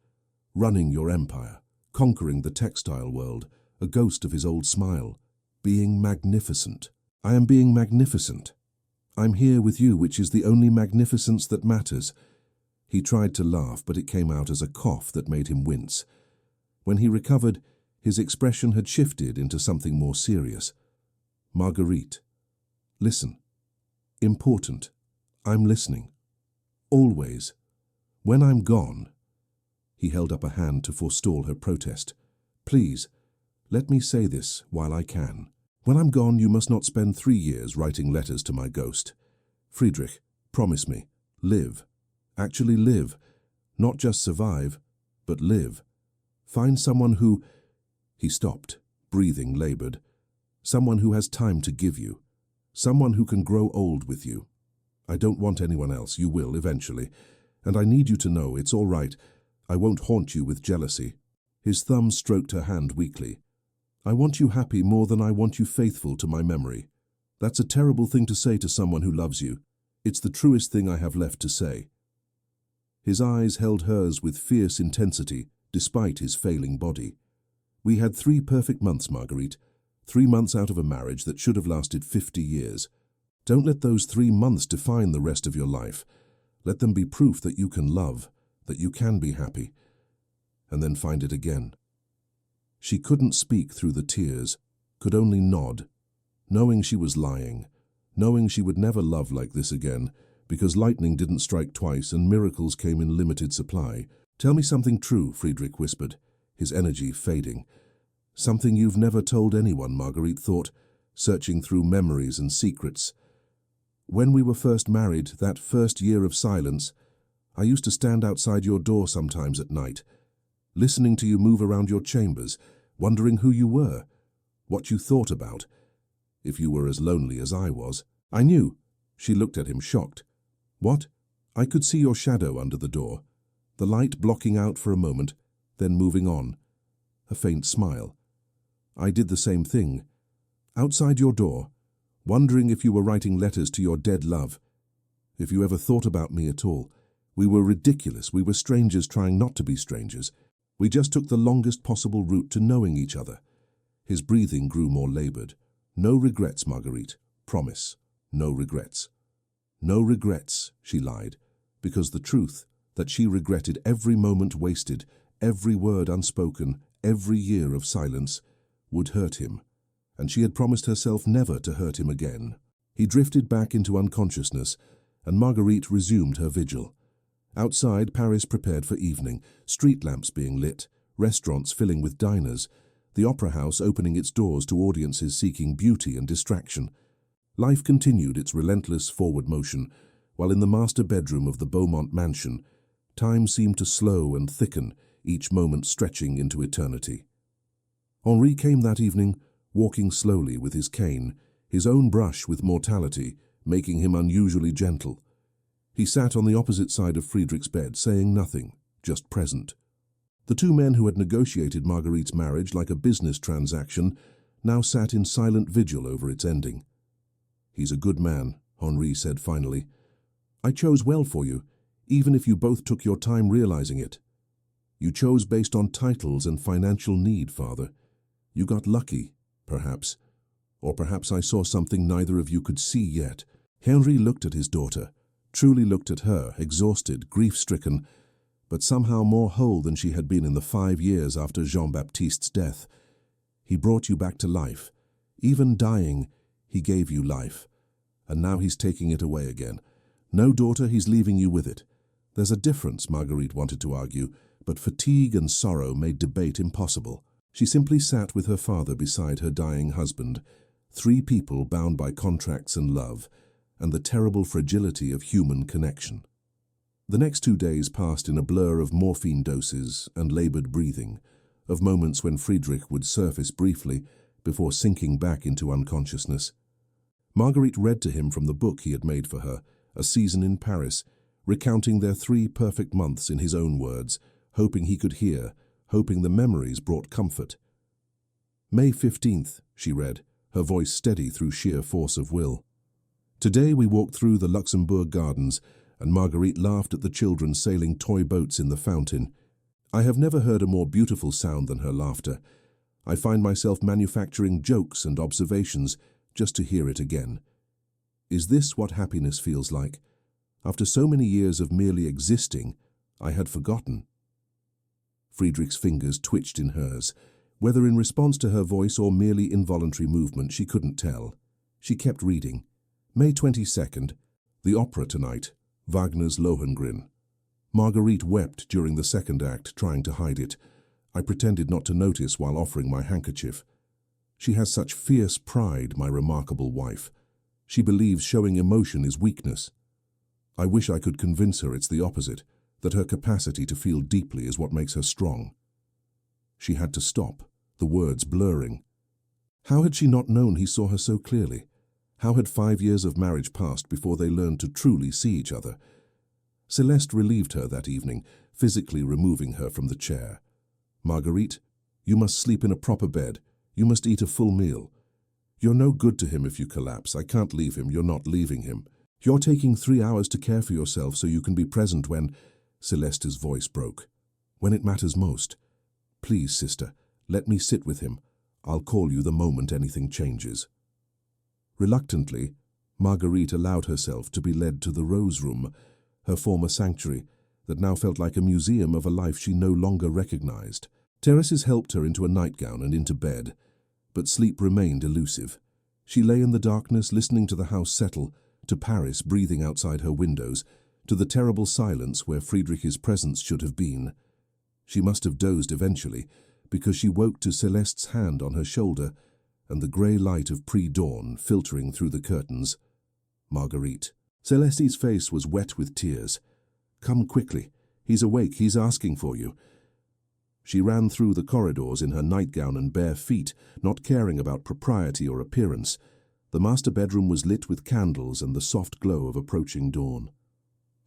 "Running your empire, conquering the textile world, a ghost of his old smile. Being magnificent. I am being magnificent. I'm here with you, which is the only magnificence that matters." He tried to laugh, but it came out as a cough that made him wince. When he recovered, his expression had shifted into something more serious. "Marguerite, listen. Important. I'm listening. Always. When I'm gone." He held up a hand to forestall her protest. "Please, let me say this while I can. When I'm gone, you must not spend 3 years writing letters to my ghost. Friedrich, promise me. Live. Actually live. Not just survive, but live. Find someone who—" He stopped, breathing labored. "Someone who has time to give you. Someone who can grow old with you. I don't want anyone else. You will, eventually. And I need you to know it's all right. I won't haunt you with jealousy." His thumb stroked her hand weakly. "I want you happy more than I want you faithful to my memory. That's a terrible thing to say to someone who loves you. It's the truest thing I have left to say." His eyes held hers with fierce intensity, despite his failing body. "We had 3 perfect months, Marguerite. 3 months out of a marriage that should have lasted 50 years. Don't let those 3 months define the rest of your life. Let them be proof that you can love, that you can be happy, and then find it again." She couldn't speak through the tears, could only nod, knowing she was lying, knowing she would never love like this again, because lightning didn't strike twice and miracles came in limited supply. "Tell me something true," Friedrich whispered, his energy fading. "Something you've never told anyone," Marguerite thought, searching through memories and secrets. "When we were first married, that first year of silence, I used to stand outside your door sometimes at night, listening to you move around your chambers, wondering who you were, what you thought about, if you were as lonely as I was. I knew." She looked at him, shocked. "What?" "I could see your shadow under the door, the light blocking out for a moment, then moving on." A faint smile. "I did the same thing. Outside your door, wondering if you were writing letters to your dead love, if you ever thought about me at all. We were ridiculous. We were strangers trying not to be strangers. We just took the longest possible route to knowing each other." His breathing grew more labored. "No regrets, Marguerite. Promise. No regrets." "No regrets," she lied, because the truth, that she regretted every moment wasted, every word unspoken, every year of silence, would hurt him, and she had promised herself never to hurt him again. He drifted back into unconsciousness, and Marguerite resumed her vigil. Outside, Paris prepared for evening, street lamps being lit, restaurants filling with diners, the opera house opening its doors to audiences seeking beauty and distraction. Life continued its relentless forward motion, while in the master bedroom of the Beaumont mansion, time seemed to slow and thicken, each moment stretching into eternity. Henri came that evening, walking slowly with his cane, his own brush with mortality, making him unusually gentle. He sat on the opposite side of Friedrich's bed, saying nothing, just present. The 2 men who had negotiated Marguerite's marriage like a business transaction now sat in silent vigil over its ending. "He's a good man," Henri said finally. "I chose well for you, even if you both took your time realizing it. You chose based on titles and financial need, Father. You got lucky, perhaps. Or perhaps I saw something neither of you could see yet." Henri looked at his daughter, truly looked at her, exhausted, grief-stricken, but somehow more whole than she had been in the 5 years after Jean-Baptiste's death. "He brought you back to life. Even dying, he gave you life. And now he's taking it away again. No, daughter, he's leaving you with it. There's a difference," Marguerite wanted to argue, but fatigue and sorrow made debate impossible. She simply sat with her father beside her dying husband, 3 people bound by contracts and love, and the terrible fragility of human connection. The next 2 days passed in a blur of morphine doses and labored breathing, of moments when Friedrich would surface briefly before sinking back into unconsciousness. Marguerite read to him from the book he had made for her, A Season in Paris, recounting their 3 perfect months in his own words, hoping he could hear, hoping the memories brought comfort. "May 15th, she read, her voice steady through sheer force of will. Today we walked through the Luxembourg Gardens, and Marguerite laughed at the children sailing toy boats in the fountain. I have never heard a more beautiful sound than her laughter. I find myself manufacturing jokes and observations just to hear it again. Is this what happiness feels like? After so many years of merely existing, I had forgotten. Friedrich's fingers twitched in hers. Whether in response to her voice or merely involuntary movement, she couldn't tell. She kept reading. May 22nd, the opera tonight, Wagner's Lohengrin. Marguerite wept during the second act, trying to hide it. I pretended not to notice while offering my handkerchief. She has such fierce pride, my remarkable wife. She believes showing emotion is weakness. I wish I could convince her it's the opposite, that her capacity to feel deeply is what makes her strong. She had to stop, the words blurring. How had she not known he saw her so clearly? How had 5 years of marriage passed before they learned to truly see each other? Celeste relieved her that evening, physically removing her from the chair. Marguerite, you must sleep in a proper bed. You must eat a full meal. You're no good to him if you collapse. I can't leave him. You're not leaving him. You're taking 3 hours to care for yourself so you can be present when— Celeste's voice broke. When it matters most. Please, sister, let me sit with him. I'll call you the moment anything changes. Reluctantly, Marguerite allowed herself to be led to the Rose Room, her former sanctuary, that now felt like a museum of a life she no longer recognized. Terraces helped her into a nightgown and into bed, but sleep remained elusive. She lay in the darkness, listening to the house settle, to Paris breathing outside her windows, to the terrible silence where Friedrich's presence should have been. She must have dozed eventually, because she woke to Celeste's hand on her shoulder and the grey light of pre-dawn filtering through the curtains. Marguerite. Celeste's face was wet with tears. Come quickly. He's awake. He's asking for you. She ran through the corridors in her nightgown and bare feet, not caring about propriety or appearance. The master bedroom was lit with candles and the soft glow of approaching dawn.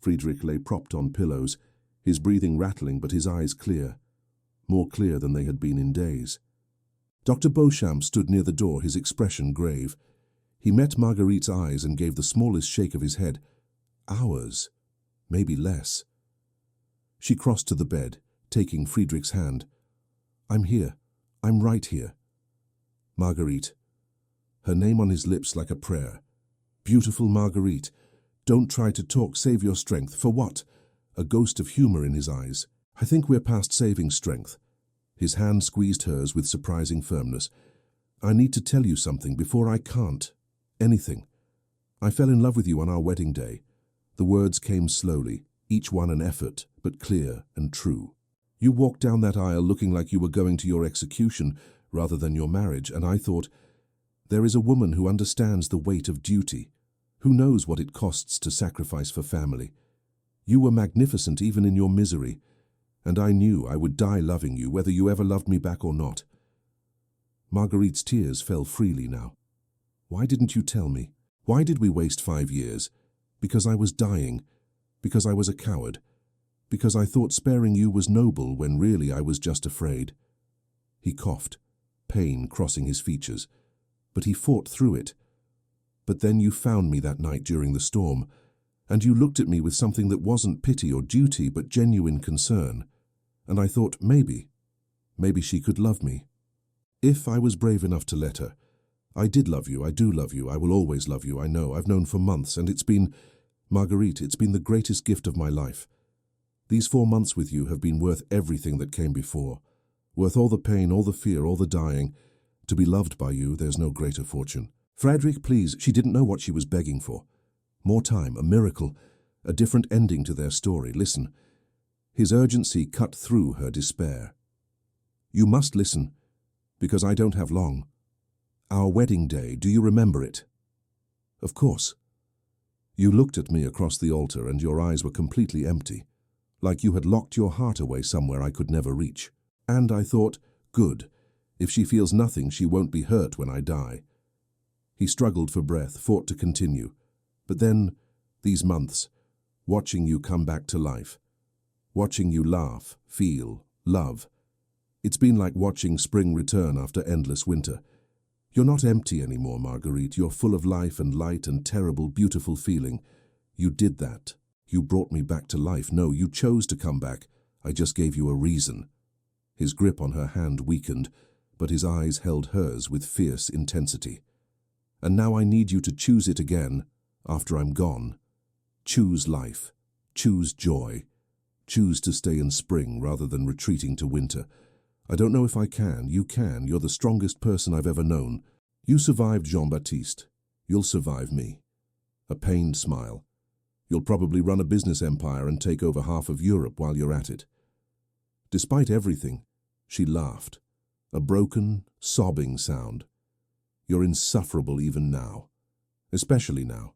Friedrich lay propped on pillows, his breathing rattling but his eyes clear, more clear than they had been in days. Dr. Beauchamp stood near the door, his expression grave. He met Marguerite's eyes and gave the smallest shake of his head. Hours, maybe less. She crossed to the bed, taking Friedrich's hand. I'm here. I'm right here. Marguerite. Her name on his lips like a prayer. Beautiful Marguerite. Don't try to talk, save your strength. For what? A ghost of humor in his eyes. I think we're past saving strength. His hand squeezed hers with surprising firmness. I need to tell you something before I can't. Anything. I fell in love with you on our wedding day. The words came slowly, each one an effort, but clear and true. You walked down that aisle looking like you were going to your execution rather than your marriage, and I thought, there is a woman who understands the weight of duty, who knows what it costs to sacrifice for family. You were magnificent even in your misery, and I knew I would die loving you, whether you ever loved me back or not. Marguerite's tears fell freely now. Why didn't you tell me? Why did we waste 5 years? Because I was dying, because I was a coward, because I thought sparing you was noble when really I was just afraid. He coughed, pain crossing his features, but he fought through it. But then you found me that night during the storm, and you looked at me with something that wasn't pity or duty but genuine concern, and I thought maybe she could love me. If I was brave enough to let her. I did love you, I do love you, I will always love you, I know, I've known for months, and it's been, Marguerite, it's been the greatest gift of my life. These 4 months with you have been worth everything that came before, worth all the pain, all the fear, all the dying. To be loved by you, there's no greater fortune. Friedrich, please, she didn't know what she was begging for. More time, a miracle, a different ending to their story. Listen. His urgency cut through her despair. You must listen, because I don't have long. Our wedding day, do you remember it? Of course. You looked at me across the altar and your eyes were completely empty, like you had locked your heart away somewhere I could never reach. And I thought, good, if she feels nothing, she won't be hurt when I die. He struggled for breath, fought to continue. But then, these months, watching you come back to life, watching you laugh, feel, love. It's been like watching spring return after endless winter. You're not empty anymore, Marguerite. You're full of life and light and terrible, beautiful feeling. You did that. You brought me back to life. No, you chose to come back. I just gave you a reason." His grip on her hand weakened, but his eyes held hers with fierce intensity. "And now I need you to choose it again, after I'm gone. Choose life. Choose joy. Choose to stay in spring rather than retreating to winter. I don't know if I can. You can. You're the strongest person I've ever known. You survived Jean-Baptiste. You'll survive me." A pained smile. "You'll probably run a business empire and take over half of Europe while you're at it." Despite everything, she laughed. A broken, sobbing sound. "You're insufferable even now. Especially now.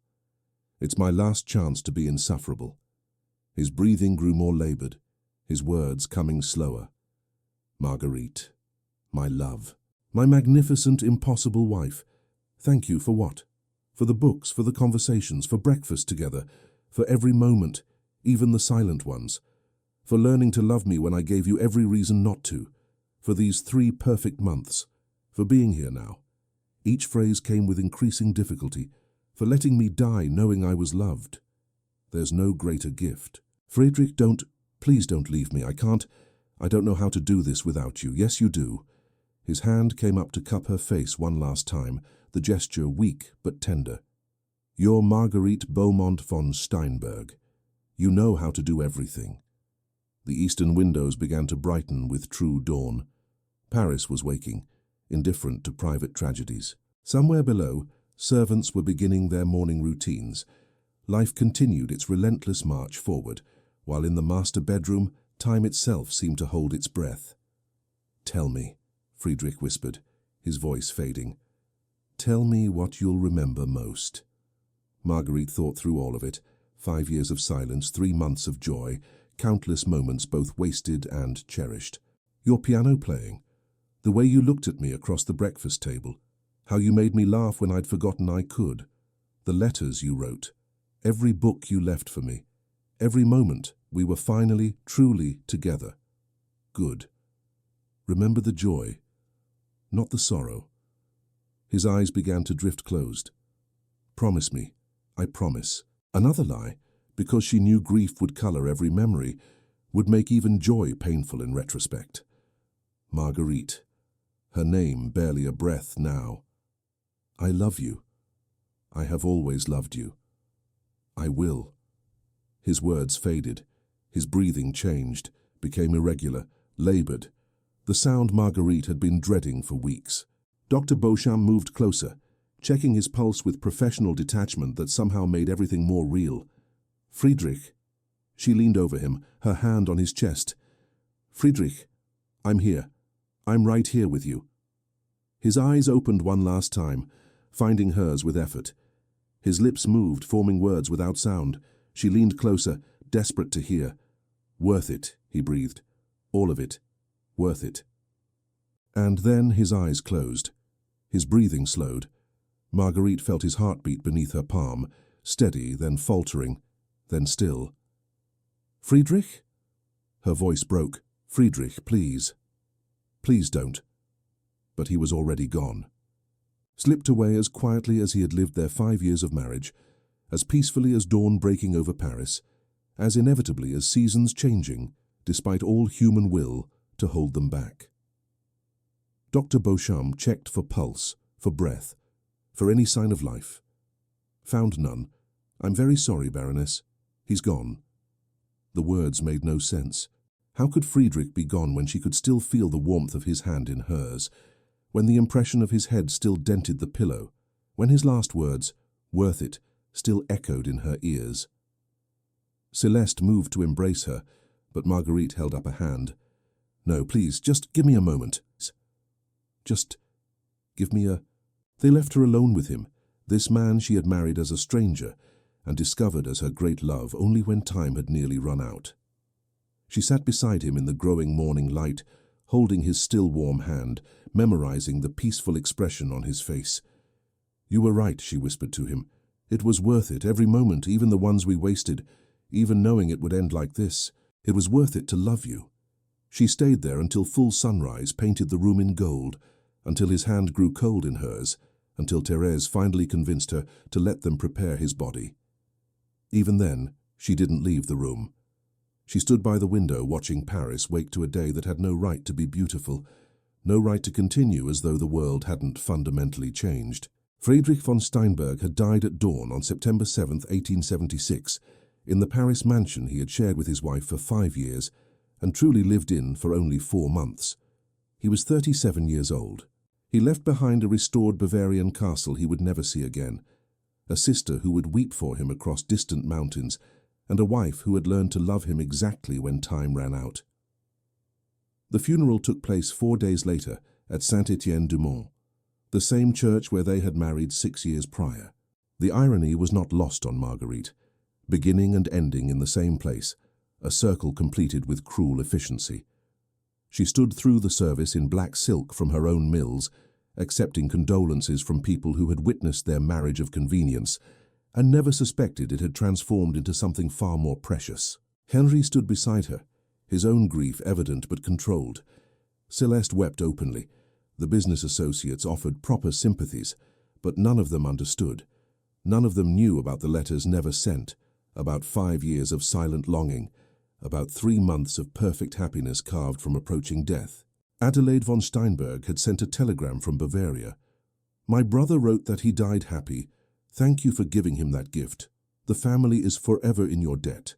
It's my last chance to be insufferable." His breathing grew more labored, his words coming slower. "Marguerite, my love, my magnificent, impossible wife, thank you for what? For the books, for the conversations, for breakfast together, for every moment, even the silent ones, for learning to love me when I gave you every reason not to, for these 3 perfect months, for being here now." Each phrase came with increasing difficulty, for letting me die knowing I was loved. There's no greater gift. "Friedrich, please don't leave me. I don't know how to do this without you." "Yes, you do." His hand came up to cup her face one last time, the gesture weak but tender. "You're Marguerite Beaumont von Steinberg. You know how to do everything." The eastern windows began to brighten with true dawn. Paris was waking, indifferent to private tragedies. Somewhere below, servants were beginning their morning routines. Life continued its relentless march forward, while in the master bedroom, time itself seemed to hold its breath. "Tell me," Friedrich whispered, his voice fading. "Tell me what you'll remember most." Marguerite thought through all of it. 5 years of silence, 3 months of joy, countless moments both wasted and cherished. "Your piano playing, the way you looked at me across the breakfast table, how you made me laugh when I'd forgotten I could, the letters you wrote, every book you left for me, every moment we were finally, truly together. Good. Remember the joy, not the sorrow." His eyes began to drift closed. "Promise me, I promise." Another lie, because she knew grief would color every memory, would make even joy painful in retrospect. Marguerite, her name barely a breath now. "I love you. I have always loved you. I will." His words faded. His breathing changed, became irregular, labored. The sound Marguerite had been dreading for weeks. Dr. Beauchamp moved closer, checking his pulse with professional detachment that somehow made everything more real. "Friedrich." She leaned over him, her hand on his chest. "Friedrich, I'm here. I'm right here with you." His eyes opened one last time, finding hers with effort. His lips moved, forming words without sound. She leaned closer, desperate to hear. "Worth it," he breathed. "All of it. Worth it." And then his eyes closed. His breathing slowed. Marguerite felt his heartbeat beneath her palm, steady, then faltering, then still. "Friedrich?" Her voice broke. "Friedrich, please. Please don't." But he was already gone. Slipped away as quietly as he had lived their 5 years of marriage, as peacefully as dawn breaking over Paris, as inevitably as seasons changing, despite all human will to hold them back. Dr. Beauchamp checked for pulse, for breath, for any sign of life. Found none. "I'm very sorry, Baroness. He's gone." The words made no sense. How could Friedrich be gone when she could still feel the warmth of his hand in hers, when the impression of his head still dented the pillow, when his last words, "worth it," still echoed in her ears? Celeste moved to embrace her, but Marguerite held up a hand. "No, please, just give me a moment. Just give me a—" They left her alone with him, this man she had married as a stranger and discovered as her great love only when time had nearly run out. She sat beside him in the growing morning light, holding his still warm hand, memorizing the peaceful expression on his face. "You were right," she whispered to him. "It was worth it, every moment, even the ones we wasted, even knowing it would end like this. It was worth it to love you." She stayed there until full sunrise painted the room in gold, until his hand grew cold in hers, until Thérèse finally convinced her to let them prepare his body. Even then, she didn't leave the room. She stood by the window watching Paris wake to a day that had no right to be beautiful, no right to continue as though the world hadn't fundamentally changed. Friedrich von Steinberg had died at dawn on September 7, 1876, in the Paris mansion he had shared with his wife for 5 years and truly lived in for only 4 months. He was 37 years old. He left behind a restored Bavarian castle he would never see again, a sister who would weep for him across distant mountains, and a wife who had learned to love him exactly when time ran out. The funeral took place 4 days later at Saint-Étienne-du-Mont, the same church where they had married 6 years prior. The irony was not lost on Marguerite, beginning and ending in the same place, a circle completed with cruel efficiency. She stood through the service in black silk from her own mills, accepting condolences from people who had witnessed their marriage of convenience and never suspected it had transformed into something far more precious. Henri stood beside her, his own grief evident but controlled. Celeste wept openly. The business associates offered proper sympathies, but none of them understood. None of them knew about the letters never sent, about 5 years of silent longing, about 3 months of perfect happiness carved from approaching death. Adelaide von Steinberg had sent a telegram from Bavaria. "My brother wrote that he died happy. Thank you for giving him that gift. The family is forever in your debt."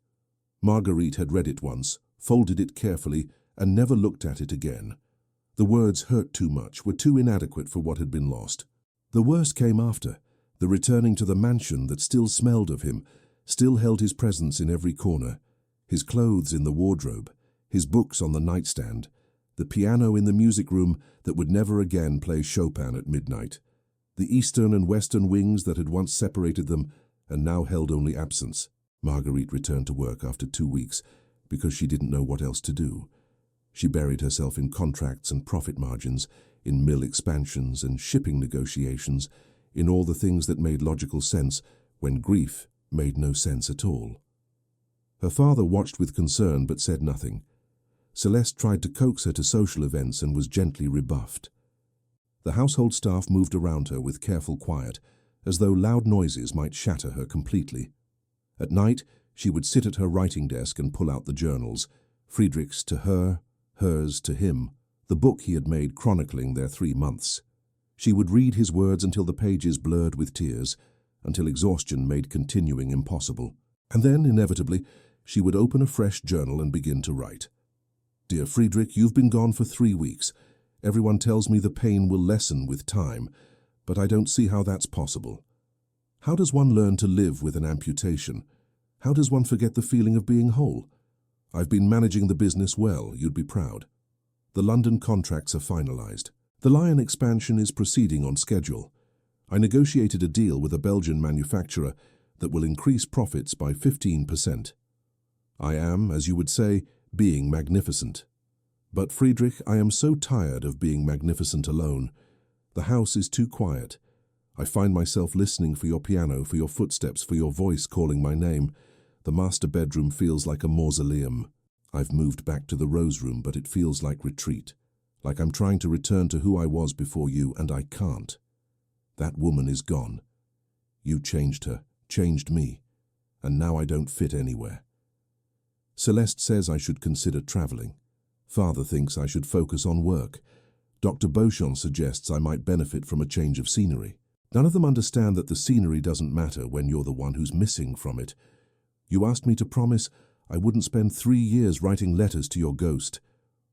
Marguerite had read it once, folded it carefully, and never looked at it again. The words hurt too much, were too inadequate for what had been lost. The worst came after, the returning to the mansion that still smelled of him, still held his presence in every corner, his clothes in the wardrobe, his books on the nightstand, the piano in the music room that would never again play Chopin at midnight, the eastern and western wings that had once separated them and now held only absence. Marguerite returned to work after 2 weeks because she didn't know what else to do. She buried herself in contracts and profit margins, in mill expansions and shipping negotiations, in all the things that made logical sense when grief made no sense at all. Her father watched with concern but said nothing. Celeste tried to coax her to social events and was gently rebuffed. The household staff moved around her with careful quiet, as though loud noises might shatter her completely. At night, she would sit at her writing desk and pull out the journals, Friedrich's to her, hers to him, the book he had made chronicling their 3 months. She would read his words until the pages blurred with tears, until exhaustion made continuing impossible. And then, inevitably, she would open a fresh journal and begin to write. "Dear Friedrich, you've been gone for 3 weeks. Everyone tells me the pain will lessen with time, but I don't see how that's possible. How does one learn to live with an amputation? How does one forget the feeling of being whole? I've been managing the business well, you'd be proud. The London contracts are finalized. The Lion expansion is proceeding on schedule. I negotiated a deal with a Belgian manufacturer that will increase profits by 15%. I am, as you would say, being magnificent. But Friedrich, I am so tired of being magnificent alone. The house is too quiet. I find myself listening for your piano, for your footsteps, for your voice calling my name. The master bedroom feels like a mausoleum. I've moved back to the rose room, but it feels like retreat, like I'm trying to return to who I was before you, and I can't. That woman is gone. You changed her, changed me, and now I don't fit anywhere. Celeste says I should consider traveling. Father thinks I should focus on work. Dr. Beauchamp suggests I might benefit from a change of scenery. None of them understand that the scenery doesn't matter when you're the one who's missing from it. You asked me to promise I wouldn't spend 3 years writing letters to your ghost.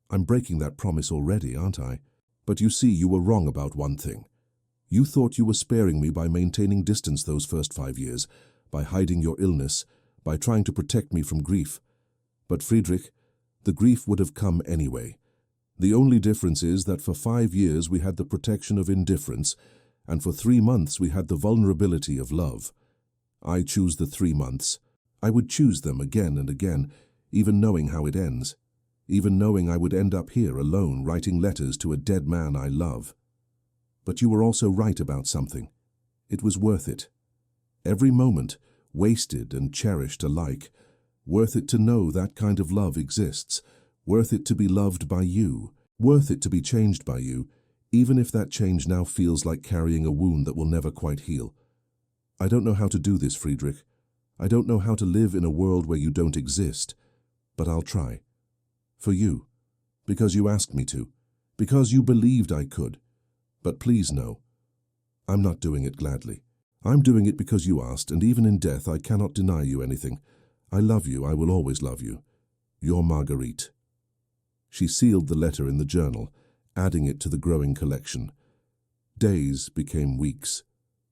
I'm breaking that promise already, aren't I? But you see, you were wrong about one thing. You thought you were sparing me by maintaining distance those first 5 years, by hiding your illness, by trying to protect me from grief. But Friedrich, the grief would have come anyway. The only difference is that for 5 years we had the protection of indifference, and for 3 months we had the vulnerability of love. I choose the 3 months. I would choose them again and again, even knowing how it ends, even knowing I would end up here alone writing letters to a dead man I love. But you were also right about something. It was worth it. Every moment, wasted and cherished alike, worth it to know that kind of love exists, worth it to be loved by you, worth it to be changed by you, even if that change now feels like carrying a wound that will never quite heal. I don't know how to do this, Friedrich. I don't know how to live in a world where you don't exist, but I'll try. For you. Because you asked me to. Because you believed I could. But please know, I'm not doing it gladly. I'm doing it because you asked, and even in death I cannot deny you anything. I love you, I will always love you. Your Marguerite. She sealed the letter in the journal, adding it to the growing collection. Days became weeks.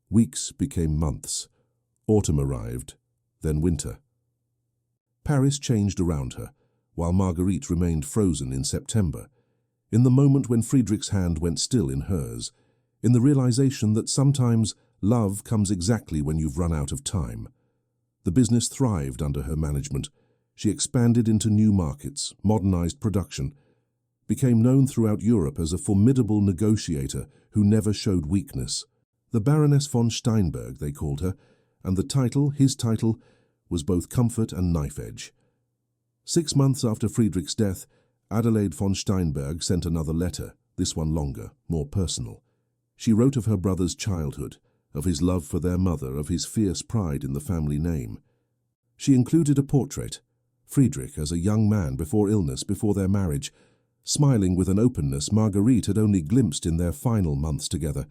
Weeks became months. Autumn arrived, then winter. Paris changed around her, while Marguerite remained frozen in September, in the moment when Friedrich's hand went still in hers, in the realization that sometimes love comes exactly when you've run out of time. The business thrived under her management. She expanded into new markets, modernized production, became known throughout Europe as a formidable negotiator who never showed weakness. The Baroness von Steinberg, they called her, and the title, his title, was both comfort and knife-edge. 6 months after Friedrich's death, Adelaide von Steinberg sent another letter, this one longer, more personal. She wrote of her brother's childhood, of his love for their mother, of his fierce pride in the family name. She included a portrait, Friedrich as a young man before illness, before their marriage, smiling with an openness Marguerite had only glimpsed in their final months together.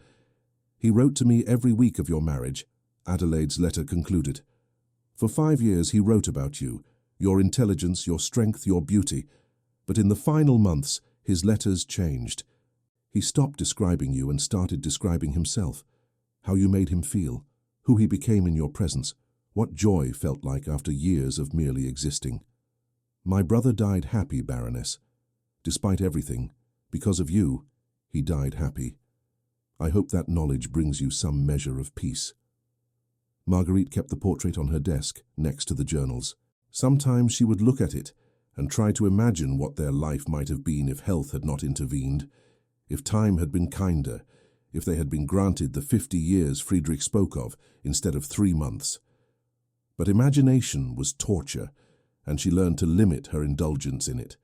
He wrote to me every week of your marriage, Adelaide's letter concluded. For 5 years he wrote about you, your intelligence, your strength, your beauty. But in the final months, his letters changed. He stopped describing you and started describing himself, how you made him feel, who he became in your presence, what joy felt like after years of merely existing. My brother died happy, Baroness. Despite everything, because of you, he died happy. I hope that knowledge brings you some measure of peace. Marguerite kept the portrait on her desk, next to the journals. Sometimes she would look at it and try to imagine what their life might have been if health had not intervened, if time had been kinder, if they had been granted the 50 years Friedrich spoke of instead of 3 months. But imagination was torture, and she learned to limit her indulgence in it.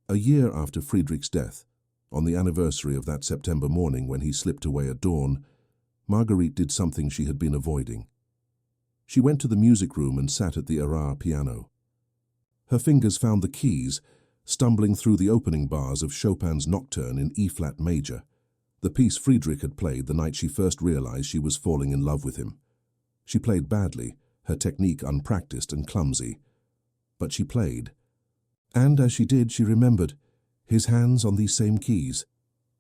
A year after Friedrich's death, on the anniversary of that September morning when he slipped away at dawn, Marguerite did something she had been avoiding. She went to the music room and sat at the Erard piano. Her fingers found the keys, stumbling through the opening bars of Chopin's Nocturne in E-flat major, the piece Friedrich had played the night she first realized she was falling in love with him. She played badly, her technique unpracticed and clumsy. But she played. And as she did, she remembered his hands on these same keys,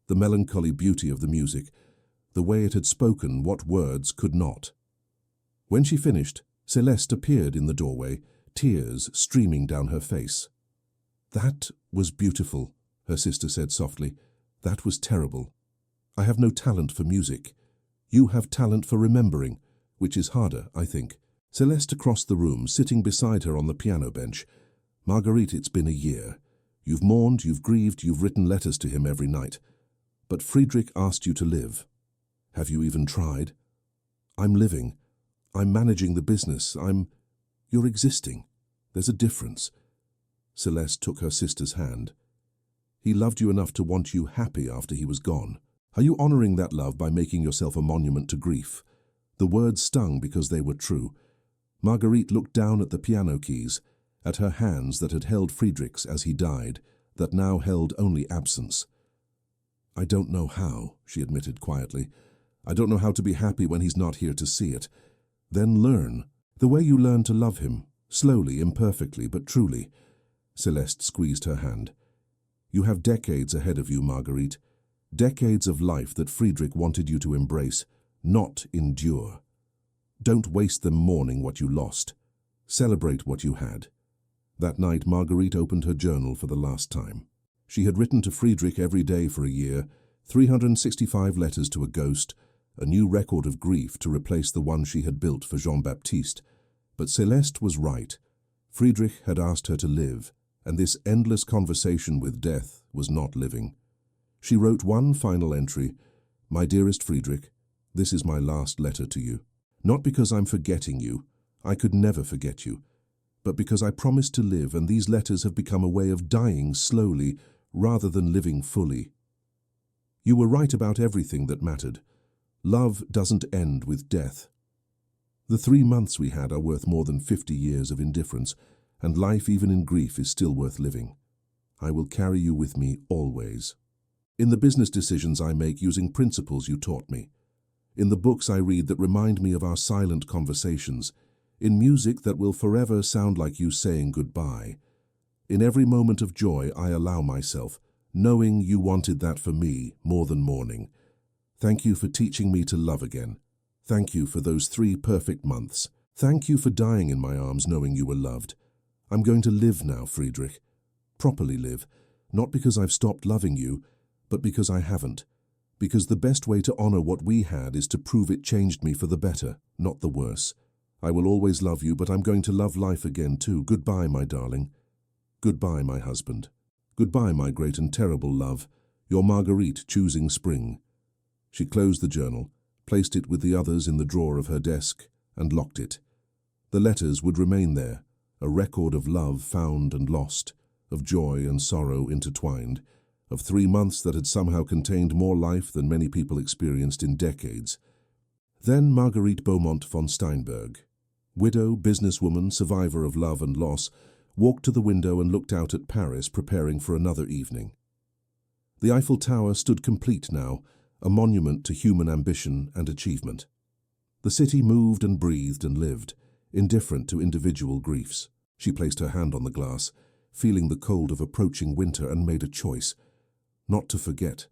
the melancholy beauty of the music, the way it had spoken what words could not. When she finished, Celeste appeared in the doorway, tears streaming down her face. "That was beautiful," her sister said softly. "That was terrible. I have no talent for music. You have talent for remembering, which is harder, I think." Celeste across the room, sitting beside her on the piano bench. "Marguerite, it's been a year. You've mourned, you've grieved, you've written letters to him every night. But Friedrich asked you to live. Have you even tried? I'm living. I'm managing the business. You're existing. There's a difference." Celeste took her sister's hand. "He loved you enough to want you happy after he was gone. Are you honoring that love by making yourself a monument to grief?" The words stung because they were true. Marguerite looked down at the piano keys, at her hands that had held Friedrich's as he died, that now held only absence. "I don't know how," she admitted quietly. "I don't know how to be happy when he's not here to see it. Then learn. The way you learn to love him, slowly, imperfectly, but truly." Celeste squeezed her hand. "You have decades ahead of you, Marguerite. Decades of life that Friedrich wanted you to embrace, not endure. Don't waste them mourning what you lost. Celebrate what you had." That night, Marguerite opened her journal for the last time. She had written to Friedrich every day for a year, 365 letters to a ghost, a new record of grief to replace the one she had built for Jean-Baptiste. But Celeste was right. Friedrich had asked her to live, and this endless conversation with death was not living. She wrote one final entry: "My dearest Friedrich, this is my last letter to you. Not because I'm forgetting you, I could never forget you, but because I promised to live, and these letters have become a way of dying slowly rather than living fully. You were right about everything that mattered. Love doesn't end with death. The 3 months we had are worth more than 50 years of indifference, and life even in grief is still worth living. I will carry you with me always. In the business decisions I make using principles you taught me. In the books I read that remind me of our silent conversations. In music that will forever sound like you saying goodbye. In every moment of joy I allow myself, knowing you wanted that for me more than mourning. Thank you for teaching me to love again. Thank you for those 3 perfect months. Thank you for dying in my arms knowing you were loved. I'm going to live now, Friedrich. Properly live. Not because I've stopped loving you, but because I haven't. Because the best way to honor what we had is to prove it changed me for the better, not the worse. I will always love you, but I'm going to love life again too. Goodbye, my darling. Goodbye, my husband. Goodbye, my great and terrible love. Your Marguerite, choosing spring. She closed the journal, placed it with the others in the drawer of her desk, and locked it. The letters would remain there, a record of love found and lost, of joy and sorrow intertwined, of 3 months that had somehow contained more life than many people experienced in decades. Then Marguerite Beaumont von Steinberg, widow, businesswoman, survivor of love and loss, walked to the window and looked out at Paris, preparing for another evening. The Eiffel Tower stood complete now, a monument to human ambition and achievement. The city moved and breathed and lived, indifferent to individual griefs. She placed her hand on the glass, feeling the cold of approaching winter, and made a choice. Not to forget,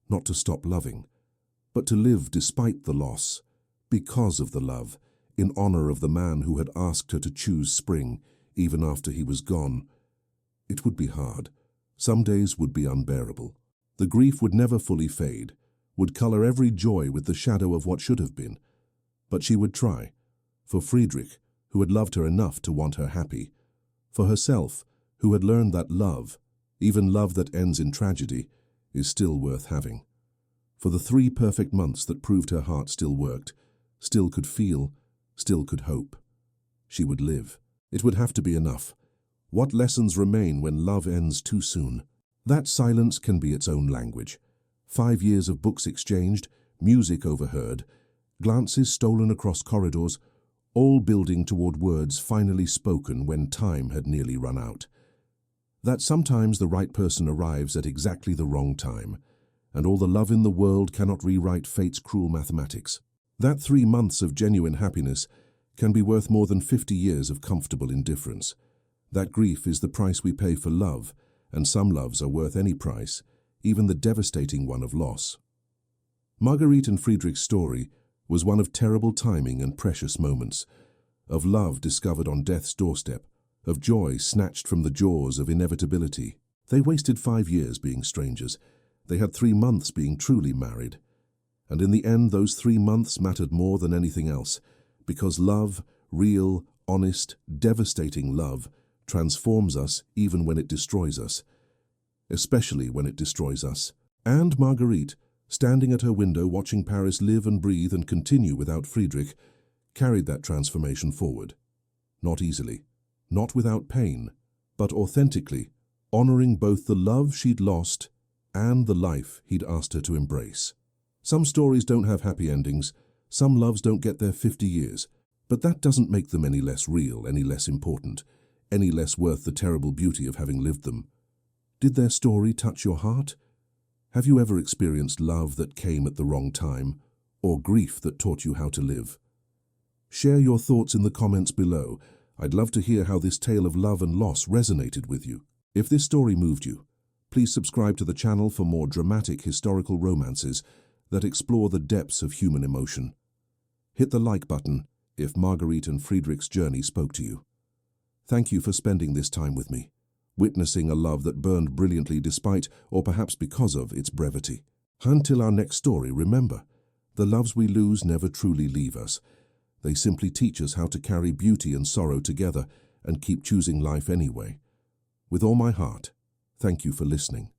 not to stop loving, but to live despite the loss, because of the love, in honor of the man who had asked her to choose spring, even after he was gone. It would be hard. Some days would be unbearable. The grief would never fully fade, would color every joy with the shadow of what should have been. But she would try, for Friedrich, who had loved her enough to want her happy, for herself, who had learned that love, even love that ends in tragedy, is still worth having. For the 3 perfect months that proved her heart still worked, still could feel, still could hope. She would live. It would have to be enough. What lessons remain when love ends too soon? That silence can be its own language. 5 years of books exchanged, music overheard, glances stolen across corridors, all building toward words finally spoken when time had nearly run out. That sometimes the right person arrives at exactly the wrong time, and all the love in the world cannot rewrite fate's cruel mathematics. That 3 months of genuine happiness can be worth more than 50 years of comfortable indifference. That grief is the price we pay for love, and some loves are worth any price, even the devastating one of loss. Marguerite and Friedrich's story was one of terrible timing and precious moments, of love discovered on death's doorstep, of joy snatched from the jaws of inevitability. They wasted 5 years being strangers. They had 3 months being truly married. And in the end, those 3 months mattered more than anything else, because love, real, honest, devastating love, transforms us even when it destroys us, especially when it destroys us. And Marguerite, standing at her window watching Paris live and breathe and continue without Friedrich, carried that transformation forward. Not easily, not without pain, but authentically, honoring both the love she'd lost and the life he'd asked her to embrace. Some stories don't have happy endings, some loves don't get their 50 years, but that doesn't make them any less real, any less important, any less worth the terrible beauty of having lived them. Did their story touch your heart? Have you ever experienced love that came at the wrong time, or grief that taught you how to live? Share your thoughts in the comments below. I'd love to hear how this tale of love and loss resonated with you. If this story moved you, please subscribe to the channel for more dramatic historical romances that explore the depths of human emotion. Hit the like button if Marguerite and Friedrich's journey spoke to you. Thank you for spending this time with me, witnessing a love that burned brilliantly despite, or perhaps because of, its brevity. Until our next story, remember, the loves we lose never truly leave us. They simply teach us how to carry beauty and sorrow together and keep choosing life anyway. With all my heart, thank you for listening.